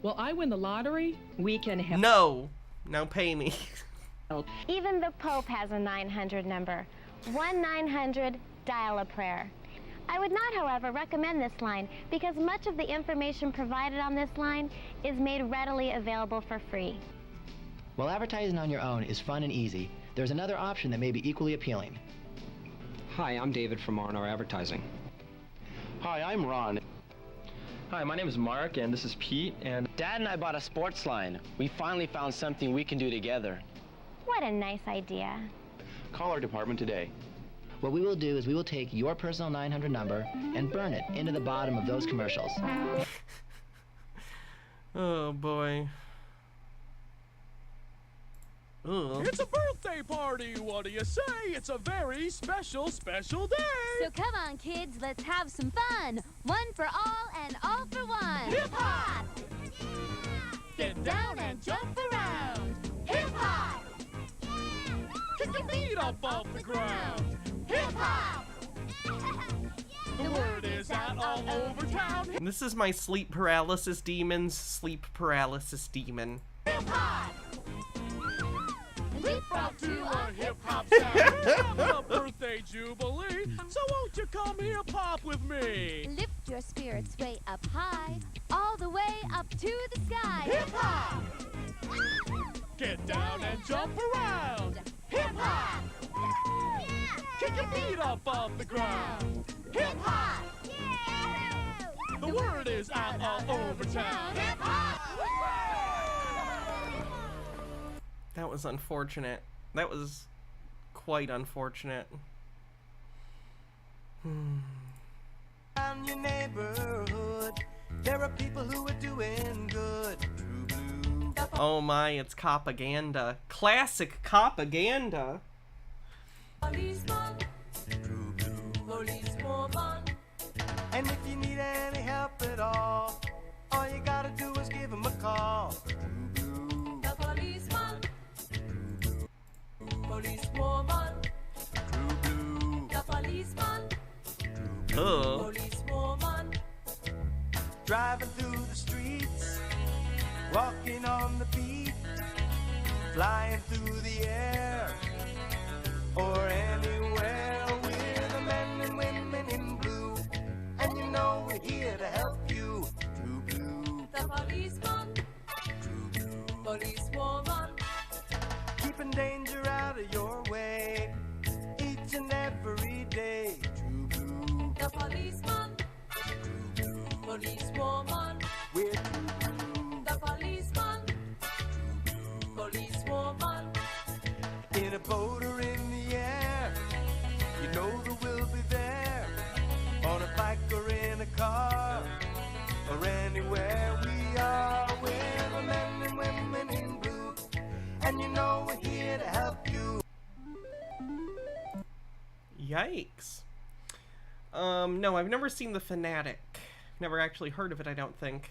[SPEAKER 2] Will I win the lottery? We can help.
[SPEAKER 1] No. Now pay me.
[SPEAKER 4] Even the Pope has a 900 number. 1-900, dial a prayer. I would not, however, recommend this line because much of the information provided on this line is made readily available for free.
[SPEAKER 8] While advertising on your own is fun and easy, there's another option that may be equally appealing.
[SPEAKER 22] Hi, I'm David from R&R Advertising.
[SPEAKER 8] Hi, I'm Ron.
[SPEAKER 25] Hi, my name is Mark, and this is Pete, and
[SPEAKER 8] Dad and I bought a sports line. We finally found something we can do together.
[SPEAKER 4] What a nice idea.
[SPEAKER 8] Call our department today. What we will do is we will take your personal 900 number and burn it into the bottom of those commercials.
[SPEAKER 1] Oh, boy. Ugh.
[SPEAKER 23] It's a birthday party, what do you say? It's a very special, special day!
[SPEAKER 24] So come on, kids, let's have some fun! One for all and all for one!
[SPEAKER 23] Hip-hop!
[SPEAKER 24] Get down and jump around!
[SPEAKER 23] Hip-hop! Kick your feet up off the ground! Hip-hop! The word is out all over town!
[SPEAKER 1] This is my sleep paralysis demon's sleep paralysis demon.
[SPEAKER 23] Hip-hop! Leapfrog to a hip-hop sound! A birthday jubilee, so won't you come here pop with me?
[SPEAKER 24] Lift your spirits way up high, all the way up to the sky!
[SPEAKER 23] Hip-hop! Get down and jump around! Hip-hop! Kick your feet up off the ground! Hip-hop! The word is out all over town! Hip-hop!
[SPEAKER 1] That was unfortunate. That was quite unfortunate.
[SPEAKER 26] Around your neighborhood, there are people who are doing good. True blue.
[SPEAKER 1] Oh my, it's propaganda. Classic propaganda.
[SPEAKER 26] Policeman, true blue. Policewoman. And if you need any help at all you gotta do is give them a call. True blue. The policeman. Policewoman, true blue. The policeman, true blue. Policewoman, driving through the streets, walking on the beat, flying through the air, or anywhere. We're the men and women in blue, and you know we're here to help you. True blue. The policeman, true blue. Policewoman, keeping danger out of your way each and every day. True blue. The policeman, true blue. Policewoman, we're true blue. The policeman, true blue. Policewoman, in a boat or in the air, you know that we'll be there. On a bike or in a car, or anywhere we are. We're the men and women in blue, and you know we're here to help you.
[SPEAKER 1] Yikes. No, I've never seen The Fanatic. Never actually heard of it, I don't think.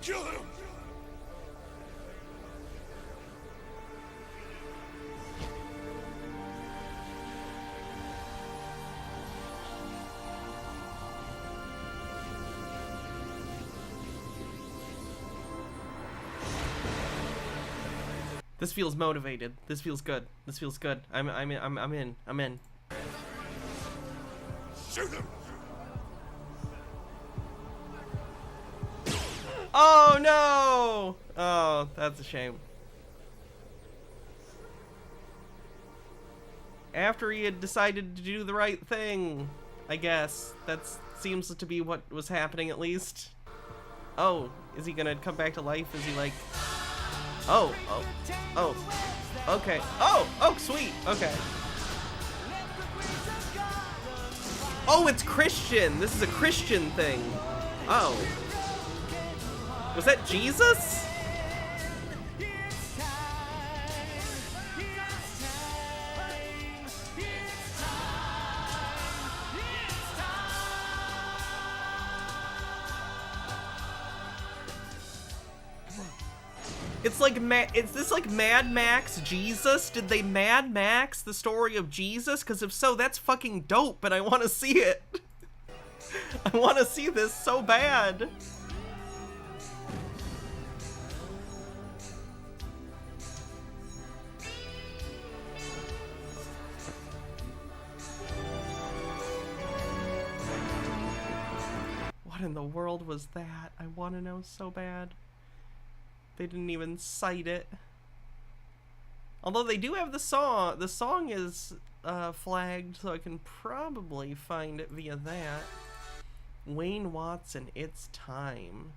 [SPEAKER 23] Kill him!
[SPEAKER 1] This feels motivated. This feels good. This feels good. I'm in.
[SPEAKER 23] Shoot him!
[SPEAKER 1] Oh no! Oh, that's a shame. after he had decided to do the right thing, I guess. That seems to be what was happening, at least. Oh, is he gonna come back to life? Is he like... Oh, okay. Oh, sweet, okay. Oh, it's Christian. This is a Christian thing. Oh. Was that Jesus? It's like, is this like Mad Max Jesus? Did they Mad Max the story of Jesus? Because if so, that's fucking dope, and I want to see it. I want to see this so bad. What in the world was that? I want to know so bad. They didn't even cite it. Although they do have the song. The song is flagged, so I can probably find it via that. Wayne Watson, It's Time.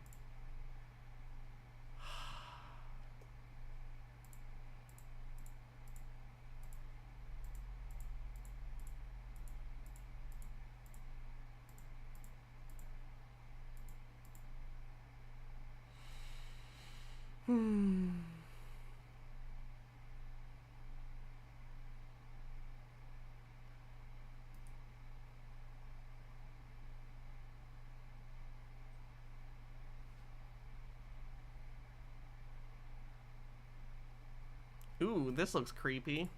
[SPEAKER 1] Ooh, this looks creepy.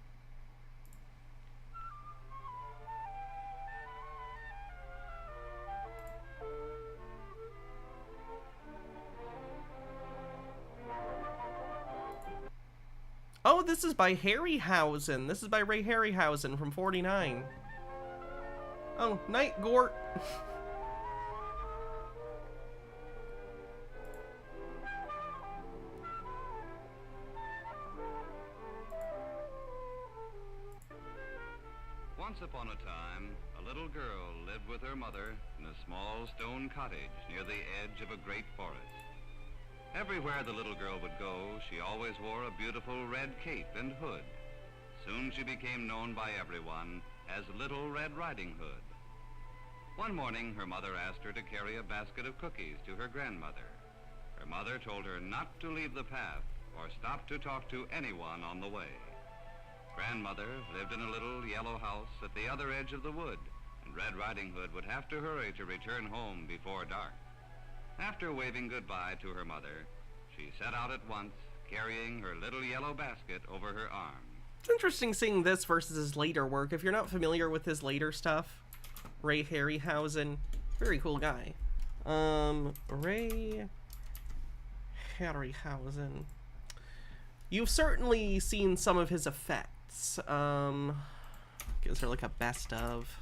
[SPEAKER 1] Oh, this is by Harryhausen. This is by Ray Harryhausen from 49. Oh, night, Gort.
[SPEAKER 3] Once upon a time, a little girl lived with her mother in a small stone cottage near the edge of a great forest. Everywhere the little girl would go, she always wore a beautiful red cape and hood. Soon she became known by everyone as Little Red Riding Hood. One morning, her mother asked her to carry a basket of cookies to her grandmother. Her mother told her not to leave the path or stop to talk to anyone on the way. Grandmother lived in a little yellow house at the other edge of the wood, and Red Riding Hood would have to hurry to return home before dark. After waving goodbye to her mother, she set out at once, carrying her little yellow basket over her arm.
[SPEAKER 1] It's interesting seeing this versus his later work. If you're not familiar with his later stuff, Ray Harryhausen, very cool guy. Ray Harryhausen. You've certainly seen some of his effects. Gives her like a best of.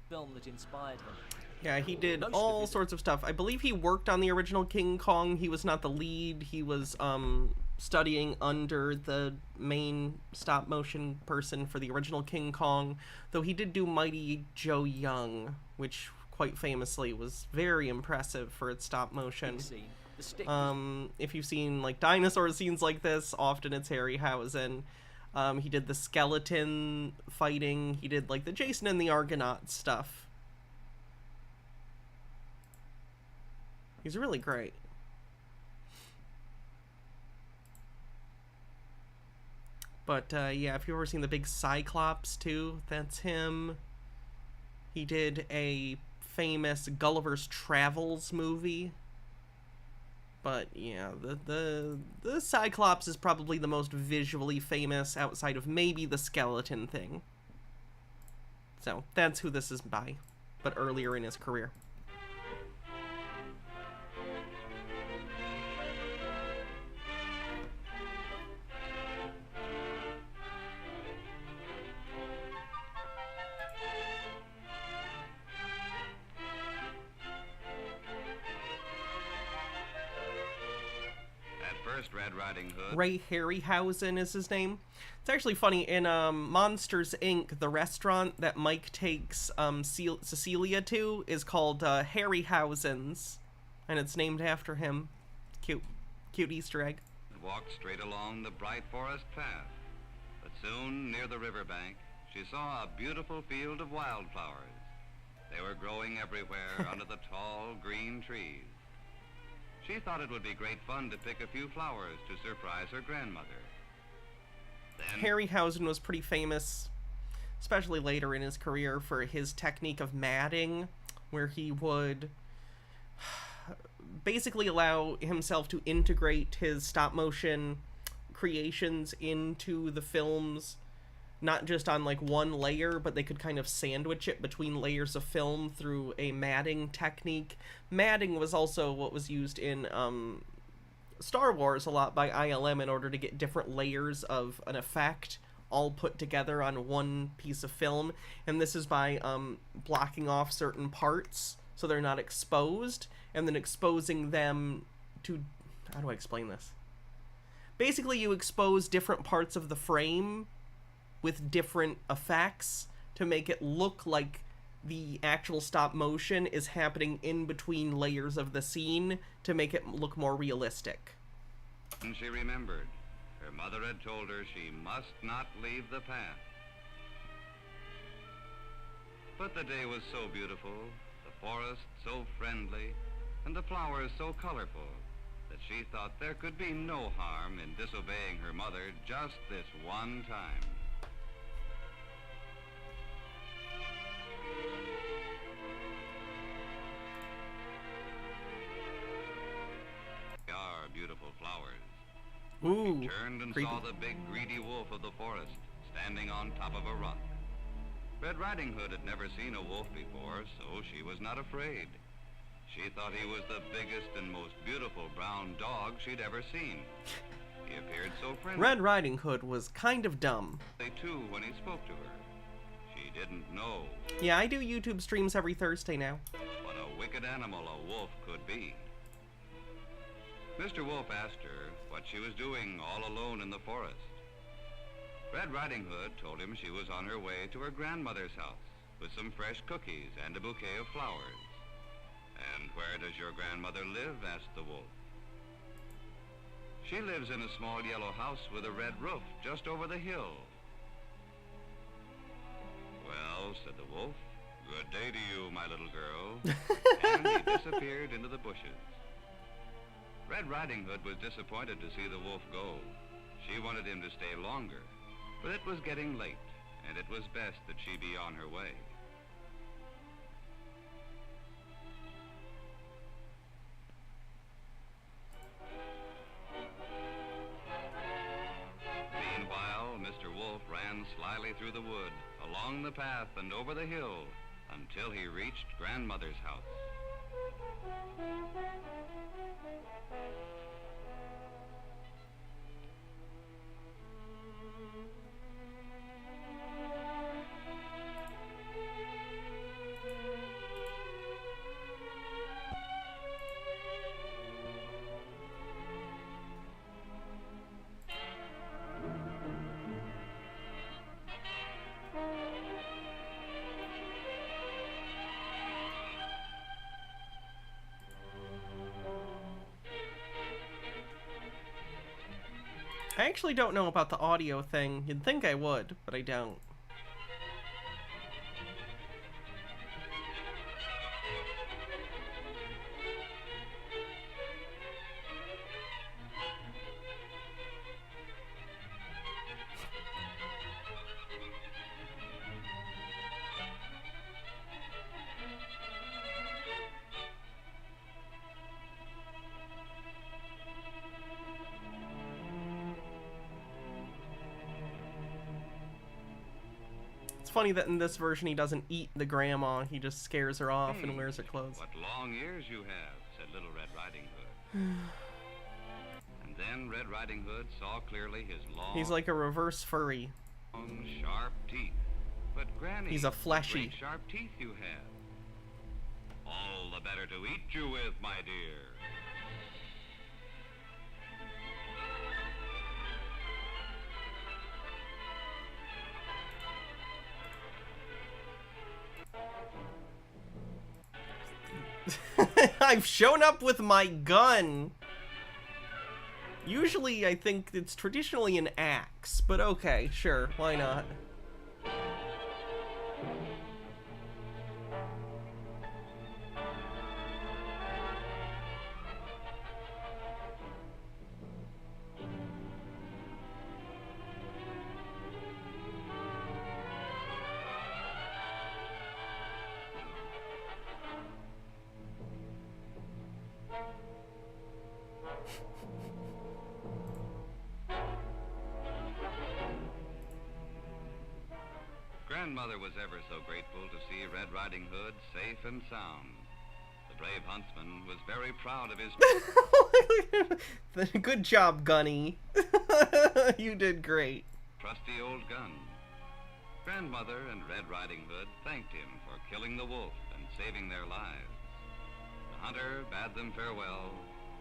[SPEAKER 5] Film that inspired him.
[SPEAKER 1] Yeah, he did all sorts of stuff. I believe he worked on the original King Kong. He was not the lead. He was studying under the main stop motion person for the original King Kong, though he did do Mighty Joe Young, which quite famously was very impressive for its stop motion. If you've seen like dinosaur scenes like this, often it's Harryhausen. He did the skeleton fighting. He did like the Jason and the Argonauts stuff. He's really great. But yeah, if you've ever seen the big Cyclops too, that's him. He did a famous Gulliver's Travels movie. But yeah, the Cyclops is probably the most visually famous outside of maybe the skeleton thing. So that's who this is by, but earlier in his career.
[SPEAKER 3] Red Riding Hood.
[SPEAKER 1] Ray Harryhausen is his name. It's actually funny, in Monsters, Inc., the restaurant that Mike takes Cecilia to is called Harryhausen's, and it's named after him. Cute Easter egg.
[SPEAKER 3] Walked straight along the bright forest path, but soon, near the riverbank, she saw a beautiful field of wildflowers. They were growing everywhere under the tall green trees. She thought it would be great fun to pick a few flowers to surprise her grandmother. Then
[SPEAKER 1] Harryhausen was pretty famous, especially later in his career, for his technique of matting, where he would basically allow himself to integrate his stop-motion creations into the films, not just on like one layer, but they could kind of sandwich it between layers of film through a matting technique. Matting was also what was used in Star Wars a lot by ILM in order to get different layers of an effect all put together on one piece of film, and this is by blocking off certain parts so they're not exposed, and then exposing them to... How do I explain this? Basically, you expose different parts of the frame with different effects to make it look like the actual stop motion is happening in between layers of the scene to make it look more realistic.
[SPEAKER 3] And she remembered. Her mother had told her she must not leave the path. But the day was so beautiful, the forest so friendly, and the flowers so colorful, that she thought there could be no harm in disobeying her mother just this one time. Are beautiful flowers.
[SPEAKER 1] Ooh,
[SPEAKER 3] she turned and
[SPEAKER 1] creepy.
[SPEAKER 3] saw the big greedy wolf of the forest standing on top of a rock. Red Riding Hood had never seen a wolf before, so she was not afraid. She thought he was the biggest and most beautiful brown dog she'd ever seen. He appeared so friendly.
[SPEAKER 1] Red Riding Hood was kind of dumb.
[SPEAKER 3] Too, when he spoke to her. She didn't know.
[SPEAKER 1] Yeah, I do YouTube streams every Thursday now.
[SPEAKER 3] What a wicked animal a wolf could be. Mr. Wolf asked her what she was doing all alone in the forest. Red Riding Hood told him she was on her way to her grandmother's house with some fresh cookies and a bouquet of flowers. And where does your grandmother live? Asked the wolf. She lives in a small yellow house with a red roof just over the hill. Well, said the wolf, good day to you, my little girl. And he disappeared into the bushes. Red Riding Hood was disappointed to see the wolf go. She wanted him to stay longer, but it was getting late, and it was best that she be on her way. Meanwhile, Mr. Wolf ran slyly through the wood, along the path and over the hill, until he reached Grandmother's house.
[SPEAKER 1] I actually don't know about the audio thing. You'd think I would, but I don't. Funny that in this version he doesn't eat the grandma, he just scares her off and wears her clothes.
[SPEAKER 3] What long ears you have, said Little Red Riding Hood. And then Red Riding Hood saw clearly his long...
[SPEAKER 1] He's like a reverse furry.
[SPEAKER 3] Long, sharp teeth. But Granny,
[SPEAKER 1] he's a fleshy.
[SPEAKER 3] great sharp teeth you have. All the better to eat you with, my dear.
[SPEAKER 1] I've shown up with my gun. Usually, I think it's traditionally an axe, but okay, sure, why not?
[SPEAKER 3] Grandmother was ever so grateful to see Red Riding Hood safe and sound. The brave huntsman was very proud of his...
[SPEAKER 1] Good job, Gunny. You did great.
[SPEAKER 3] ...trusty old gun. Grandmother and Red Riding Hood thanked him for killing the wolf and saving their lives. The hunter bade them farewell,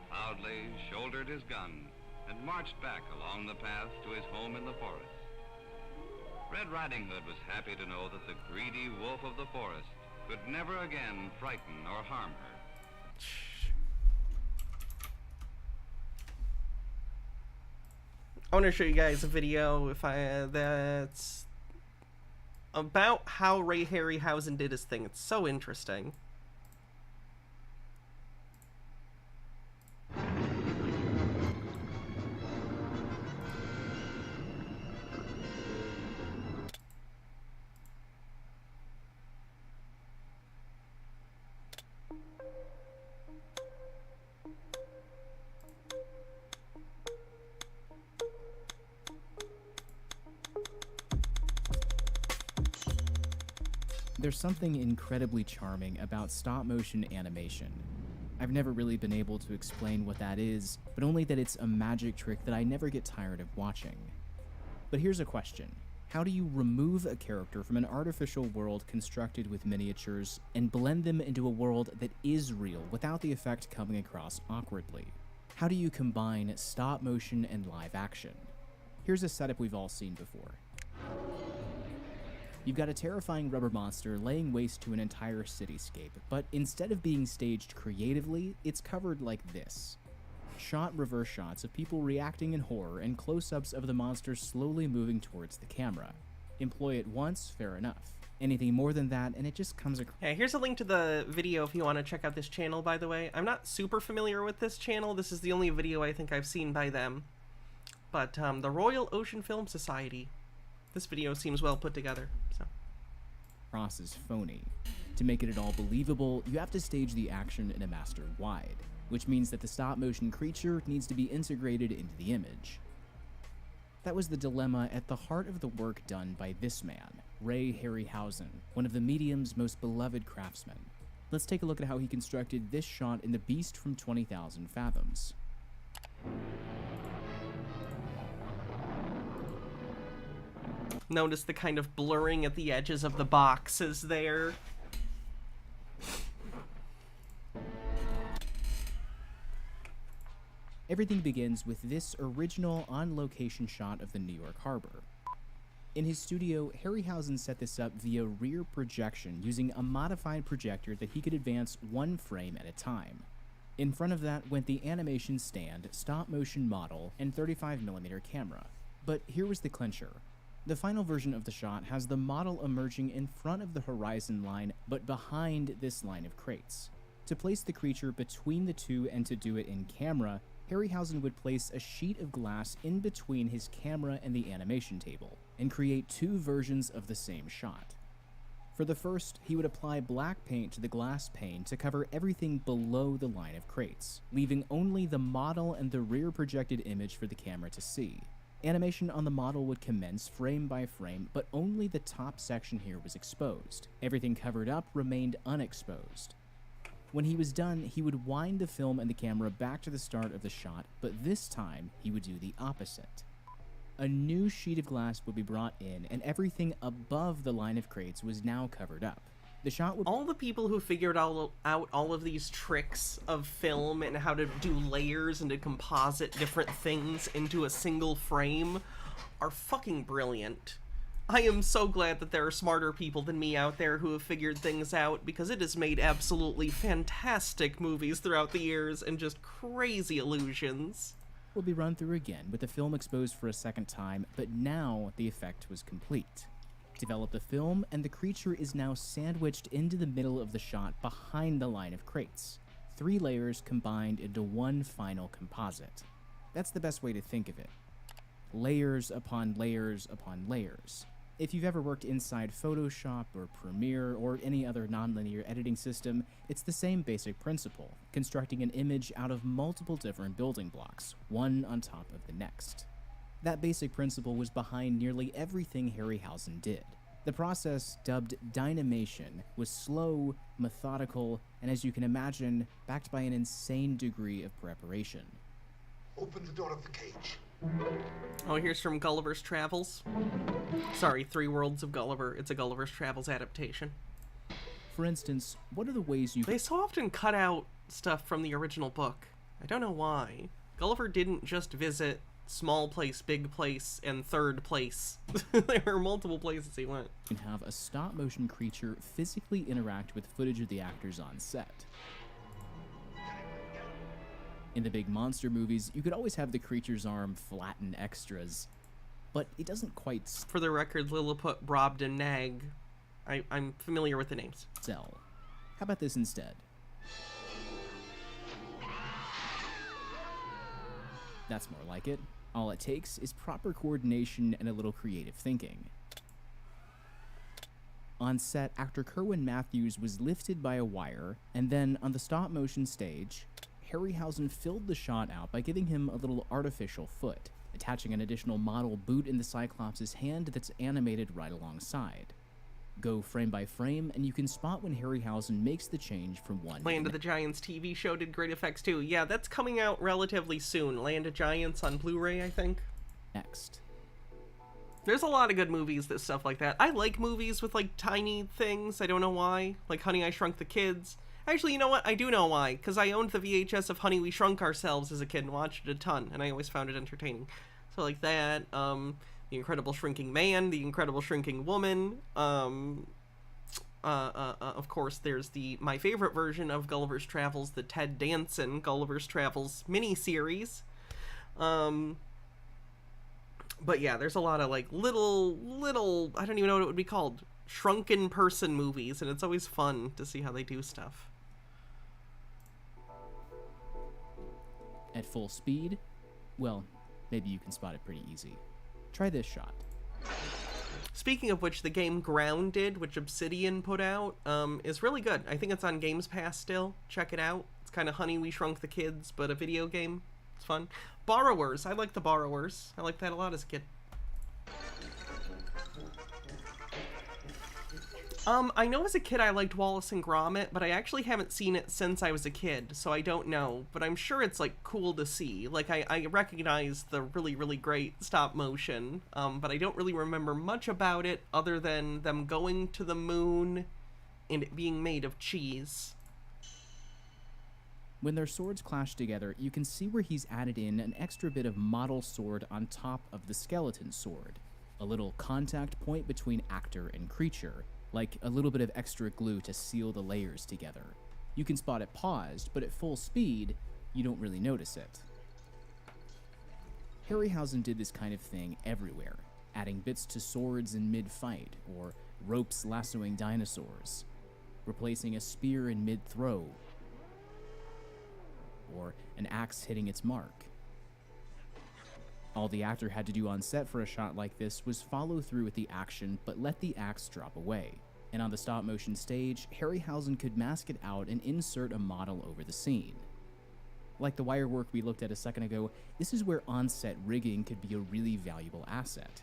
[SPEAKER 3] proudly shouldered his gun, and marched back along the path to his home in the forest. Red Riding Hood was happy to know that the greedy wolf of the forest could never again frighten or harm her.
[SPEAKER 1] I want to show you guys a video that's about how Ray Harryhausen did his thing. It's so interesting.
[SPEAKER 6] There's something incredibly charming about stop-motion animation. I've never really been able to explain what that is, but only that it's a magic trick that I never get tired of watching. But here's a question. How do you remove a character from an artificial world constructed with miniatures and blend them into a world that is real without the effect coming across awkwardly? How do you combine stop-motion and live action? Here's a setup we've all seen before. You've got a terrifying rubber monster laying waste to an entire cityscape, but instead of being staged creatively, it's covered like this. Shot reverse shots of people reacting in horror and close-ups of the monster slowly moving towards the camera. Employ it once, fair enough. Anything more than that, and it just comes across.
[SPEAKER 1] Yeah, here's a link to the video if you want to check out this channel, by the way. I'm not super familiar with this channel. This is the only video I think I've seen by them. But the Royal Ocean Film Society. This video seems well put together, so.
[SPEAKER 6] Cross is phony. To make it at all believable, you have to stage the action in a master wide, which means that the stop-motion creature needs to be integrated into the image. That was the dilemma at the heart of the work done by this man, Ray Harryhausen, one of the medium's most beloved craftsmen. Let's take a look at how he constructed this shot in The Beast from 20,000 Fathoms.
[SPEAKER 1] Notice the kind of blurring at the edges of the boxes there.
[SPEAKER 6] Everything begins with this original on-location shot of the New York Harbor. In his studio, Harryhausen set this up via rear projection using a modified projector that he could advance one frame at a time. In front of that went the animation stand, stop-motion model, and 35mm camera. But here was the clincher. The final version of the shot has the model emerging in front of the horizon line, but behind this line of crates. To place the creature between the two and to do it in camera, Harryhausen would place a sheet of glass in between his camera and the animation table, and create two versions of the same shot. For the first, he would apply black paint to the glass pane to cover everything below the line of crates, leaving only the model and the rear projected image for the camera to see. Animation on the model would commence frame by frame, but only the top section here was exposed. Everything covered up remained unexposed. When he was done, he would wind the film and the camera back to the start of the shot, but this time he would do the opposite. A new sheet of glass would be brought in, and everything above the line of crates was now covered up. The shot would...
[SPEAKER 1] All the people who figured out all of these tricks of film and how to do layers and to composite different things into a single frame are fucking brilliant. I am so glad that there are smarter people than me out there who have figured things out, because it has made absolutely fantastic movies throughout the years and just crazy illusions.
[SPEAKER 6] Will be run through again with the film exposed for a second time, but now the effect was complete. Develop the film, and the creature is now sandwiched into the middle of the shot behind the line of crates. 3 layers combined into one final composite. That's the best way to think of it. Layers upon layers upon layers. If you've ever worked inside Photoshop or Premiere or any other nonlinear editing system, it's the same basic principle, constructing an image out of multiple different building blocks, one on top of the next. That basic principle was behind nearly everything Harryhausen did. The process, dubbed dynamation, was slow, methodical, and as you can imagine, backed by an insane degree of preparation.
[SPEAKER 7] Open the door of the cage.
[SPEAKER 1] Oh, here's from Gulliver's Travels. Sorry, 3 Worlds of Gulliver. It's a Gulliver's Travels adaptation.
[SPEAKER 6] For instance, what are the ways you...
[SPEAKER 1] They so often cut out stuff from the original book. I don't know why. Gulliver didn't just visit small place, big place, and third place. There were multiple places he went.
[SPEAKER 6] You can have a stop-motion creature physically interact with footage of the actors on set. In the big monster movies, you could always have the creature's arm flatten extras, but it doesn't quite...
[SPEAKER 1] For the record, Lilliput, Brobden, Nag. I'm familiar with the names.
[SPEAKER 6] ...sell. How about this instead? That's more like it. All it takes is proper coordination and a little creative thinking. On set, actor Kerwin Matthews was lifted by a wire, and then on the stop-motion stage, Harryhausen filled the shot out by giving him a little artificial foot, attaching an additional model boot in the Cyclops' hand that's animated right alongside. Go frame by frame, and you can spot when Harryhausen makes the change from one...
[SPEAKER 1] Land of the Giants TV show did great effects too. Yeah, that's coming out relatively soon. Land of Giants on Blu-ray, I think.
[SPEAKER 6] Next.
[SPEAKER 1] There's a lot of good movies that stuff like that. I like movies with, like, tiny things. I don't know why. Like Honey, I Shrunk the Kids. Actually, you know what? I do know why. Because I owned the VHS of Honey, We Shrunk Ourselves as a kid and watched it a ton. And I always found it entertaining. So like that, The Incredible Shrinking Man, The Incredible Shrinking Woman. Of course, there's my favorite version of Gulliver's Travels, the Ted Danson Gulliver's Travels miniseries. But yeah, there's a lot of like little, I don't even know what it would be called, shrunken person movies, and it's always fun to see how they do stuff.
[SPEAKER 6] At full speed? Well, maybe you can spot it pretty easy. Try this shot.
[SPEAKER 1] Speaking of which, the game Grounded, which Obsidian put out, is really good. I think it's on Games Pass still. Check it out. It's kind of Honey, We Shrunk the Kids, but a video game. It's fun. Borrowers. I like the Borrowers. I liked that a lot as a kid. I know as a kid I liked Wallace and Gromit, but I actually haven't seen it since I was a kid, so I don't know. But I'm sure it's, like, cool to see. Like, I recognize the really, really great stop motion, but I don't really remember much about it other than them going to the moon and it being made of cheese.
[SPEAKER 6] When their swords clash together, you can see where he's added in an extra bit of model sword on top of the skeleton sword. A little contact point between actor and creature, like a little bit of extra glue to seal the layers together. You can spot it paused, but at full speed, you don't really notice it. Harryhausen did this kind of thing everywhere, adding bits to swords in mid-fight, or ropes lassoing dinosaurs, replacing a spear in mid-throw, or an axe hitting its mark. All the actor had to do on set for a shot like this was follow through with the action, but let the axe drop away. And on the stop-motion stage, Harryhausen could mask it out and insert a model over the scene. Like the wire work we looked at a second ago, this is where on-set rigging could be a really valuable asset,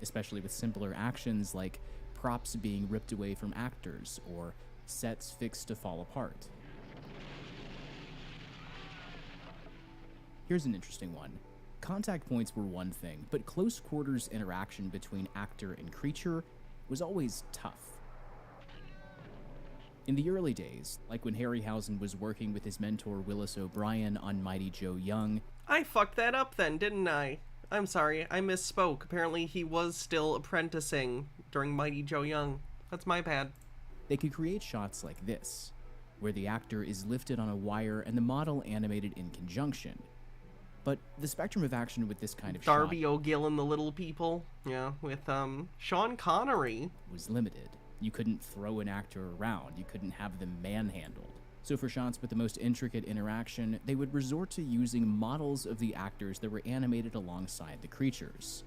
[SPEAKER 6] especially with simpler actions like props being ripped away from actors or sets fixed to fall apart. Here's an interesting one. Contact points were one thing, but close quarters interaction between actor and creature was always tough. In the early days, like when Harryhausen was working with his mentor Willis O'Brien on Mighty Joe Young,
[SPEAKER 1] I fucked that up then, didn't I? I'm sorry, I misspoke. Apparently he was still apprenticing during Mighty Joe Young. That's my bad.
[SPEAKER 6] They could create shots like this, where the actor is lifted on a wire and the model animated in conjunction. But the spectrum of action with this kind of
[SPEAKER 1] Darby
[SPEAKER 6] shot
[SPEAKER 1] O'Gill and the Little People, yeah, with Sean Connery,
[SPEAKER 6] was limited. You couldn't throw an actor around, you couldn't have them manhandled. So for shots with the most intricate interaction, they would resort to using models of the actors that were animated alongside the creatures.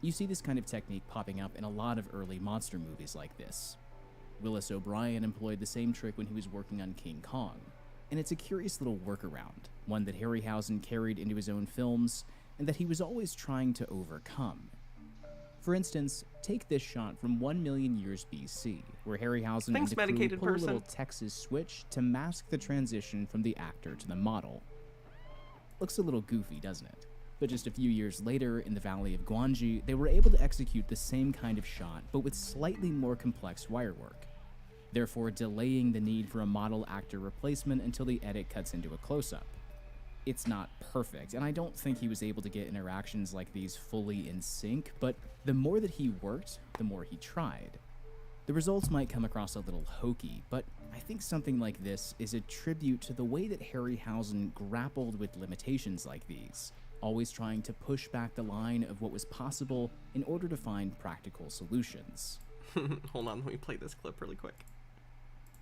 [SPEAKER 6] You see this kind of technique popping up in a lot of early monster movies like this. Willis O'Brien employed the same trick when he was working on King Kong, and it's a curious little workaround, one that Harryhausen carried into his own films, and that he was always trying to overcome. For instance, take this shot from 1 million years BC, where Harryhausen and the crew pull a little Texas switch to mask the transition from the actor to the model. Looks a little goofy, doesn't it? But just a few years later, in the Valley of Gwangi, they were able to execute the same kind of shot, but with slightly more complex wire work, therefore delaying the need for a model-actor replacement until the edit cuts into a close-up. It's not perfect, and I don't think he was able to get interactions like these fully in sync, but the more that he worked, the more he tried. The results might come across a little hokey, but I think something like this is a tribute to the way that Harryhausen grappled with limitations like these, always trying to push back the line of what was possible in order to find practical solutions.
[SPEAKER 1] Hold on, let me play this clip really quick.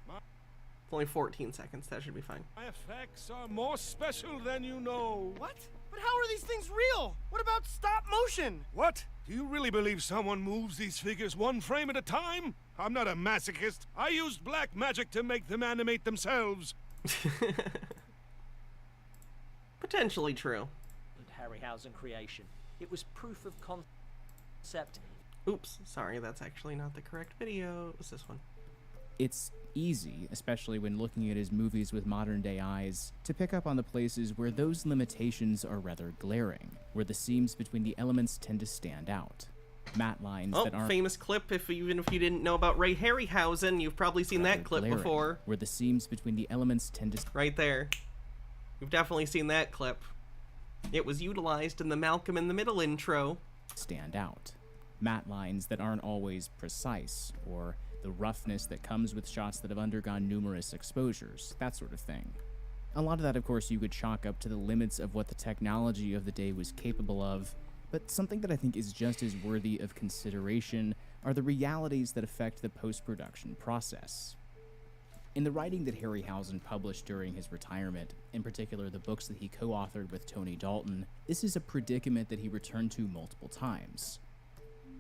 [SPEAKER 1] It's only 14 seconds, that should be fine.
[SPEAKER 23] My effects are more special than you know. What? But how are these things real? What about stop motion? What? Do you really believe someone moves these figures one frame at a time? I'm not a masochist. I used black magic to make them animate themselves.
[SPEAKER 1] Potentially true.
[SPEAKER 5] Harryhausen creation. It was proof of concept.
[SPEAKER 1] Oops, sorry, that's actually not the correct video. It was this one.
[SPEAKER 6] It's easy, especially when looking at his movies with modern-day eyes, to pick up on the places where those limitations are rather glaring, where the seams between the elements tend to stand out. Matte lines that aren't...
[SPEAKER 1] famous clip, even if you didn't know about Ray Harryhausen, you've probably seen that clip
[SPEAKER 6] glaring,
[SPEAKER 1] before.
[SPEAKER 6] Where the seams between the elements tend to...
[SPEAKER 1] Right there. You've definitely seen that clip. It was utilized in the Malcolm in the Middle intro.
[SPEAKER 6] Stand out. Matte lines that aren't always precise, or the roughness that comes with shots that have undergone numerous exposures, that sort of thing. A lot of that, of course, you could chalk up to the limits of what the technology of the day was capable of, but something that I think is just as worthy of consideration are the realities that affect the post-production process. In the writing that Harryhausen published during his retirement, in particular the books that he co-authored with Tony Dalton, this is a predicament that he returned to multiple times.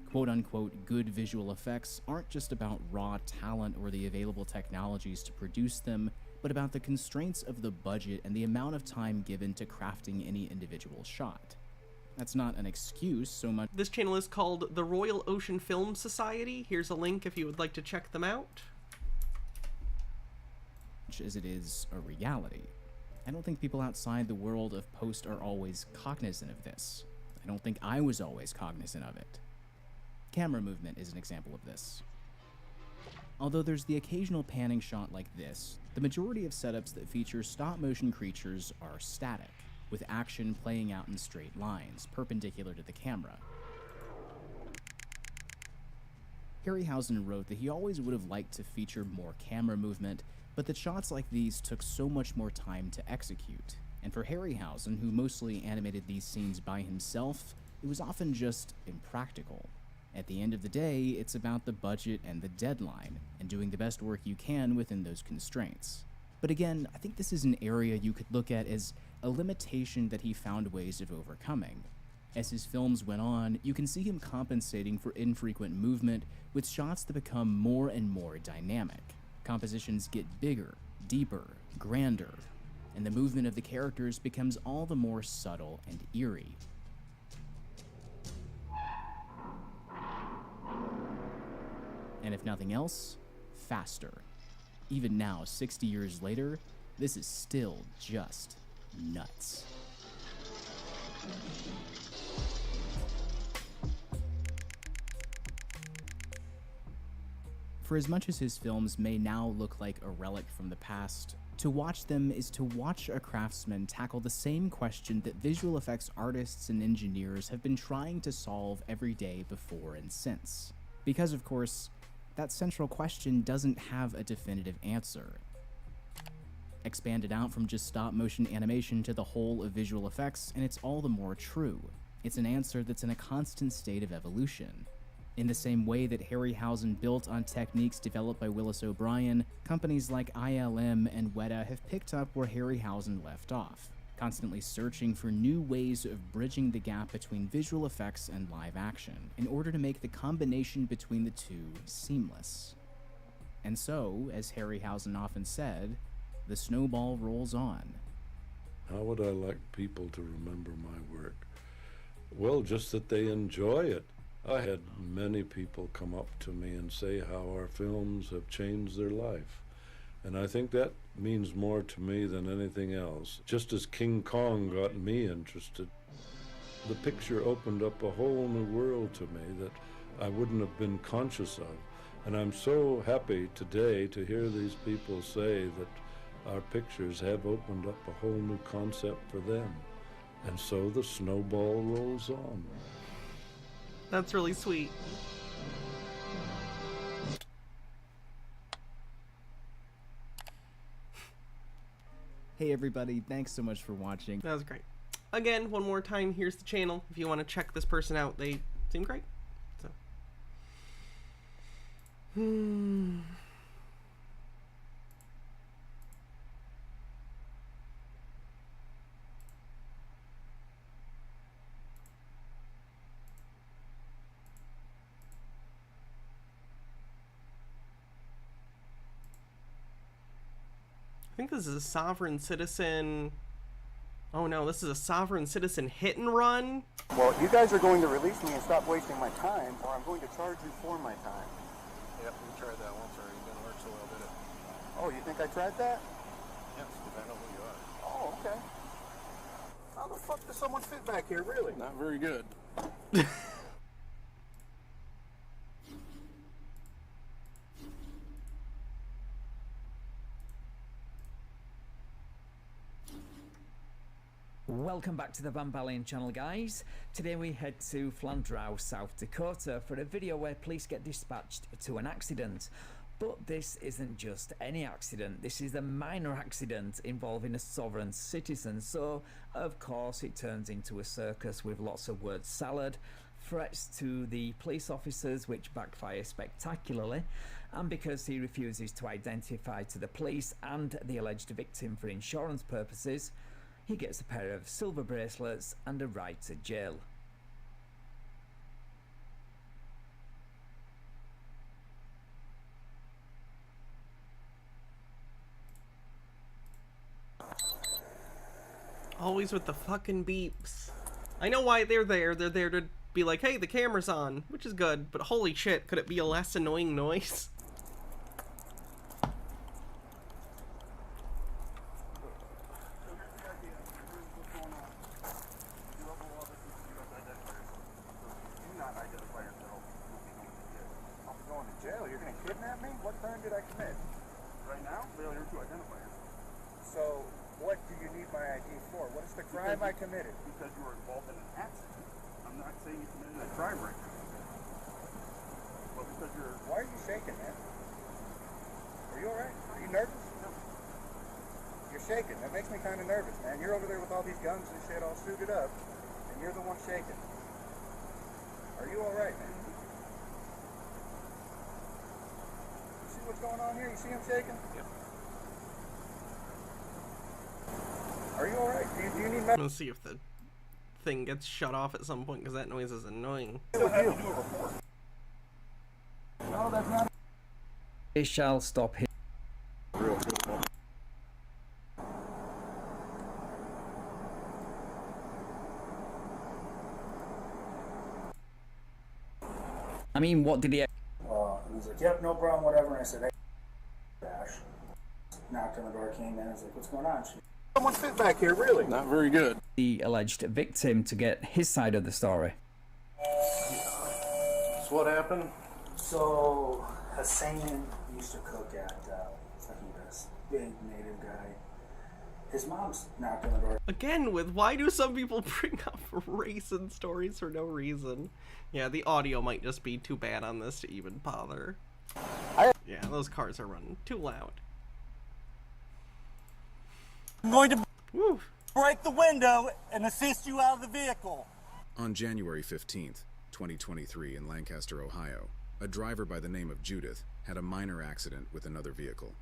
[SPEAKER 6] Quote-unquote good visual effects aren't just about raw talent or the available technologies to produce them, but about the constraints of the budget and the amount of time given to crafting any individual shot. That's not an excuse so much.
[SPEAKER 1] This channel is called the Royal Ocean Film Society. Here's a link if you would like to check them out.
[SPEAKER 6] As it is a reality. I don't think people outside the world of post are always cognizant of this. I don't think I was always cognizant of it. Camera movement is an example of this. Although there's the occasional panning shot like this, the majority of setups that feature stop-motion creatures are static, with action playing out in straight lines, perpendicular to the camera. Harryhausen wrote that he always would have liked to feature more camera movement, but that shots like these took so much more time to execute. And for Harryhausen, who mostly animated these scenes by himself, it was often just impractical. At the end of the day, it's about the budget and the deadline, and doing the best work you can within those constraints. But again, I think this is an area you could look at as a limitation that he found ways of overcoming. As his films went on, you can see him compensating for infrequent movement with shots that become more and more dynamic. Compositions get bigger, deeper, grander, and the movement of the characters becomes all the more subtle and eerie. And if nothing else, faster. Even now, 60 years later, this is still just nuts. For as much as his films may now look like a relic from the past, to watch them is to watch a craftsman tackle the same question that visual effects artists and engineers have been trying to solve every day before and since. Because, of course, that central question doesn't have a definitive answer. Expand it out from just stop-motion animation to the whole of visual effects, and it's all the more true. It's an answer that's in a constant state of evolution. In the same way that Harryhausen built on techniques developed by Willis O'Brien, companies like ILM and Weta have picked up where Harryhausen left off, constantly searching for new ways of bridging the gap between visual effects and live action, in order to make the combination between the two seamless. And so, as Harryhausen often said, the snowball rolls on.
[SPEAKER 9] How would I like people to remember my work? Well, just that they enjoy it. I had many people come up to me and say how our films have changed their life. And I think that means more to me than anything else. Just as King Kong got me interested, the picture opened up a whole new world to me that I wouldn't have been conscious of. And I'm so happy today to hear these people say that our pictures have opened up a whole new concept for them. And so the snowball rolls on.
[SPEAKER 1] That's really sweet.
[SPEAKER 6] Hey everybody, thanks so much for watching.
[SPEAKER 1] That was great. Again, one more time, here's the channel. If you want to check this person out, they seem great. So. I think this is a sovereign citizen. Oh no, this is a sovereign citizen hit and run.
[SPEAKER 10] Well, you guys are going to release me and stop wasting my time, or I'm going to charge you for my time.
[SPEAKER 11] Yep, we tried that once already. It didn't work so well, did it?
[SPEAKER 10] Oh, you think I tried that?
[SPEAKER 11] Yes, because I know who you are.
[SPEAKER 10] Oh, okay. How the fuck does someone fit back here, really?
[SPEAKER 11] Not very good.
[SPEAKER 12] Welcome back to the Van Balian channel, guys. Today we head to Flandreau, South Dakota for a video where police get dispatched to an accident. But this isn't just any accident, this is a minor accident involving a sovereign citizen, so of course it turns into a circus with lots of word salad, threats to the police officers which backfire spectacularly, and because he refuses to identify to the police and the alleged victim for insurance purposes, he gets a pair of silver bracelets and a ride to jail.
[SPEAKER 1] Always with the fucking beeps. I know why they're there. They're there to be like, hey, the camera's on, which is good, but holy shit, could it be a less annoying noise?
[SPEAKER 10] I committed?
[SPEAKER 11] Because you were involved in an accident. I'm not saying you committed a crime right now. But because you're...
[SPEAKER 10] Why are you shaking, man? Are you alright? Are you nervous? No. You're shaking. That makes me kind of nervous, man. You're over there with all these guns and shit all suited up, and you're the one shaking. Are you alright, man? You see what's going on here? You see him shaking?
[SPEAKER 11] Yep.
[SPEAKER 10] Are you alright? Do you need
[SPEAKER 1] medicine? Let's see if the thing gets shut off at some point, because that noise is annoying.
[SPEAKER 10] No, that's not.
[SPEAKER 12] They shall stop him. I mean, what did he...
[SPEAKER 10] He was like, yep, no problem, whatever. And I said, hey, dash. Knocked on the door, came in, I was like, what's going on? Someone fit back here, really?
[SPEAKER 11] Not very good.
[SPEAKER 12] The alleged victim to get his side of the story.
[SPEAKER 11] So what happened?
[SPEAKER 10] So, Hassan used to cook at Fajitas. Big native guy. His mom's knocked on the door.
[SPEAKER 1] Again, with why do some people bring up racist stories for no reason? Yeah, the audio might just be too bad on this to even bother. Yeah, those cars are running too loud.
[SPEAKER 10] I'm going to break the window and assist you out of the vehicle.
[SPEAKER 13] On January 15th, 2023 in Lancaster, Ohio, a driver by the name of Judith had a minor accident with another vehicle.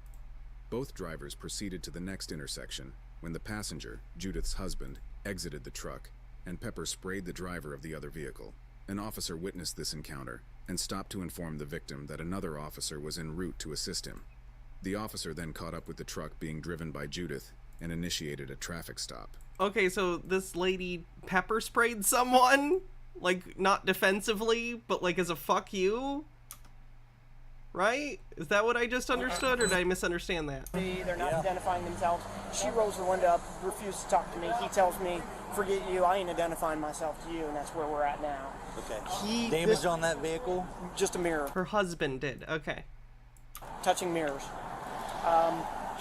[SPEAKER 13] Both drivers proceeded to the next intersection when the passenger, Judith's husband, exited the truck and pepper sprayed the driver of the other vehicle. An officer witnessed this encounter and stopped to inform the victim that another officer was en route to assist him. The officer then caught up with the truck being driven by Judith and initiated a traffic stop.
[SPEAKER 1] Okay, so this lady pepper sprayed someone? Like, not defensively, but like as a fuck you? Right? Is that what I just understood, or did I misunderstand that?
[SPEAKER 14] They're not identifying themselves. She rolls her window up, refuses to talk to me. He tells me, forget you, I ain't identifying myself to you, and that's where we're at now.
[SPEAKER 10] Okay. Damage on that vehicle?
[SPEAKER 14] Just a mirror.
[SPEAKER 1] Her husband did, okay.
[SPEAKER 14] Touching mirrors.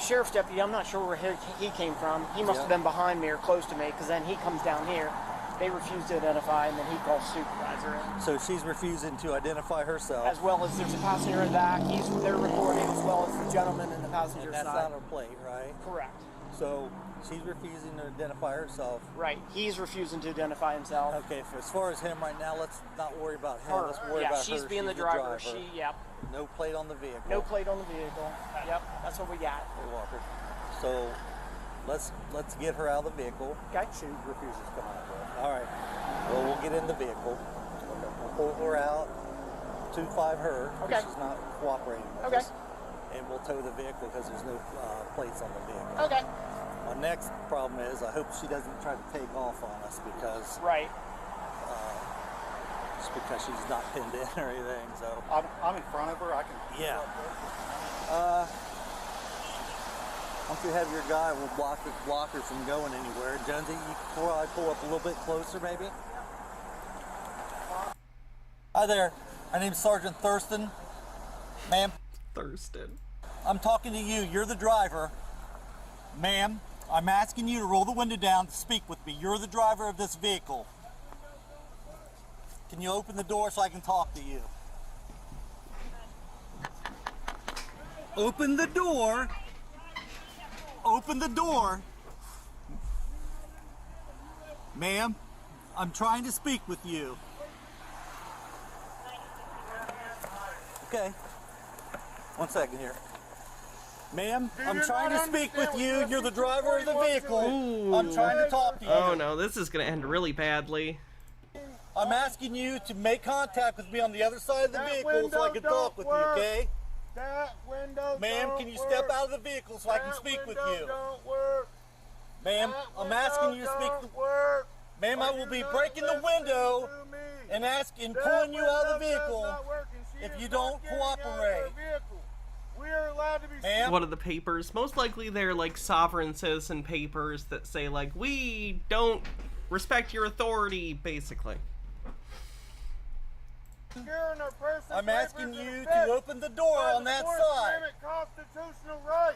[SPEAKER 14] Sheriff's deputy, I'm not sure where he came from. He must have been behind me or close to me, because then he comes down here. They refuse to identify, and then he calls supervisor in.
[SPEAKER 10] So she's refusing to identify herself.
[SPEAKER 14] As well as there's a passenger in the back. They're recording, as well as the gentleman in the passenger
[SPEAKER 10] And that's
[SPEAKER 14] side.
[SPEAKER 10] on her plate, right?
[SPEAKER 14] Correct.
[SPEAKER 10] So she's refusing to identify herself.
[SPEAKER 14] Right. He's refusing to identify himself.
[SPEAKER 10] Okay, as far as him right now, let's not worry about him.
[SPEAKER 14] Her.
[SPEAKER 10] Let's worry
[SPEAKER 14] Yeah,
[SPEAKER 10] about
[SPEAKER 14] she's
[SPEAKER 10] her.
[SPEAKER 14] being the driver. Yep.
[SPEAKER 10] No plate on the vehicle.
[SPEAKER 14] No plate on the vehicle. Yep. That's what we got.
[SPEAKER 10] Hey, Walker. So let's get her out of the vehicle.
[SPEAKER 14] Okay.
[SPEAKER 10] She refuses to come out with. All right. Well, we'll get in the vehicle. We'll pull her out, 2-5 her.
[SPEAKER 14] Okay.
[SPEAKER 10] She's not cooperating with us. And we'll tow the vehicle because there's no plates on the vehicle.
[SPEAKER 14] Okay.
[SPEAKER 10] My next problem is I hope she doesn't try to take off on us because just because she's not pinned in or anything. So
[SPEAKER 11] I'm in front of her. I can.
[SPEAKER 10] Yeah. Once you have your guy, we'll block her from going anywhere. Jonesy, you can probably pull up a little bit closer, maybe. Hi there. My name's Sergeant Thurston. Ma'am.
[SPEAKER 1] Thurston.
[SPEAKER 10] I'm talking to you. You're the driver. Ma'am, I'm asking you to roll the window down to speak with me. You're the driver of this vehicle. Can you open the door so I can talk to you? Open the door. Open the door. Ma'am, I'm trying to speak with you. Okay. 1 second here. Ma'am, I'm trying to speak with you. You're the driver of the vehicle.
[SPEAKER 1] Ooh.
[SPEAKER 10] I'm trying to talk to you.
[SPEAKER 1] Oh no, this is gonna end really badly.
[SPEAKER 10] I'm asking you to make contact with me on the other side of the vehicle so I can talk with you, okay?
[SPEAKER 11] That window
[SPEAKER 10] Ma'am, can you step out of the vehicle so I can speak with you? Ma'am, I'm asking you to speak. Ma'am, I will be breaking the window and pulling you out of the vehicle if you don't cooperate.
[SPEAKER 11] We're allowed to be.
[SPEAKER 10] Ma'am?
[SPEAKER 1] What are the papers? Most likely they're like sovereign citizen papers that say like, we don't respect your authority, basically.
[SPEAKER 10] I'm asking you to open the door on that side.
[SPEAKER 11] Constitutional right.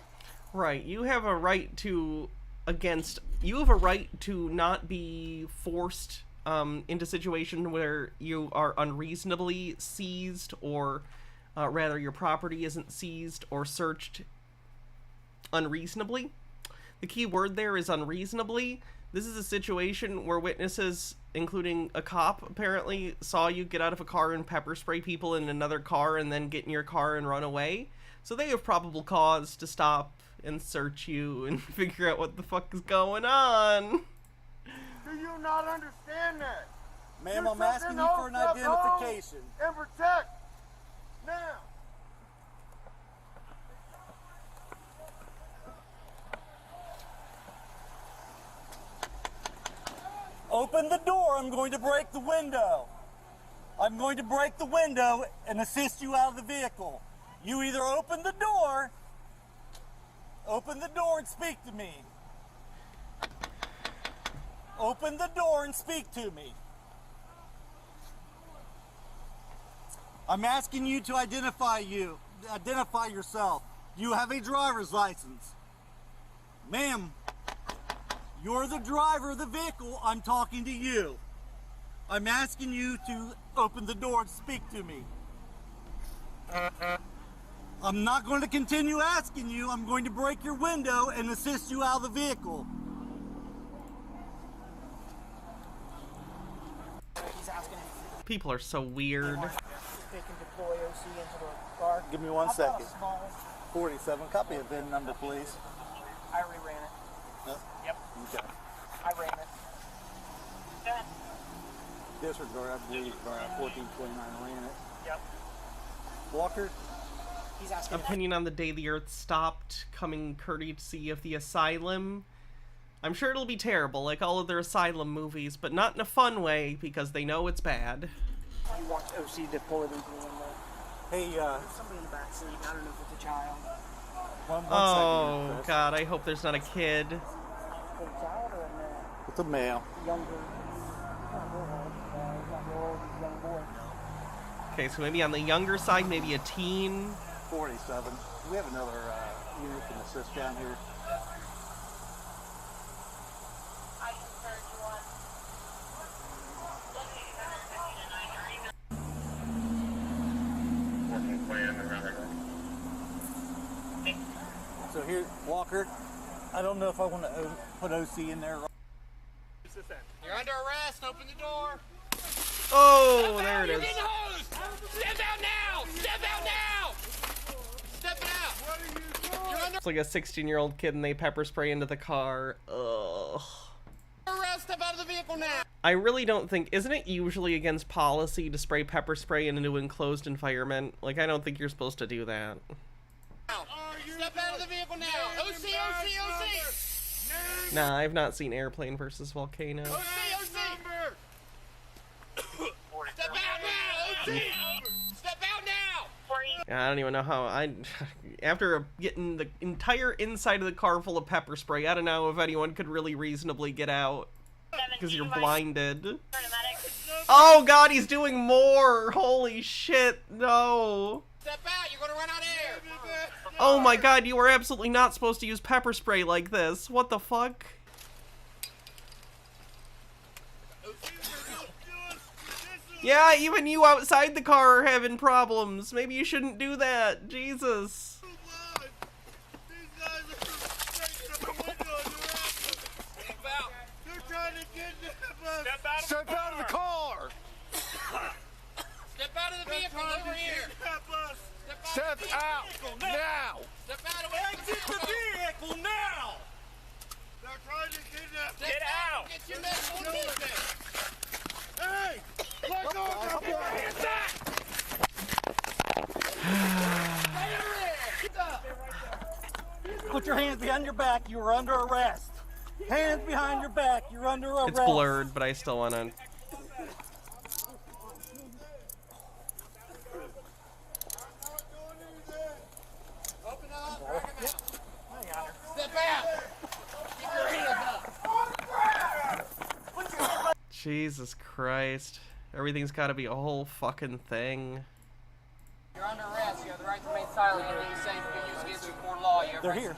[SPEAKER 1] Right, you have a right to you have a right to not be forced into a situation where you are unreasonably seized, or rather your property isn't seized or searched unreasonably. The key word there is unreasonably. This is a situation where witnesses, including a cop, apparently saw you get out of a car and pepper spray people in another car and then get in your car and run away. So they have probable cause to stop and search you and figure out what the fuck is going on.
[SPEAKER 11] Do you not understand that?
[SPEAKER 10] Ma'am, I'm asking you for an identification.
[SPEAKER 11] And protect. Now.
[SPEAKER 10] Open the door. I'm going to break the window. I'm going to break the window and assist you out of the vehicle. You either open the door and speak to me. Open the door and speak to me. I'm asking you to identify yourself. You have a driver's license. Ma'am, you're the driver of the vehicle. I'm talking to you. I'm asking you to open the door and speak to me. I'm not going to continue asking you. I'm going to break your window and assist you out of the vehicle.
[SPEAKER 14] He's asking him
[SPEAKER 1] People are so weird.
[SPEAKER 14] if they can deploy OC into the car.
[SPEAKER 10] Give me 1 second. 47. Copy of VIN number, please.
[SPEAKER 14] I reran it.
[SPEAKER 10] No?
[SPEAKER 14] Yep.
[SPEAKER 10] Okay.
[SPEAKER 14] I ran it.
[SPEAKER 10] Disregard, I believe, 1429 ran it.
[SPEAKER 14] Yep.
[SPEAKER 10] Walker?
[SPEAKER 14] He's asking.
[SPEAKER 1] Opinion on the day the Earth stopped coming courtesy of the Asylum. I'm sure it'll be terrible, like all of their Asylum movies, but not in a fun way, because they know it's bad.
[SPEAKER 14] You want OC to deploy into the window.
[SPEAKER 10] Hey,
[SPEAKER 14] There's somebody in the back seat. I don't know if it's a child.
[SPEAKER 10] One
[SPEAKER 1] Oh,
[SPEAKER 10] second, Chris.
[SPEAKER 1] God, I hope there's not a kid.
[SPEAKER 14] A child or a man?
[SPEAKER 10] It's a male.
[SPEAKER 14] Younger. Not real old. He's not real old. He's a young boy.
[SPEAKER 1] Okay, so maybe on the younger side, maybe a teen.
[SPEAKER 10] 47. We have another unit can assist down here. So here, Walker, I don't know if I want to put OC in there.
[SPEAKER 15] You're under arrest. Open the door.
[SPEAKER 1] Oh, there it is.
[SPEAKER 15] Step out now! Step out now! Step out! You're under
[SPEAKER 1] It's like a 16-year-old kid and they pepper spray into the car. Ugh.
[SPEAKER 15] arrest. Step out of the vehicle now!
[SPEAKER 1] I really don't think... Isn't it usually against policy to spray pepper spray into an enclosed environment? Like, I don't think you're supposed to do that.
[SPEAKER 15] Step out of the vehicle now! OC, OC, OC!
[SPEAKER 1] Nah, I've not seen Airplane versus Volcano.
[SPEAKER 15] OC, OC! Step out now! OC! Step out now!
[SPEAKER 1] I don't even know how after getting the entire inside of the car full of pepper spray, I don't know if anyone could really reasonably get out. Because you're blinded. Oh God, he's doing more! Holy shit, no!
[SPEAKER 15] Step out! You're gonna run out of air!
[SPEAKER 1] Oh my God, you are absolutely not supposed to use pepper spray like this. What the fuck? Yeah, even you outside the car are having problems. Maybe you shouldn't do that. Jesus.
[SPEAKER 15] Step out of the car! Step out of the vehicle over here! Step out now! Step out of
[SPEAKER 10] Exit the vehicle now!
[SPEAKER 15] They're trying to kidnap me! Get out! Get your medical attention! Hey! Let go of my hands back!
[SPEAKER 10] Put your hands behind your back. You are under arrest. Hands behind your back. You're under arrest.
[SPEAKER 1] It's blurred, but I still want to...
[SPEAKER 15] Open up! Bring him out! Step out! Keep your hands up!
[SPEAKER 1] Jesus Christ. Everything's got to be a whole fucking thing.
[SPEAKER 15] You're under arrest. You have the right to remain silent. Anything you say can be used against you in court of law.
[SPEAKER 10] They're here.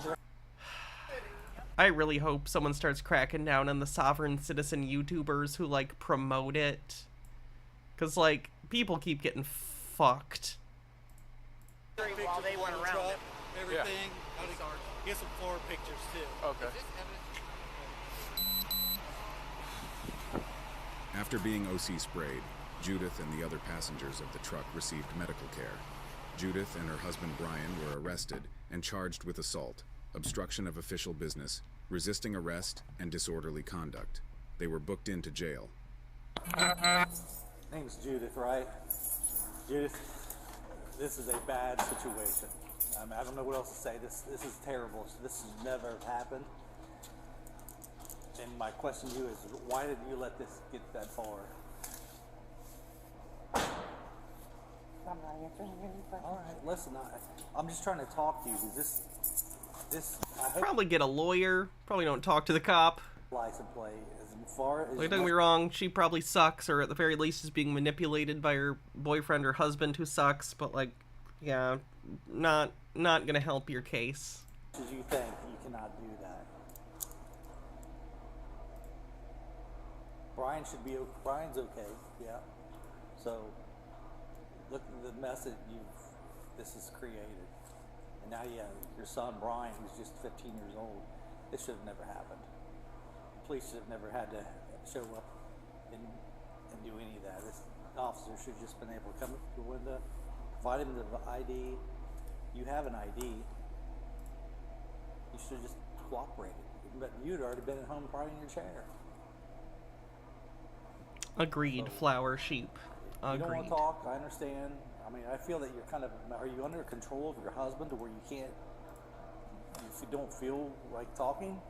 [SPEAKER 1] I really hope someone starts cracking down on the sovereign citizen YouTubers who, like, promote it. Because, like, people keep getting fucked.
[SPEAKER 14] While they went around him.
[SPEAKER 10] Everything. Get some floor pictures, too.
[SPEAKER 15] Okay.
[SPEAKER 13] After being OC sprayed, Judith and the other passengers of the truck received medical care. Judith and her husband Brian were arrested and charged with assault, obstruction of official business, resisting arrest, and disorderly conduct. They were booked into jail.
[SPEAKER 10] Name's Judith, right? Judith, this is a bad situation. I don't know what else to say. This is terrible. This has never happened. And my question to you is, why did you let this get that far? All right, listen, I'm just trying to talk to you. This I hope
[SPEAKER 1] Probably get a lawyer. Probably don't talk to the cop.
[SPEAKER 16] license plate as far as.
[SPEAKER 1] Don't get me wrong, she probably sucks, or at the very least is being manipulated by her boyfriend or husband who sucks, but like, yeah, not gonna help your case.
[SPEAKER 16] As you think, you cannot do that. Brian's okay, yeah. So look at the mess that this has created. And now your son Brian, who's just 15 years old, this should have never happened. The police should have never had to show up and do any of that. This officer should have just been able to come up to the window, provide him the ID. You have an ID. You should have just cooperated. But you'd already been at home probably in your chair.
[SPEAKER 1] Agreed, flower sheep. Agreed.
[SPEAKER 16] You don't want to talk, I understand. I mean, I feel that you're kind of, are you under control of your husband to where you can't, if you don't feel like talking?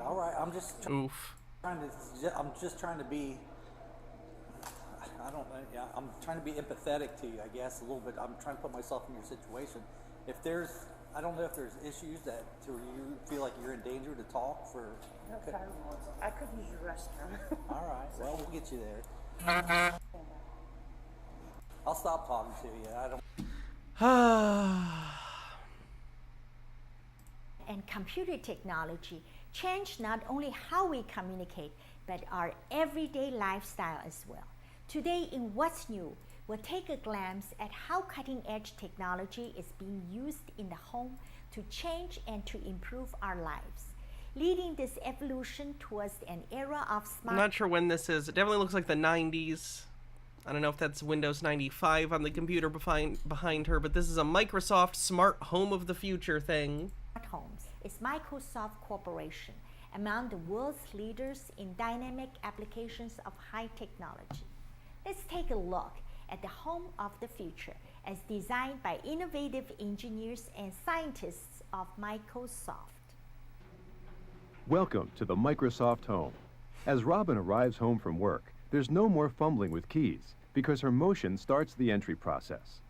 [SPEAKER 16] All right, I'm just trying to be, I don't know, yeah, I'm trying to be empathetic to you, I guess, a little bit. I'm trying to put myself in your situation. If there's, I don't know if there's issues that to where you feel like you're in danger to talk for.
[SPEAKER 17] No, I could use your restroom.
[SPEAKER 16] All right, well, we'll get you there. I'll stop talking to you. I don't.
[SPEAKER 18] And computer technology changed not only how we communicate, but our everyday lifestyle as well. Today in What's New, we'll take a glance at how cutting-edge technology is being used in the home to change and to improve our lives, leading this evolution towards an era of smart...
[SPEAKER 1] I'm not sure when this is. It definitely looks like the 90s. I don't know if that's Windows 95 on the computer behind her, but this is a Microsoft Smart Home of the Future thing.
[SPEAKER 18] Smart homes is Microsoft Corporation, among the world's leaders in dynamic applications of high technology. Let's take a look at the home of the future as designed by innovative engineers and scientists of Microsoft.
[SPEAKER 19] Welcome to the Microsoft Home. As Robin arrives home from work, there's no more fumbling with keys because her motion starts the entry process.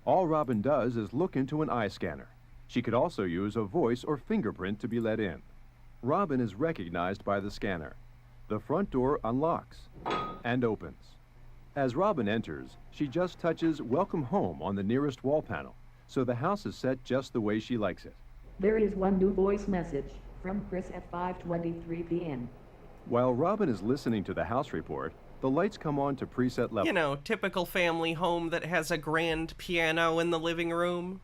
[SPEAKER 19] All Robin does is look into an eye scanner. She could also use a voice or fingerprint to be let in. Robin is recognized by the scanner. The front door unlocks and opens. As Robin enters, she just touches Welcome Home on the nearest wall panel, so the house is set just the way she likes it.
[SPEAKER 20] There is one new voice message from Chris at 5:23 p.m.
[SPEAKER 19] While Robin is listening to the house report, the lights come on to preset level.
[SPEAKER 1] You know, typical family home that has a grand piano in the living room.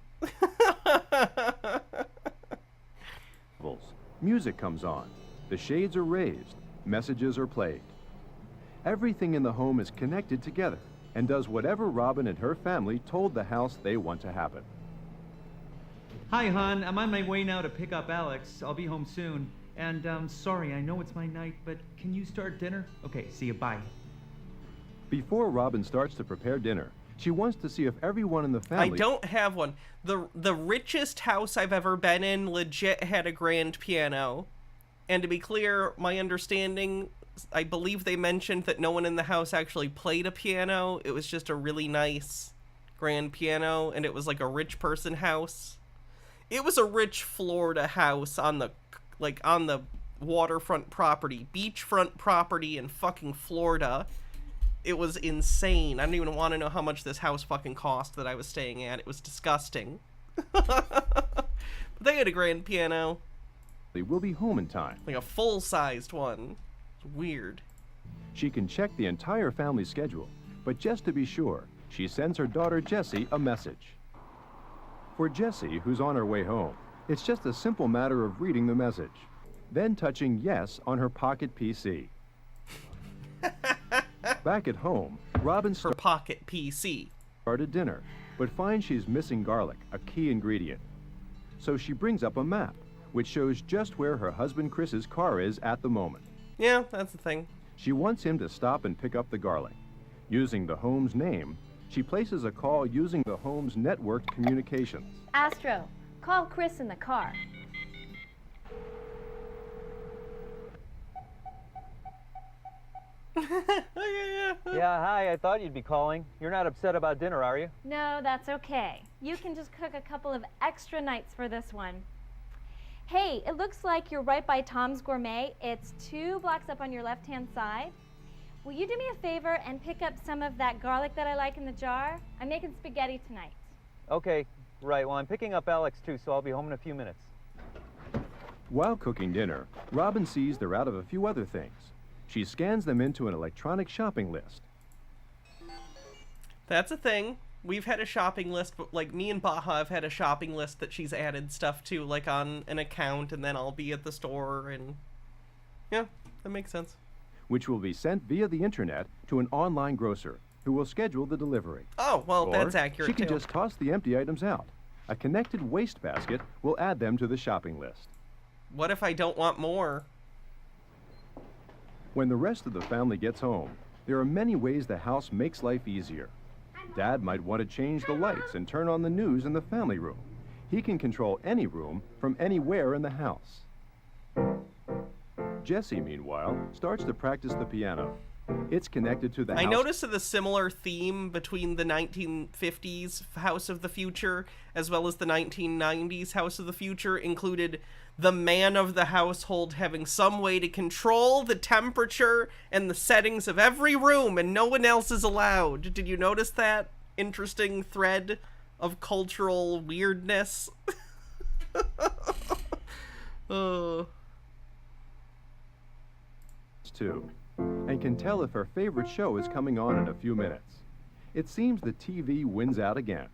[SPEAKER 19] Music comes on. The shades are raised. Messages are played. Everything in the home is connected together and does whatever Robin and her family told the house they want to happen.
[SPEAKER 21] Hi, hon. I'm on my way now to pick up Alex. I'll be home soon. And, sorry, I know it's my night, but can you start dinner? Okay, see you, bye.
[SPEAKER 19] Before Robin starts to prepare dinner, she wants to see if everyone in the family...
[SPEAKER 1] I don't have one. The richest house I've ever been in legit had a grand piano. And to be clear, my understanding, I believe they mentioned that no one in the house actually played a piano. It was just a really nice grand piano, and it was like a rich person house. It was a rich Florida house on the waterfront property, beachfront property in fucking Florida. It was insane. I don't even want to know how much this house fucking cost that I was staying at. It was disgusting. But they had a grand piano.
[SPEAKER 19] They will be home in time.
[SPEAKER 1] Like a full-sized one. It's weird.
[SPEAKER 19] She can check the entire family schedule, but just to be sure, she sends her daughter Jessie a message. For Jessie, who's on her way home, it's just a simple matter of reading the message, then touching yes on her pocket PC. Back at home, Robin
[SPEAKER 1] her pocket PC
[SPEAKER 19] started dinner, but finds she's missing garlic, a key ingredient. So she brings up a map, which shows just where her husband Chris's car is at the moment.
[SPEAKER 1] Yeah, that's the thing.
[SPEAKER 19] She wants him to stop and pick up the garlic. Using the home's name, she places a call using the home's networked communications.
[SPEAKER 27] Astro, call Chris in the car.
[SPEAKER 21] Yeah, hi, I thought you'd be calling. You're not upset about dinner, are you?
[SPEAKER 27] No, that's okay. You can just cook a couple of extra nights for this one. Hey, it looks like you're right by Tom's Gourmet. It's 2 blocks up on your left-hand side. Will you do me a favor and pick up some of that garlic that I like in the jar? I'm making spaghetti tonight.
[SPEAKER 21] Okay, right. Well, I'm picking up Alex too, so I'll be home in a few minutes.
[SPEAKER 19] While cooking dinner, Robin sees they're out of a few other things. She scans them into an electronic shopping list.
[SPEAKER 1] That's a thing. We've had a shopping list, but like me and Baha have had a shopping list that she's added stuff to, like on an account, and then I'll be at the store, and yeah, that makes sense.
[SPEAKER 19] Which will be sent via the internet to an online grocer who will schedule the delivery.
[SPEAKER 1] Oh, well,
[SPEAKER 19] Or
[SPEAKER 1] that's accurate
[SPEAKER 19] she can
[SPEAKER 1] too.
[SPEAKER 19] just toss the empty items out. A connected waste basket will add them to the shopping list.
[SPEAKER 1] What if I don't want more?
[SPEAKER 19] When the rest of the family gets home, there are many ways the house makes life easier. Dad might want to change the lights and turn on the news in the family room. He can control any room from anywhere in the house. Jesse, meanwhile, starts to practice the piano. It's connected to the house.
[SPEAKER 1] I noticed the similar theme between the 1950s House of the Future as well as the 1990s House of the Future included the man of the household having some way to control the temperature and the settings of every room, and no one else is allowed. Did you notice that interesting thread of cultural weirdness? Oh.
[SPEAKER 19] Too, and can tell if her favorite show is coming on in a few minutes. It seems the TV wins out again.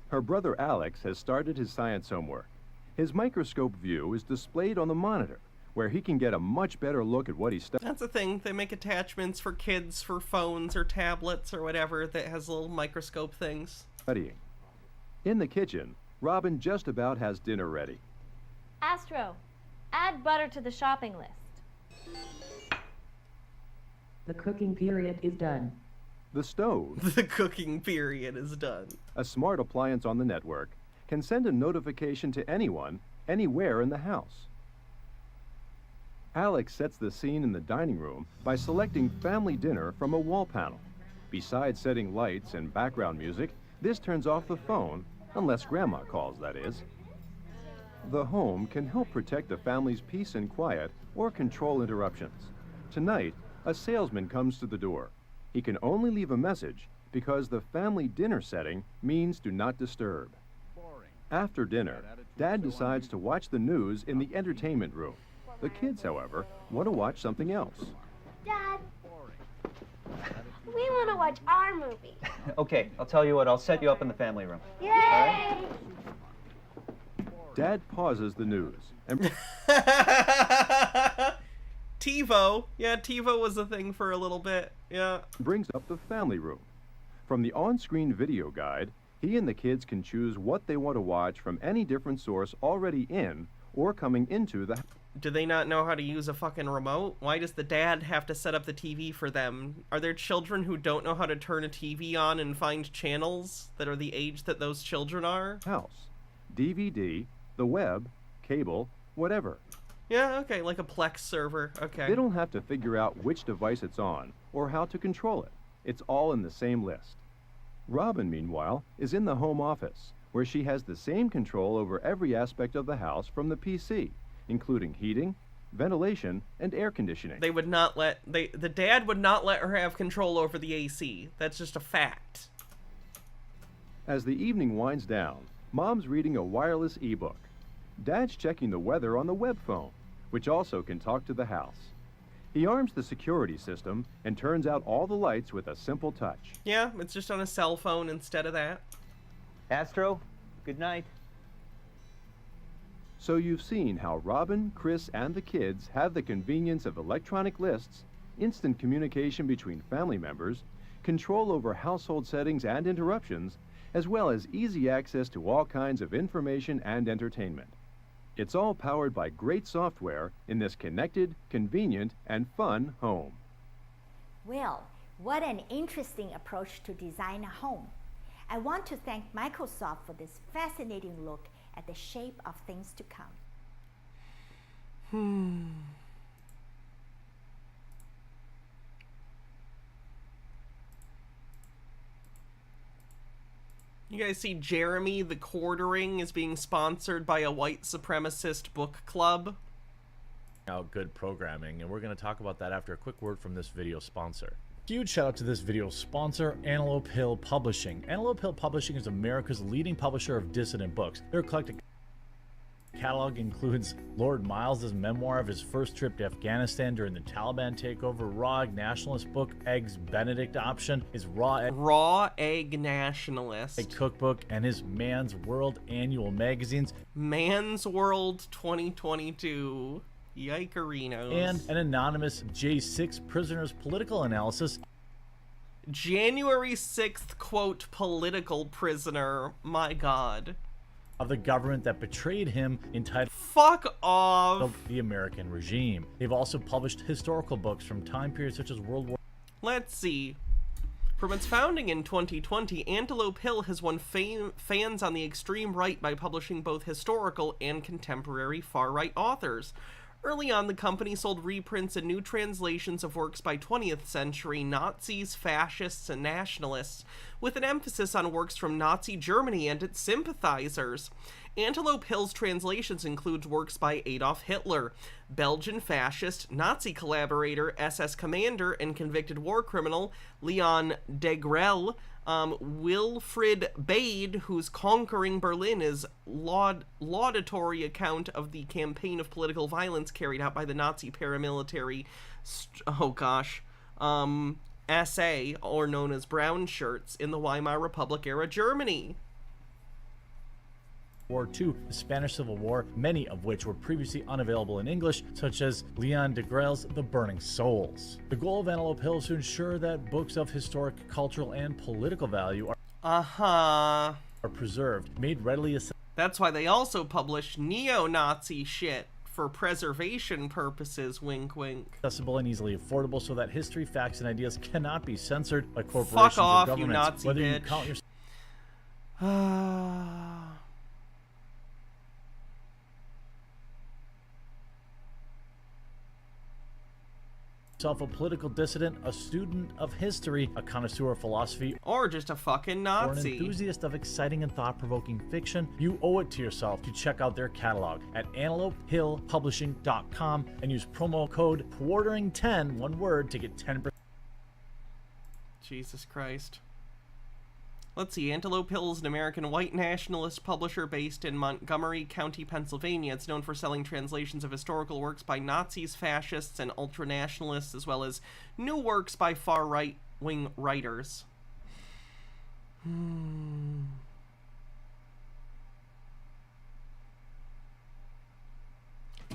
[SPEAKER 19] Her brother Alex has started his science homework. His microscope view is displayed on the monitor, where he can get a much better look at what he's studying.
[SPEAKER 1] That's the thing. They make attachments for kids for phones or tablets or whatever that has little microscope things.
[SPEAKER 19] In the kitchen, Robin just about has dinner ready.
[SPEAKER 27] Astro, add butter to the shopping list.
[SPEAKER 20] The cooking period is done.
[SPEAKER 19] The stove,
[SPEAKER 1] The cooking period is done.
[SPEAKER 19] a smart appliance on the network, can send a notification to anyone, anywhere in the house. Alex sets the scene in the dining room by selecting family dinner from a wall panel. Besides setting lights and background music, this turns off the phone, unless Grandma calls, that is. The home can help protect the family's peace and quiet or control interruptions. Tonight, a salesman comes to the door. He can only leave a message because the family dinner setting means do not disturb. After dinner, Dad decides to watch the news in the entertainment room. The kids, however, want to watch something else.
[SPEAKER 27] Dad, we want to watch our movie.
[SPEAKER 21] Okay, I'll tell you what, I'll set you up in the family room.
[SPEAKER 27] Yay!
[SPEAKER 19] Dad pauses the news and
[SPEAKER 1] TiVo. Yeah, TiVo was a thing for a little bit. Yeah.
[SPEAKER 19] brings up the family room. From the on-screen video guide, he and the kids can choose what they want to watch from any different source already in or coming into the.
[SPEAKER 1] Do they not know how to use a fucking remote? Why does the dad have to set up the TV for them? Are there children who don't know how to turn a TV on and find channels that are the age that those children are?
[SPEAKER 19] House, DVD, the web, cable, whatever.
[SPEAKER 1] Yeah, okay, like a Plex server. Okay.
[SPEAKER 19] They don't have to figure out which device it's on or how to control it. It's all in the same list. Robin, meanwhile, is in the home office, where she has the same control over every aspect of the house from the PC, including heating, ventilation, and air conditioning.
[SPEAKER 1] They would not let the dad would not let her have control over the AC. That's just a fact.
[SPEAKER 19] As the evening winds down, Mom's reading a wireless ebook. Dad's checking the weather on the web phone, which also can talk to the house. He arms the security system and turns out all the lights with a simple touch.
[SPEAKER 1] Yeah, it's just on a cell phone instead of that.
[SPEAKER 21] Astro, good night.
[SPEAKER 19] So you've seen how Robin, Chris, and the kids have the convenience of electronic lists, instant communication between family members, control over household settings and interruptions, as well as easy access to all kinds of information and entertainment. It's all powered by great software in this connected, convenient, and fun home.
[SPEAKER 18] Well, what an interesting approach to design a home. I want to thank Microsoft for this fascinating look at the shape of things to come.
[SPEAKER 1] You guys see Jeremy the Quartering is being sponsored by a white supremacist book club.
[SPEAKER 2] Out good programming, and we're going to talk about that after a quick word from this video sponsor. Huge shout out to this video sponsor, Antelope Hill Publishing. Antelope Hill Publishing is America's leading publisher of dissident books. Their eclectic catalog includes Lord Miles's memoir of his first trip to Afghanistan during the Taliban takeover, Raw Egg Nationalist book, Eggs Benedict option, his
[SPEAKER 1] Raw Egg Nationalist
[SPEAKER 2] cookbook, and his Man's World annual magazines.
[SPEAKER 1] Man's World 2022. Yikerinos.
[SPEAKER 2] And an anonymous J6 prisoner's political analysis.
[SPEAKER 1] January 6th, quote, political prisoner. My God.
[SPEAKER 2] Of the government that betrayed him, entitled
[SPEAKER 1] Fuck off.
[SPEAKER 2] The American Regime. They've also published historical books from time periods such as World War.
[SPEAKER 1] Let's see. From its founding in 2020, Antelope Hill has won fans on the extreme right by publishing both historical and contemporary far-right authors. Early on, the company sold reprints and new translations of works by 20th century Nazis, fascists, and nationalists, with an emphasis on works from Nazi Germany and its sympathizers. Antelope Hill's translations include works by Adolf Hitler, Belgian fascist, Nazi collaborator, SS commander, and convicted war criminal Leon Degrelle, Wilfrid Bade, whose Conquering Berlin is laudatory account of the campaign of political violence carried out by the Nazi paramilitary, SA, or known as Brown Shirts, in the Weimar Republic era Germany.
[SPEAKER 2] War II, the Spanish Civil War, many of which were previously unavailable in English, such as Leon Degrelle's The Burning Souls. The goal of Antelope Hill is to ensure that books of historic, cultural, and political value are preserved, made readily accessible.
[SPEAKER 1] That's why they also publish neo-Nazi shit for preservation purposes, wink wink.
[SPEAKER 2] Accessible and easily affordable so that history, facts, and ideas cannot be censored by corporations
[SPEAKER 1] Fuck off,
[SPEAKER 2] or governments.
[SPEAKER 1] you Nazi
[SPEAKER 2] Whether
[SPEAKER 1] bitch.
[SPEAKER 2] you count yourself a political dissident, a student of history, a connoisseur of philosophy,
[SPEAKER 1] or just a fucking
[SPEAKER 2] or an
[SPEAKER 1] Nazi,
[SPEAKER 2] enthusiast of exciting and thought-provoking fiction, you owe it to yourself to check out their catalog at antelopehillpublishing.com and use promo code QUARTERING10, one word, to get 10%.
[SPEAKER 1] Jesus Christ. Let's see, Antelope Hill is an American white nationalist publisher based in Montgomery County, Pennsylvania. It's known for selling translations of historical works by Nazis, fascists, and ultranationalists, as well as new works by far right-wing writers. Well,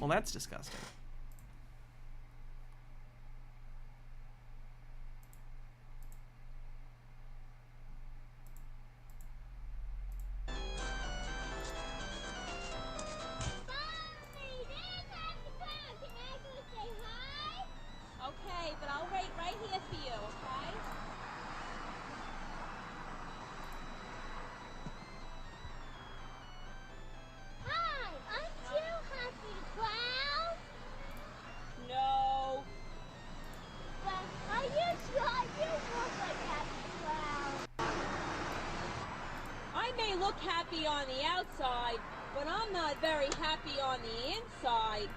[SPEAKER 1] that's disgusting.
[SPEAKER 4] Okay, but I'll wait right here for you, okay? Hi, aren't you Happy Clown? No. But are you sure you look like Happy Clown? I may look happy on the outside, but I'm not very happy on the inside.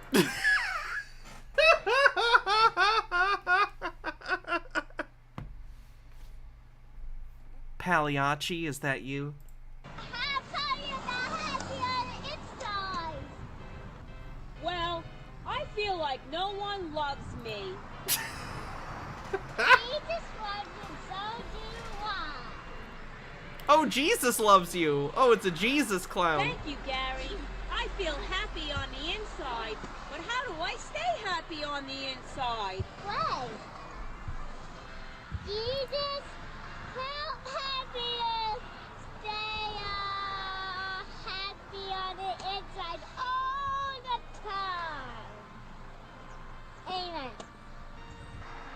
[SPEAKER 1] Pagliacci, is that you?
[SPEAKER 4] I'll tell you about happy on the inside. Well, I feel like no one loves me. Jesus loves you, so do I.
[SPEAKER 1] Oh, Jesus loves you. Oh, it's a Jesus clown.
[SPEAKER 4] Thank you, Gary. I feel happy on the inside, but how do I stay happy on the inside? Play. Jesus, help happiness stay happy on the inside all the time. Amen.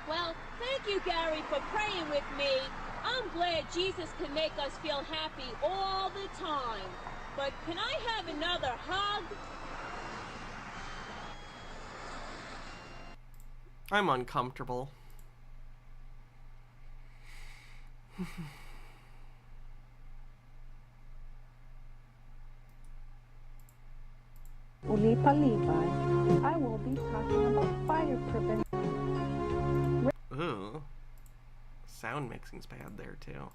[SPEAKER 4] Well, thank you, Gary, for praying with me. I'm glad Jesus can make us feel happy all the time. But can I have another hug?
[SPEAKER 1] I'm uncomfortable.
[SPEAKER 20] Ulipa Levi. I will be talking about fire prevention.
[SPEAKER 1] Ooh. Sound mixing's bad there, too.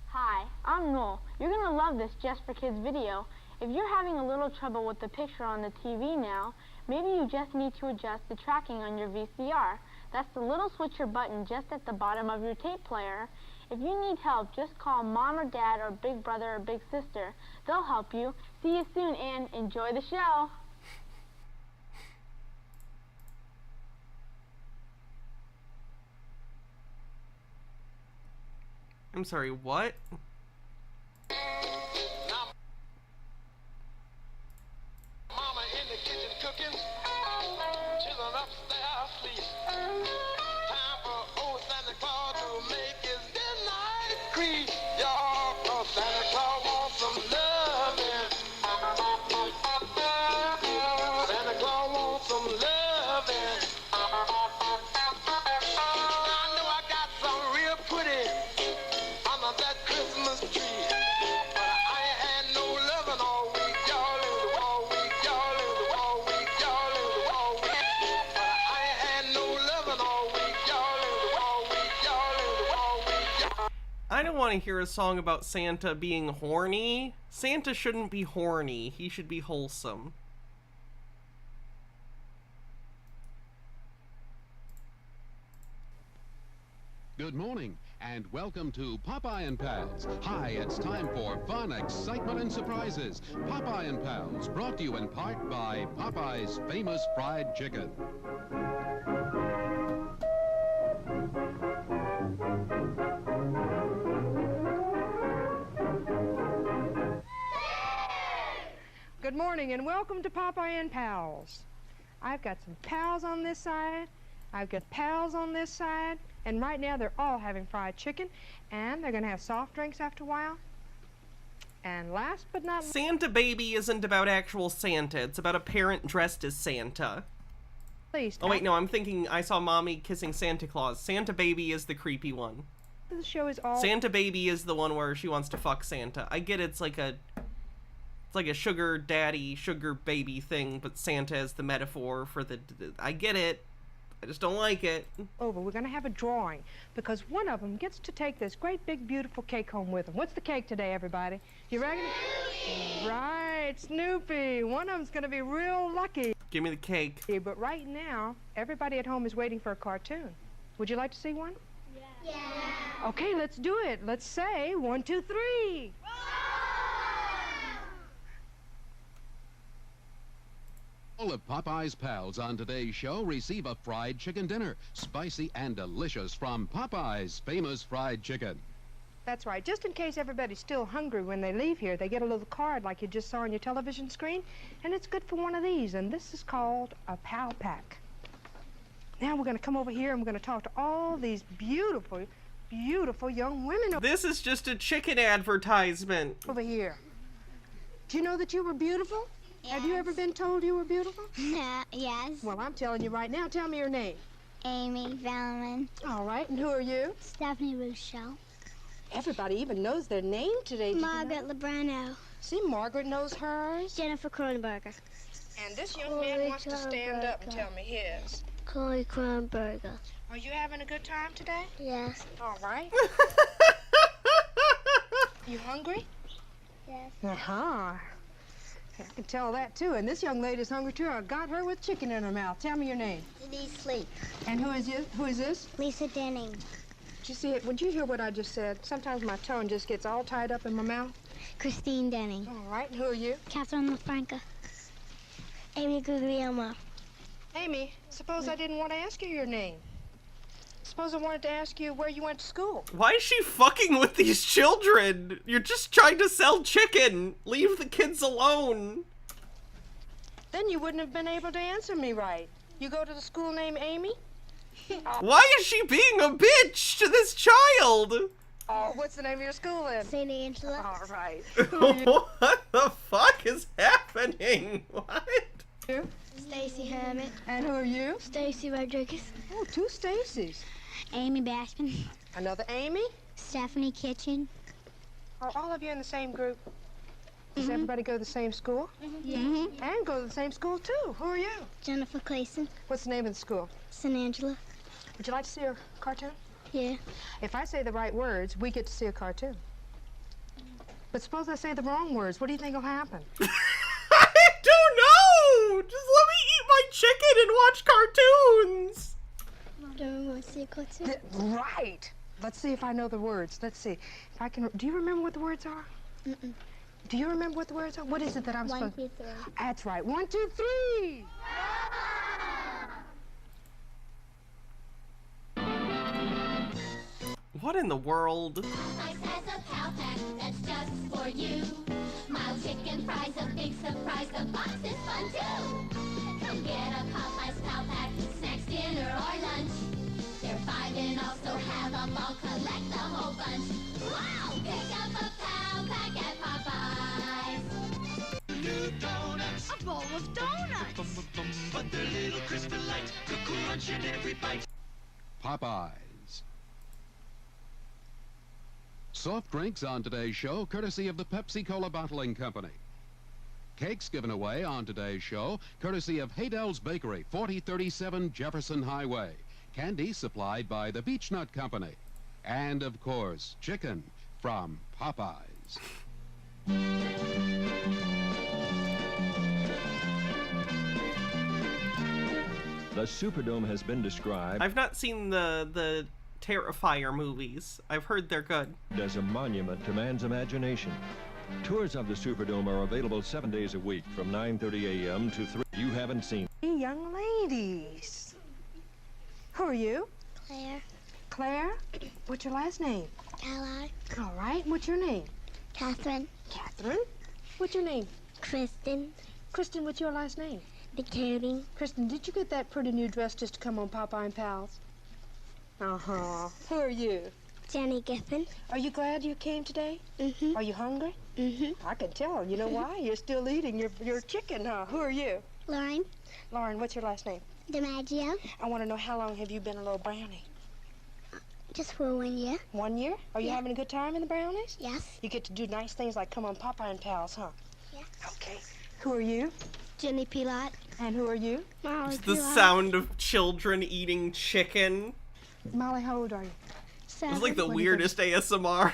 [SPEAKER 4] Hi, I'm Noel. You're gonna love this Just for Kids video. If you're having a little trouble with the picture on the TV now, maybe you just need to adjust the tracking on your VCR. That's the little switcher button just at the bottom of your tape player. If you need help, just call Mom or Dad or Big Brother or Big Sister. They'll help you. See you soon and enjoy the show.
[SPEAKER 1] I'm sorry, what?
[SPEAKER 15] Mama in the kitchen cooking, children upstairs asleep. Time for old Santa Claus to make his midnight creep. Y'all, 'cause Santa Claus wants some loving. Santa Claus wants some loving. I know I got some real pretty under that Christmas tree, but I ain't had no loving all week, y'all, all week, y'all, all week, y'all, all week. But I ain't had no loving all week, y'all, all week, y'all, all week.
[SPEAKER 1] I don't want to hear a song about Santa being horny. Santa shouldn't be horny. He should be wholesome.
[SPEAKER 3] Good morning, and welcome to Popeye and Pals. Hi, it's time for fun, excitement, and surprises. Popeye and Pals, brought to you in part by Popeye's famous fried chicken.
[SPEAKER 7] Good morning and welcome to Popeye and Pals. I've got some pals on this side, I've got pals on this side, and right now they're all having fried chicken, and they're gonna have soft drinks after a while. And last but not least,
[SPEAKER 1] Santa Baby isn't about actual Santa. It's about a parent dressed as Santa. Oh wait, no, I'm thinking I saw Mommy kissing Santa Claus. Santa Baby is the creepy one.
[SPEAKER 7] the show is all
[SPEAKER 1] Santa Baby is the one where she wants to fuck Santa. I get it's like a sugar daddy, sugar baby thing, but Santa is the metaphor for the I get it. I just don't like it.
[SPEAKER 7] over. We're going to have a drawing because one of them gets to take this great big beautiful cake home with them. What's the cake today, everybody? You reckon? Snoopy! Right, Snoopy. One of them's going to be real lucky.
[SPEAKER 1] Give me the cake.
[SPEAKER 7] But right now, everybody at home is waiting for a cartoon. Would you like to see one? Yeah. Okay, let's do it. Let's say 1, 2, 3.
[SPEAKER 3] All of Popeye's pals on today's show receive a fried chicken dinner, spicy and delicious from Popeye's famous fried chicken.
[SPEAKER 7] That's right. Just in case everybody's still hungry when they leave here, they get a little card like you just saw on your television screen, and it's good for one of these, and this is called a Pal Pack. Now we're going to come over here and we're going to talk to all these beautiful, beautiful young women.
[SPEAKER 1] This is just a chicken advertisement.
[SPEAKER 7] Over here. Do you know that you were beautiful? Yes. Have you ever been told you were beautiful?
[SPEAKER 4] Yes.
[SPEAKER 7] Well, I'm telling you right now. Tell me your name.
[SPEAKER 4] Amy Valman.
[SPEAKER 7] All right, and who are you?
[SPEAKER 4] Stephanie Rochelle.
[SPEAKER 7] Everybody even knows their name today.
[SPEAKER 4] Margaret Lebrano.
[SPEAKER 7] See, Margaret knows hers.
[SPEAKER 4] Jennifer Kronberger.
[SPEAKER 7] And this young man wants to stand up and tell me his.
[SPEAKER 4] Chloe Kronberger.
[SPEAKER 7] Are you having a good time today?
[SPEAKER 4] Yes.
[SPEAKER 7] All right. You hungry?
[SPEAKER 4] Yes.
[SPEAKER 7] Uh-huh. I can tell that, too. And this young lady's hungry, too. I got her with chicken in her mouth. Tell me your name.
[SPEAKER 4] Denise Sleep.
[SPEAKER 7] And who is this?
[SPEAKER 4] Lisa Denning.
[SPEAKER 7] Did you see it? Would you hear what I just said? Sometimes my tongue just gets all tied up in my mouth.
[SPEAKER 4] Christine Denning.
[SPEAKER 7] All right. And who are you?
[SPEAKER 4] Catherine LaFranca. Amy Guglielmo.
[SPEAKER 7] Amy, suppose I didn't want to ask you your name. Suppose I wanted to ask you where you went to school.
[SPEAKER 1] Why is she fucking with these children? You're just trying to sell chicken. Leave the kids alone.
[SPEAKER 7] Then you wouldn't have been able to answer me right. You go to the school named Amy?
[SPEAKER 1] Why is she being a bitch to this child?
[SPEAKER 7] Oh, what's the name of your school then?
[SPEAKER 4] St. Angela.
[SPEAKER 7] All right.
[SPEAKER 1] What the fuck is happening? What?
[SPEAKER 7] You?
[SPEAKER 4] Stacy Hermit.
[SPEAKER 7] And who are you?
[SPEAKER 4] Stacy Rodriguez.
[SPEAKER 7] Oh, two Stacys.
[SPEAKER 4] Amy Bashman.
[SPEAKER 7] Another Amy?
[SPEAKER 4] Stephanie Kitchen.
[SPEAKER 7] Are all of you in the same group? Does everybody go to the same school?
[SPEAKER 4] Mm-hmm.
[SPEAKER 7] And go to the same school, too. Who are you?
[SPEAKER 4] Jennifer Clayson.
[SPEAKER 7] What's the name of the school?
[SPEAKER 4] St. Angela.
[SPEAKER 7] Would you like to see a cartoon?
[SPEAKER 4] Yeah.
[SPEAKER 7] If I say the right words, we get to see a cartoon. But suppose I say the wrong words. What do you think will happen?
[SPEAKER 1] I don't know! Just let me eat my chicken and watch cartoons!
[SPEAKER 4] Do you want to see a cartoon?
[SPEAKER 7] Right. Let's see if I know the words. Let's see. If I can. Do you remember what the words are?
[SPEAKER 4] Mm-mm.
[SPEAKER 7] Do you remember what the words are? What is it that I'm supposed to...
[SPEAKER 4] 1, 2, 3.
[SPEAKER 7] That's right. 1, 2, 3!
[SPEAKER 1] What in the world?
[SPEAKER 15] Popeyes has a pal pack that's just for you. Mild chicken fries, a big surprise. The box is fun too. Come get a Popeyes pal pack, snacks, dinner, or lunch. They're 5 and also have them all. Collect the whole bunch. Wow! Pick up a pal pack at Popeyes. New donuts. A bowl of donuts. But they're little crisp and light. Crunch in every bite.
[SPEAKER 3] Popeyes. Soft drinks on today's show, courtesy of the Pepsi-Cola Bottling Company. Cakes given away on today's show, courtesy of Haydell's Bakery, 4037 Jefferson Highway. Candy supplied by the Beech Nut Company. And, of course, chicken from Popeyes.
[SPEAKER 5] The Superdome has been described
[SPEAKER 1] I've not seen the Terrifier movies. I've heard they're good.
[SPEAKER 5] as a monument to man's imagination. Tours of the Superdome are available 7 days a week from 9:30 a.m. to 3. You haven't seen.
[SPEAKER 7] Hey, young ladies. Who are you?
[SPEAKER 4] Claire.
[SPEAKER 7] Claire? What's your last name?
[SPEAKER 4] Ally.
[SPEAKER 7] All right. What's your name?
[SPEAKER 4] Catherine.
[SPEAKER 7] Catherine? What's your name?
[SPEAKER 4] Kristen.
[SPEAKER 7] Kristen, what's your last name?
[SPEAKER 4] Dakota.
[SPEAKER 7] Kristen, did you get that pretty new dress just to come on Popeye and Pals? Uh-huh. Who are you?
[SPEAKER 4] Jenny Giffen.
[SPEAKER 7] Are you glad you came today?
[SPEAKER 4] Mm-hmm.
[SPEAKER 7] Are you hungry?
[SPEAKER 4] Mm-hmm.
[SPEAKER 7] I can tell. You know why? You're still eating your chicken, huh? Who are you?
[SPEAKER 4] Lauren.
[SPEAKER 7] Lauren, what's your last name?
[SPEAKER 4] DiMaggio.
[SPEAKER 7] I want to know, how long have you been a little brownie?
[SPEAKER 4] Just for 1 year.
[SPEAKER 7] 1 year? Are you
[SPEAKER 4] Yeah.
[SPEAKER 7] having a good time in the brownies?
[SPEAKER 4] Yes.
[SPEAKER 7] You get to do nice things like come on Popeye and Pals, huh?
[SPEAKER 4] Yes.
[SPEAKER 7] Okay. Who are you?
[SPEAKER 4] Jenny Pilat.
[SPEAKER 7] And who are you?
[SPEAKER 4] Molly
[SPEAKER 1] It's the
[SPEAKER 4] Pilat.
[SPEAKER 1] sound of children eating chicken.
[SPEAKER 7] Molly, how old are you?
[SPEAKER 1] It's
[SPEAKER 4] 7.
[SPEAKER 1] like the
[SPEAKER 7] What do you think?
[SPEAKER 1] weirdest ASMR.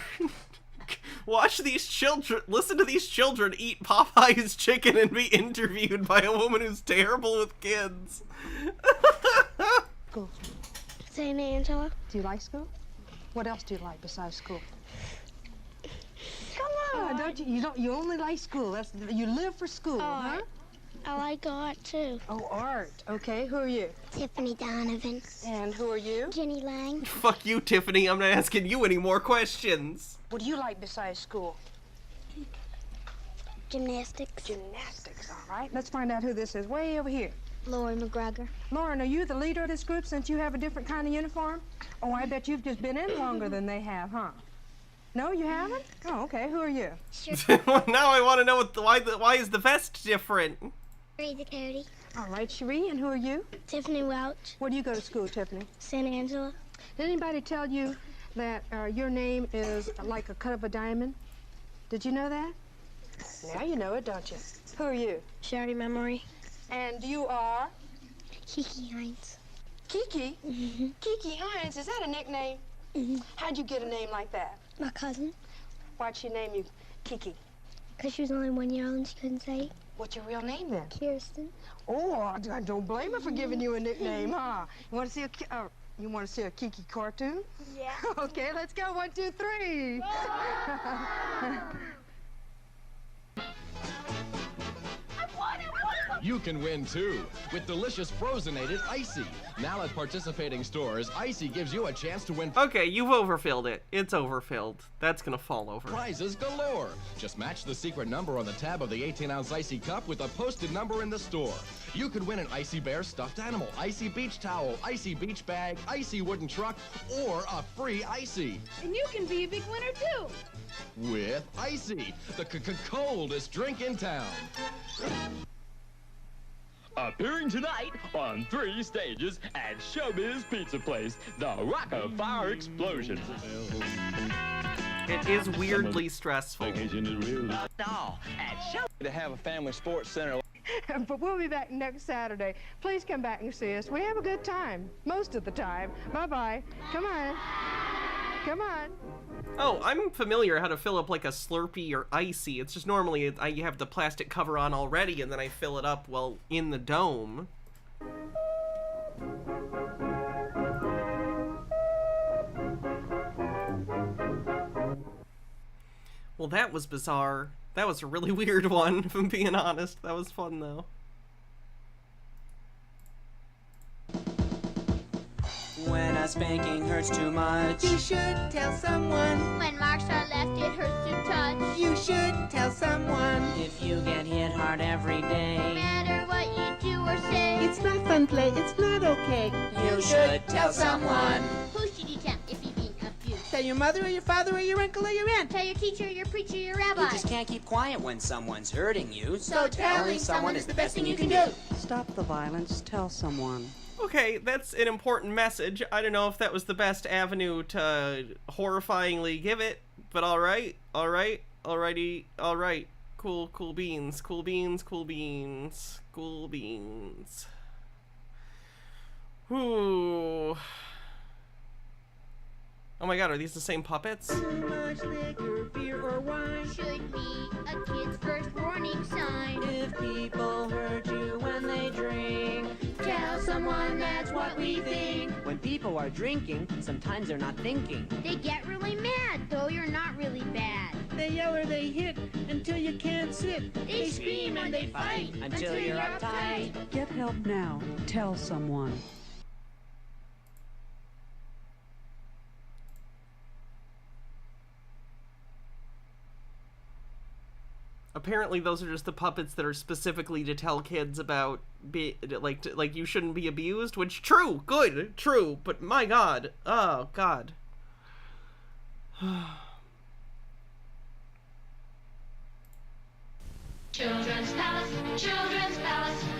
[SPEAKER 1] Watch these children, listen to these children eat Popeye's chicken and be interviewed by a woman who's terrible with kids.
[SPEAKER 7] School.
[SPEAKER 4] St. Angela.
[SPEAKER 7] Do you like school? What else do you like besides school? Come on, don't you? You only like school. You live for school, huh?
[SPEAKER 4] I like art too.
[SPEAKER 7] Oh, art. Okay, who are you?
[SPEAKER 4] Tiffany Donovan.
[SPEAKER 7] And who are you?
[SPEAKER 4] Jenny Lang.
[SPEAKER 1] Fuck you, Tiffany. I'm not asking you any more questions.
[SPEAKER 7] What do you like besides school?
[SPEAKER 4] Gymnastics.
[SPEAKER 7] Gymnastics, all right. Let's find out who this is. Way over here.
[SPEAKER 4] Lori McGregor.
[SPEAKER 7] Lauren, are you the leader of this group since you have a different kind of uniform? Oh, I bet you've just been in longer than they have, huh? No, you haven't? Oh, okay. Who are you?
[SPEAKER 1] Now I want to know why is the vest different?
[SPEAKER 4] Rita Cody.
[SPEAKER 7] All right, Cherie, and who are you?
[SPEAKER 4] Tiffany Welch.
[SPEAKER 7] Where do you go to school, Tiffany?
[SPEAKER 4] St. Angela.
[SPEAKER 7] Did anybody tell you that your name is like a cut of a diamond? Did you know that? Now you know it, don't you? Who are you?
[SPEAKER 4] Sherry Memory.
[SPEAKER 7] And you are?
[SPEAKER 4] Kiki Hines.
[SPEAKER 7] Kiki?
[SPEAKER 4] Mm-hmm.
[SPEAKER 7] Kiki Hines, is that a nickname?
[SPEAKER 4] Mm-hmm.
[SPEAKER 7] How'd you get a name like that?
[SPEAKER 4] My cousin.
[SPEAKER 7] Why'd she name you Kiki?
[SPEAKER 4] Because she was only 1 year old and she couldn't say it.
[SPEAKER 7] What's your real name then?
[SPEAKER 4] Kirsten.
[SPEAKER 7] Oh, I don't blame her for giving you a nickname, huh? You want to see a Kiki cartoon?
[SPEAKER 4] Yeah.
[SPEAKER 7] Okay, let's go. 1, 2, 3.
[SPEAKER 4] I won!
[SPEAKER 8] You can win too with delicious frozenated Icy. Now at participating stores, Icy gives you a chance to win.
[SPEAKER 1] Okay, you've overfilled it. It's overfilled. That's gonna fall over.
[SPEAKER 8] Prizes galore. Just match the secret number on the tab of the 18-ounce Icy cup with a posted number in the store. You could win an Icy Bear stuffed animal, Icy beach towel, Icy beach bag, Icy wooden truck, or a free Icy.
[SPEAKER 4] And you can be a big winner too.
[SPEAKER 8] With Icy, the coldest drink in town.
[SPEAKER 9] Appearing tonight on 3 stages at Showbiz Pizza Place, the Rock of Fire Explosion.
[SPEAKER 1] It is weirdly stressful.
[SPEAKER 9] No, at Show
[SPEAKER 22] to have a family sports center.
[SPEAKER 7] But we'll be back next Saturday. Please come back and see us. We have a good time, most of the time. Bye-bye. Come on. Come on.
[SPEAKER 1] Oh, I'm familiar how to fill up like a Slurpee or Icy. It's just normally I have the plastic cover on already, and then I fill it up, well, in the dome. Well, that was bizarre. That was a really weird one, if I'm being honest. That was fun, though.
[SPEAKER 23] When a spanking hurts too much, you should tell someone.
[SPEAKER 4] When marks are left, it hurts to touch.
[SPEAKER 23] You should tell someone. If you get hit hard every day,
[SPEAKER 4] No matter what you do or say,
[SPEAKER 23] it's not fun play, it's not okay. You should tell someone.
[SPEAKER 4] Who should you tell if you've been abused?
[SPEAKER 23] Tell your mother or your father or your uncle or your aunt.
[SPEAKER 4] Tell your teacher, your preacher, your rabbi.
[SPEAKER 23] You just can't keep quiet when someone's hurting you. So telling someone is the best thing you can do.
[SPEAKER 24] Stop the violence, tell someone.
[SPEAKER 1] Okay, that's an important message. I don't know if that was the best avenue to horrifyingly give it, but alright, alrighty, alright. Cool beans, cool beans, cool beans, cool beans. Ooh. Oh my god, are these the same puppets?
[SPEAKER 23] Too much liquor, beer, or wine
[SPEAKER 4] should be a kid's first warning sign.
[SPEAKER 23] If people hurt you when they drink, tell someone that's what we think.
[SPEAKER 25] When people are drinking, sometimes they're not thinking.
[SPEAKER 4] They get really mad, though you're not really bad.
[SPEAKER 23] They yell or they hit until you can't sit.
[SPEAKER 4] They scream and they fight
[SPEAKER 25] until you're uptight.
[SPEAKER 24] Get help now. Tell someone.
[SPEAKER 1] Apparently those are just the puppets that are specifically to tell kids about like you shouldn't be abused, which true, good, true, but my god. Oh god.
[SPEAKER 4] Children's Palace,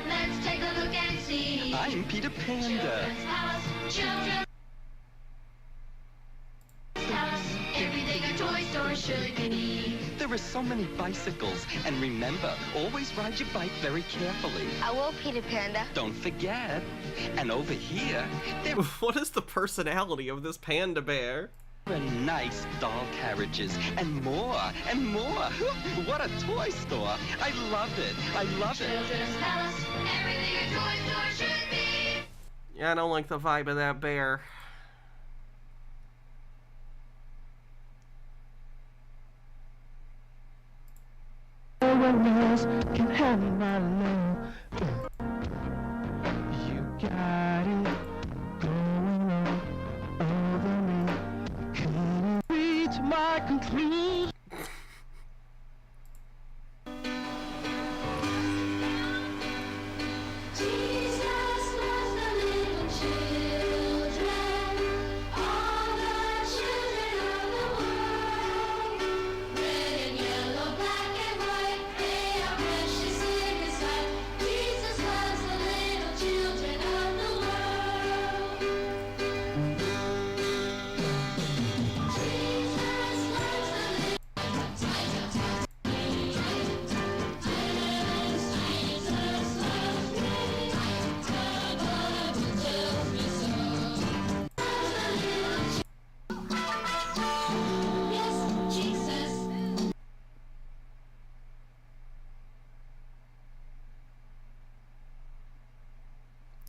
[SPEAKER 4] let's take a look and see.
[SPEAKER 9] I'm Peter Panda.
[SPEAKER 4] Children's Palace, everything a toy store should be.
[SPEAKER 9] There are so many bicycles, and remember, always ride your bike very carefully.
[SPEAKER 4] I will, Peter Panda.
[SPEAKER 9] Don't forget. And over here, there
[SPEAKER 1] What is the personality of this panda bear?
[SPEAKER 9] are nice doll carriages, and more, and more. What a toy store. I loved it. I love it.
[SPEAKER 4] Children's Palace, everything a toy store should be.
[SPEAKER 1] Yeah, I don't like the vibe of that bear.
[SPEAKER 23] No one else can have my love. You got it going on over me. Couldn't reach my conclusion.
[SPEAKER 4] Jesus loves the little children, all the children of the world. Red and yellow, black and white, they are precious in His sight. Jesus loves the little children of the world. Jesus loves the little Yes, Jesus.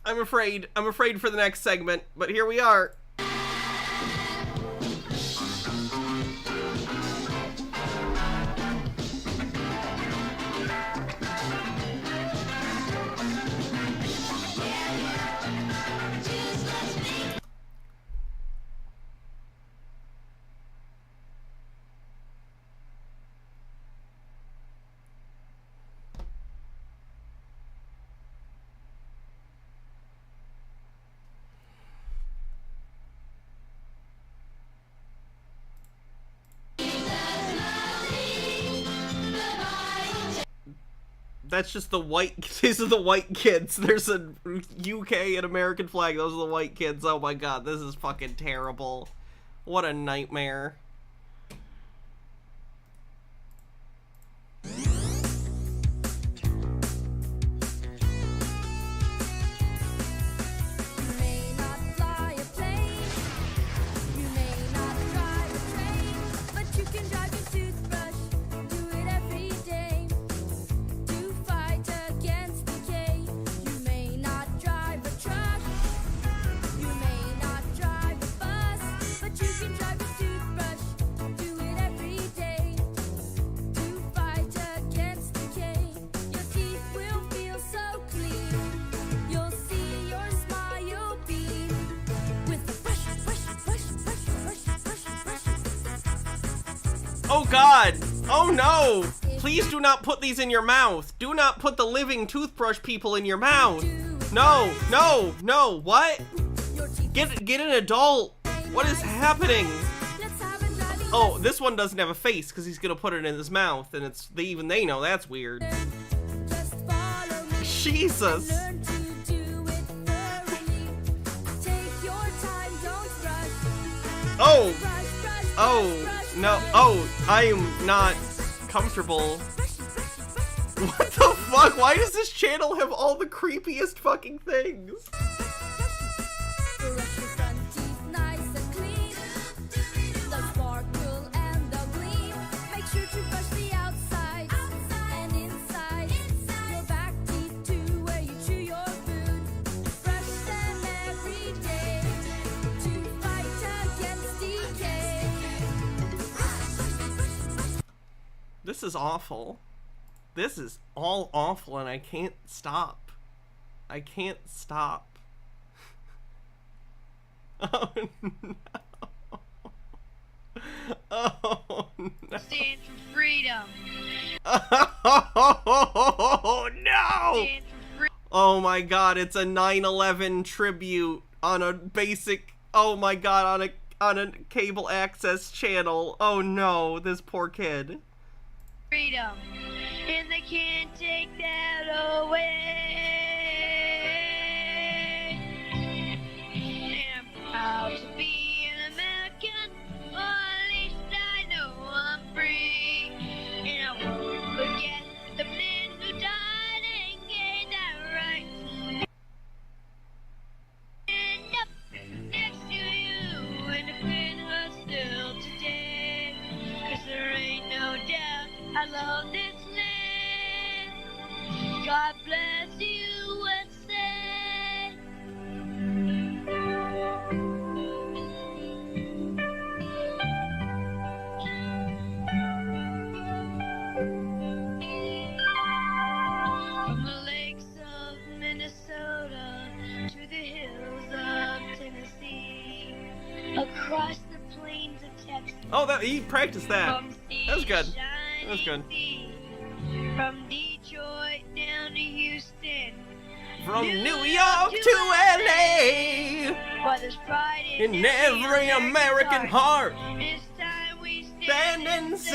[SPEAKER 1] I'm afraid for the next segment, but here we are. that's just the white, these are the white kids. There's a UK and American flag. Those are the white kids. Oh my god, this is fucking terrible. What a nightmare. Oh god! Oh no! Please do not put these in your mouth. Do not put the living toothbrush people in your mouth. No, no, no, what? Get an adult. What is happening? Oh, this one doesn't have a face because he's gonna put it in his mouth, and it's even they know that's weird. Jesus. Oh! Oh! No, oh, I am not comfortable. What the fuck? Why does this channel have all the creepiest fucking things? This is awful. This is all awful and I can't stop. I can't stop. Oh no. Oh no.
[SPEAKER 6] Stand for freedom.
[SPEAKER 1] Oh no. Oh my god, it's a 9/11 tribute on a basic, oh my god, on a cable access channel. Oh no, this poor kid.
[SPEAKER 6] Freedom, and they can't take that away. And I'm proud to be an American, or at least I know I'm free. And I won't forget the men who died and gave that right to stand up next to you and defend her still today. 'Cause there ain't no doubt I love this land. God bless USA. From the lakes of Minnesota to the hills of Tennessee, across the plains of Texas.
[SPEAKER 1] Oh, that he practiced that. That was good. That was good.
[SPEAKER 6] From Detroit down to Houston.
[SPEAKER 1] From New York to LA.
[SPEAKER 6] But there's pride
[SPEAKER 1] in every American heart.
[SPEAKER 6] It's time we
[SPEAKER 1] Stand and say.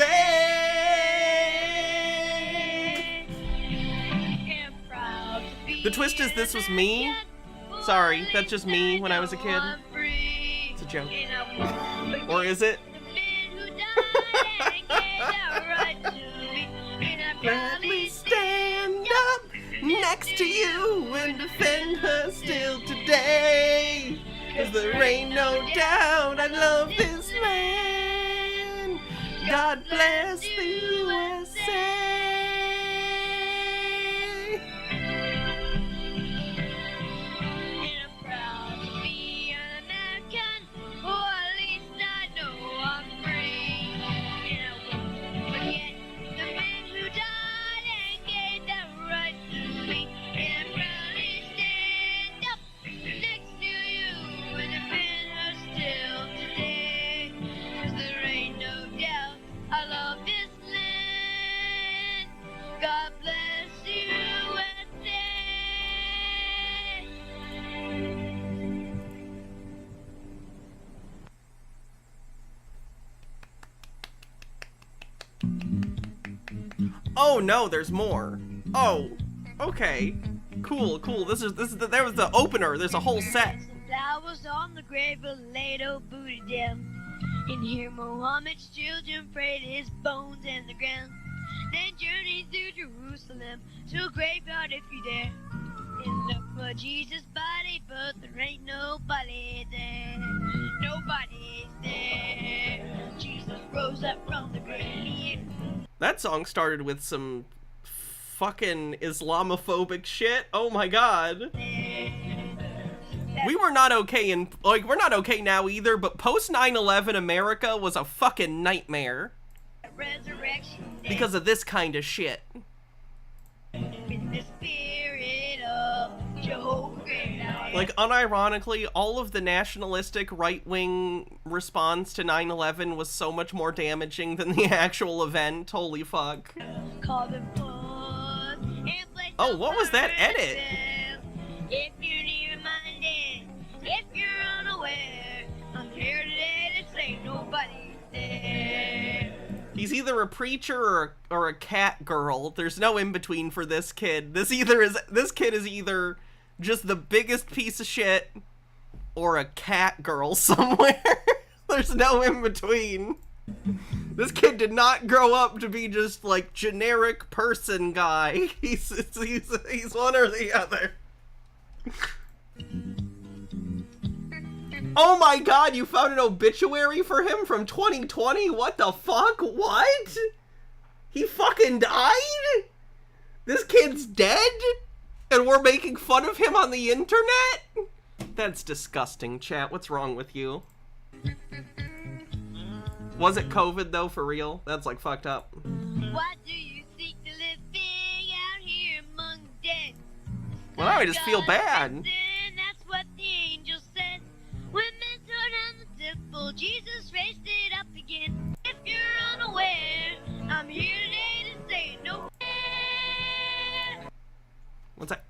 [SPEAKER 6] And proud to be
[SPEAKER 1] The twist is this was me. Sorry, that's just me when I was a kid. It's a joke. Or is it? Gladly stand up next to you and defend her still today. 'Cause there ain't no doubt I love this land. God bless the USA.
[SPEAKER 6] And I'm proud to be an American, or at least I know I'm free. And I won't forget the men who died and gave that right to me. And I proudly stand up next to you and defend her still today. 'Cause there ain't no doubt I love this land. God bless USA.
[SPEAKER 1] Oh no, there's more. Oh, okay. Cool. There was the opener. There's a whole set.
[SPEAKER 6] Flowers on the grave of laid old booty down. And here Muhammad's children prayed his bones in the ground. Then journey through Jerusalem to a graveyard if you dare. And look for Jesus' body, but there ain't nobody there. Nobody's there. Jesus rose up from the grave.
[SPEAKER 1] That song started with some fucking Islamophobic shit. Oh my god. We were not okay in, like, we're not okay now either, but post 9/11 America was a fucking nightmare. Because of this kind of shit. Like, unironically, all of the nationalistic right-wing response to 9/11 was so much more damaging than the actual event. Holy fuck. Oh, what was that edit?
[SPEAKER 6] If you're near-minded, if you're unaware, I'm here today to say nobody's there.
[SPEAKER 1] He's either a preacher or a cat girl. There's no in-between for this kid. This kid is either just the biggest piece of shit or a cat girl somewhere. There's no in-between. This kid did not grow up to be just like generic person guy. He's one or the other. Oh my god, you found an obituary for him from 2020? What the fuck? What? He fucking died? This kid's dead? And we're making fun of him on the internet? That's disgusting, chat. What's wrong with you? Was it COVID, though, for real? That's, like, fucked up.
[SPEAKER 6] Why do you seek the living out here among the dead?
[SPEAKER 1] Well, now I just feel bad.
[SPEAKER 6] That's what the angel said. When men tore down the temple, Jesus raised it up again. If you're unaware, I'm here today to say no.
[SPEAKER 1] What's that?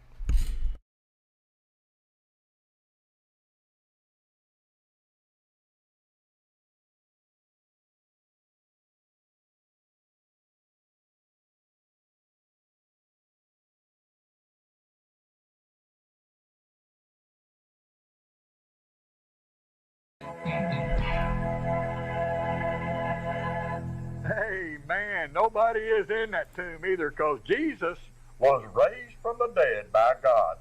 [SPEAKER 10] Hey, man, nobody is in that tomb either, because Jesus was raised from the dead by God.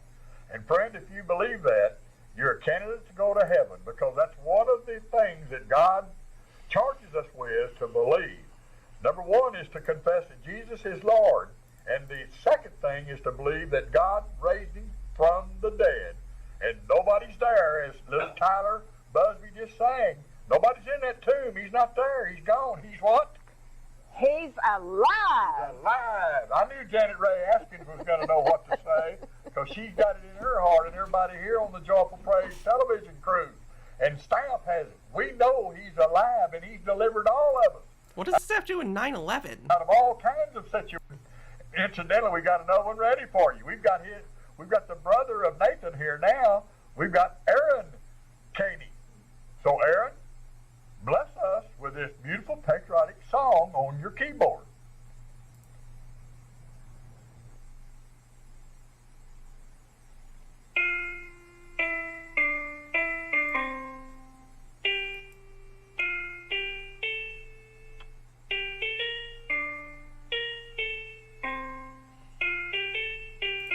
[SPEAKER 10] And friend, if you believe that, you're a candidate to go to heaven, because that's one of the things that God charges us with to believe. Number one is to confess that Jesus is Lord. And the second thing is to believe that God raised him from the dead. And nobody's there, as little Tyler Busby just sang. Nobody's in that tomb. He's not there. He's gone. He's what?
[SPEAKER 11] He's alive.
[SPEAKER 10] He's alive. I knew Janet Ray Askins was going to know what to say, because she's got it in her heart, and everybody here on the Joyful Praise television crew and staff has it. We know he's alive, and he's delivered all of us.
[SPEAKER 1] What does this have to do with 9/11?
[SPEAKER 10] Out of all kinds of situations. Incidentally, we got another one ready for you. We've got the brother of Nathan here now. We've got Aaron Caney. So Aaron, bless us with this beautiful patriotic song on your keyboard.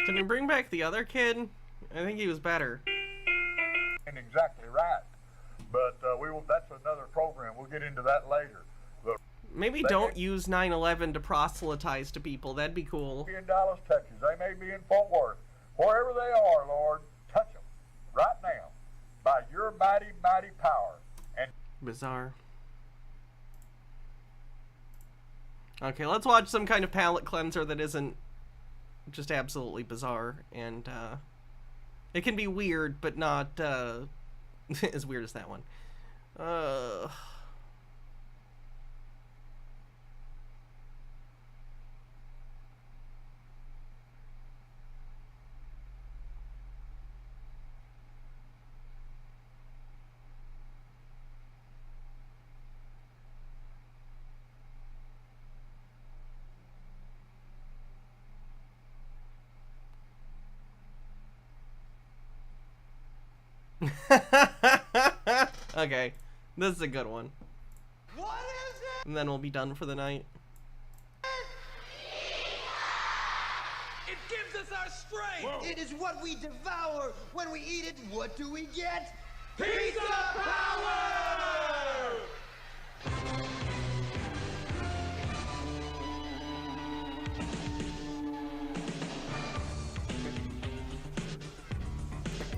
[SPEAKER 1] Can we bring back the other kid? I think he was better.
[SPEAKER 10] And exactly right. But that's another program. We'll get into that later. But
[SPEAKER 1] maybe don't use 9/11 to proselytize to people. That'd be cool.
[SPEAKER 10] In Dallas, Texas. They may be in Fort Worth. Wherever they are, Lord, touch them right now by your mighty, mighty power. And
[SPEAKER 1] bizarre. Okay, let's watch some kind of palate cleanser that isn't just absolutely bizarre. And it can be weird, but not as weird as that one. Okay, this is a good one. What is it? And then we'll be done for the night.
[SPEAKER 15] It gives us our strength. It is what we devour. When we eat it, what do we get? Pizza power!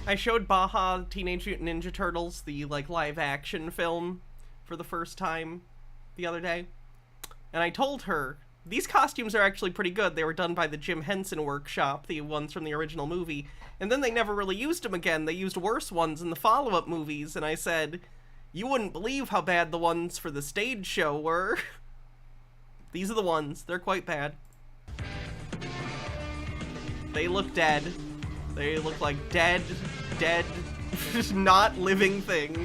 [SPEAKER 1] I showed Baja Teenage Mutant Ninja Turtles, the like live action film, for the first time the other day. And I told her, these costumes are actually pretty good. They were done by the Jim Henson Workshop, the ones from the original movie. And then they never really used them again. They used worse ones in the follow-up movies. And I said, you wouldn't believe how bad the ones for the stage show were. These are the ones. They're quite bad. They look dead. They look like dead, not living things.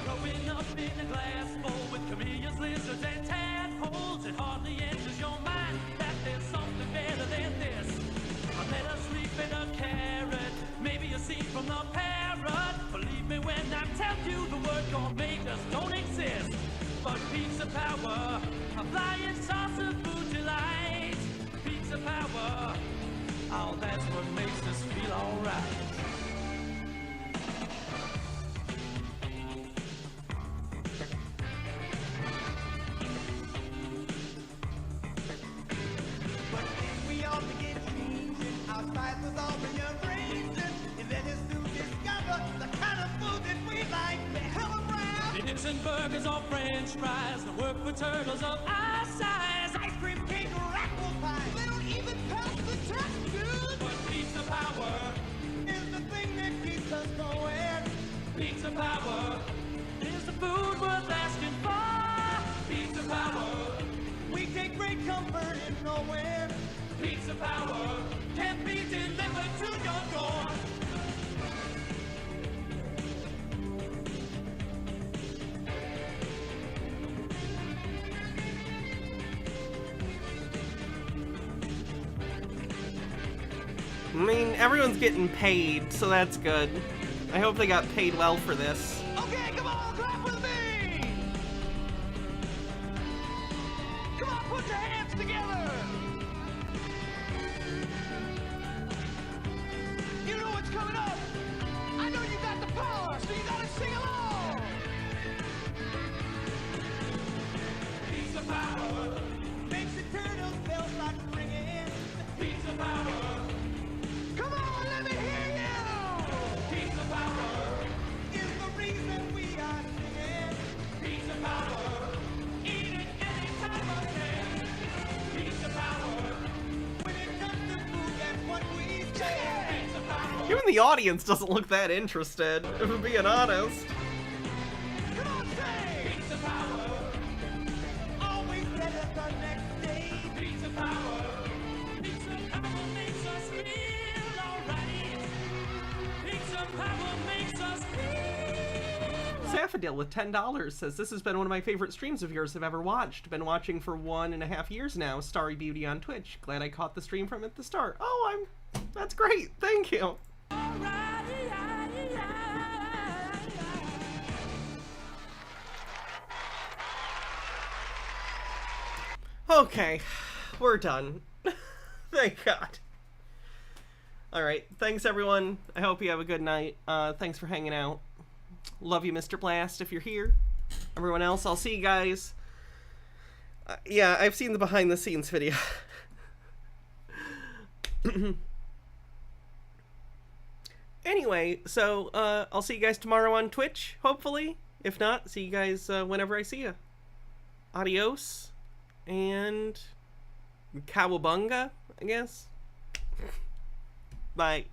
[SPEAKER 15] Growing up in a glass bowl with chameleons, lizards, and tadpoles, it hardly enters your mind that there's something better than this. Let us sleep in a carrot, maybe a seed from the parrot. Believe me when I tell you the word gourmet just don't exist. But pizza power, a flying saucer food delight. Pizza power, oh, that's what makes us feel alright. But then we all begin changing our spice with all rearranging, and let us soon discover the kind of food that we like. The hell around. Dips and burgers or French fries, the work for turtles of our size. Ice cream, cake, or apple pie. They don't even pass the test, dude. But pizza power is the thing that keeps us going. Pizza power is the food worth asking for. Pizza power, we take great comfort in knowing. Pizza power can be delivered to your door.
[SPEAKER 1] I mean, everyone's getting paid, so that's good. I hope they got paid well for this.
[SPEAKER 15] Okay, come on, clap with me! Come on, put your hands together! You know what's coming up! I know you got the power, so you gotta sing along! Pizza power makes the turtles' bells start ringing. Pizza power, come on, let me hear you! Pizza power is the reason we are singing. Pizza power, eat it any time of day. Pizza power, when it comes to food, that's what we say. Pizza power.
[SPEAKER 1] Even the audience doesn't look that interested, if I'm being honest.
[SPEAKER 15] Come on, say! Pizza power, always better the next day. Pizza power, pizza power makes us feel alright. Pizza power makes us feel.
[SPEAKER 1] Safadil with $10 says, this has been one of my favorite streams of yours I've ever watched. Been watching for 1.5 years now. Starry Beauty on Twitch. Glad I caught the stream from at the start. Oh, that's great. Thank you. Okay, we're done. Thank God. Alright, thanks everyone. I hope you have a good night. Thanks for hanging out. Love you, Mr. Blast, if you're here. Everyone else, I'll see you guys. Yeah, I've seen the behind the scenes video. Anyway, so I'll see you guys tomorrow on Twitch, hopefully. If not, see you guys whenever I see you. Adios. And cowabunga, I guess. Bye.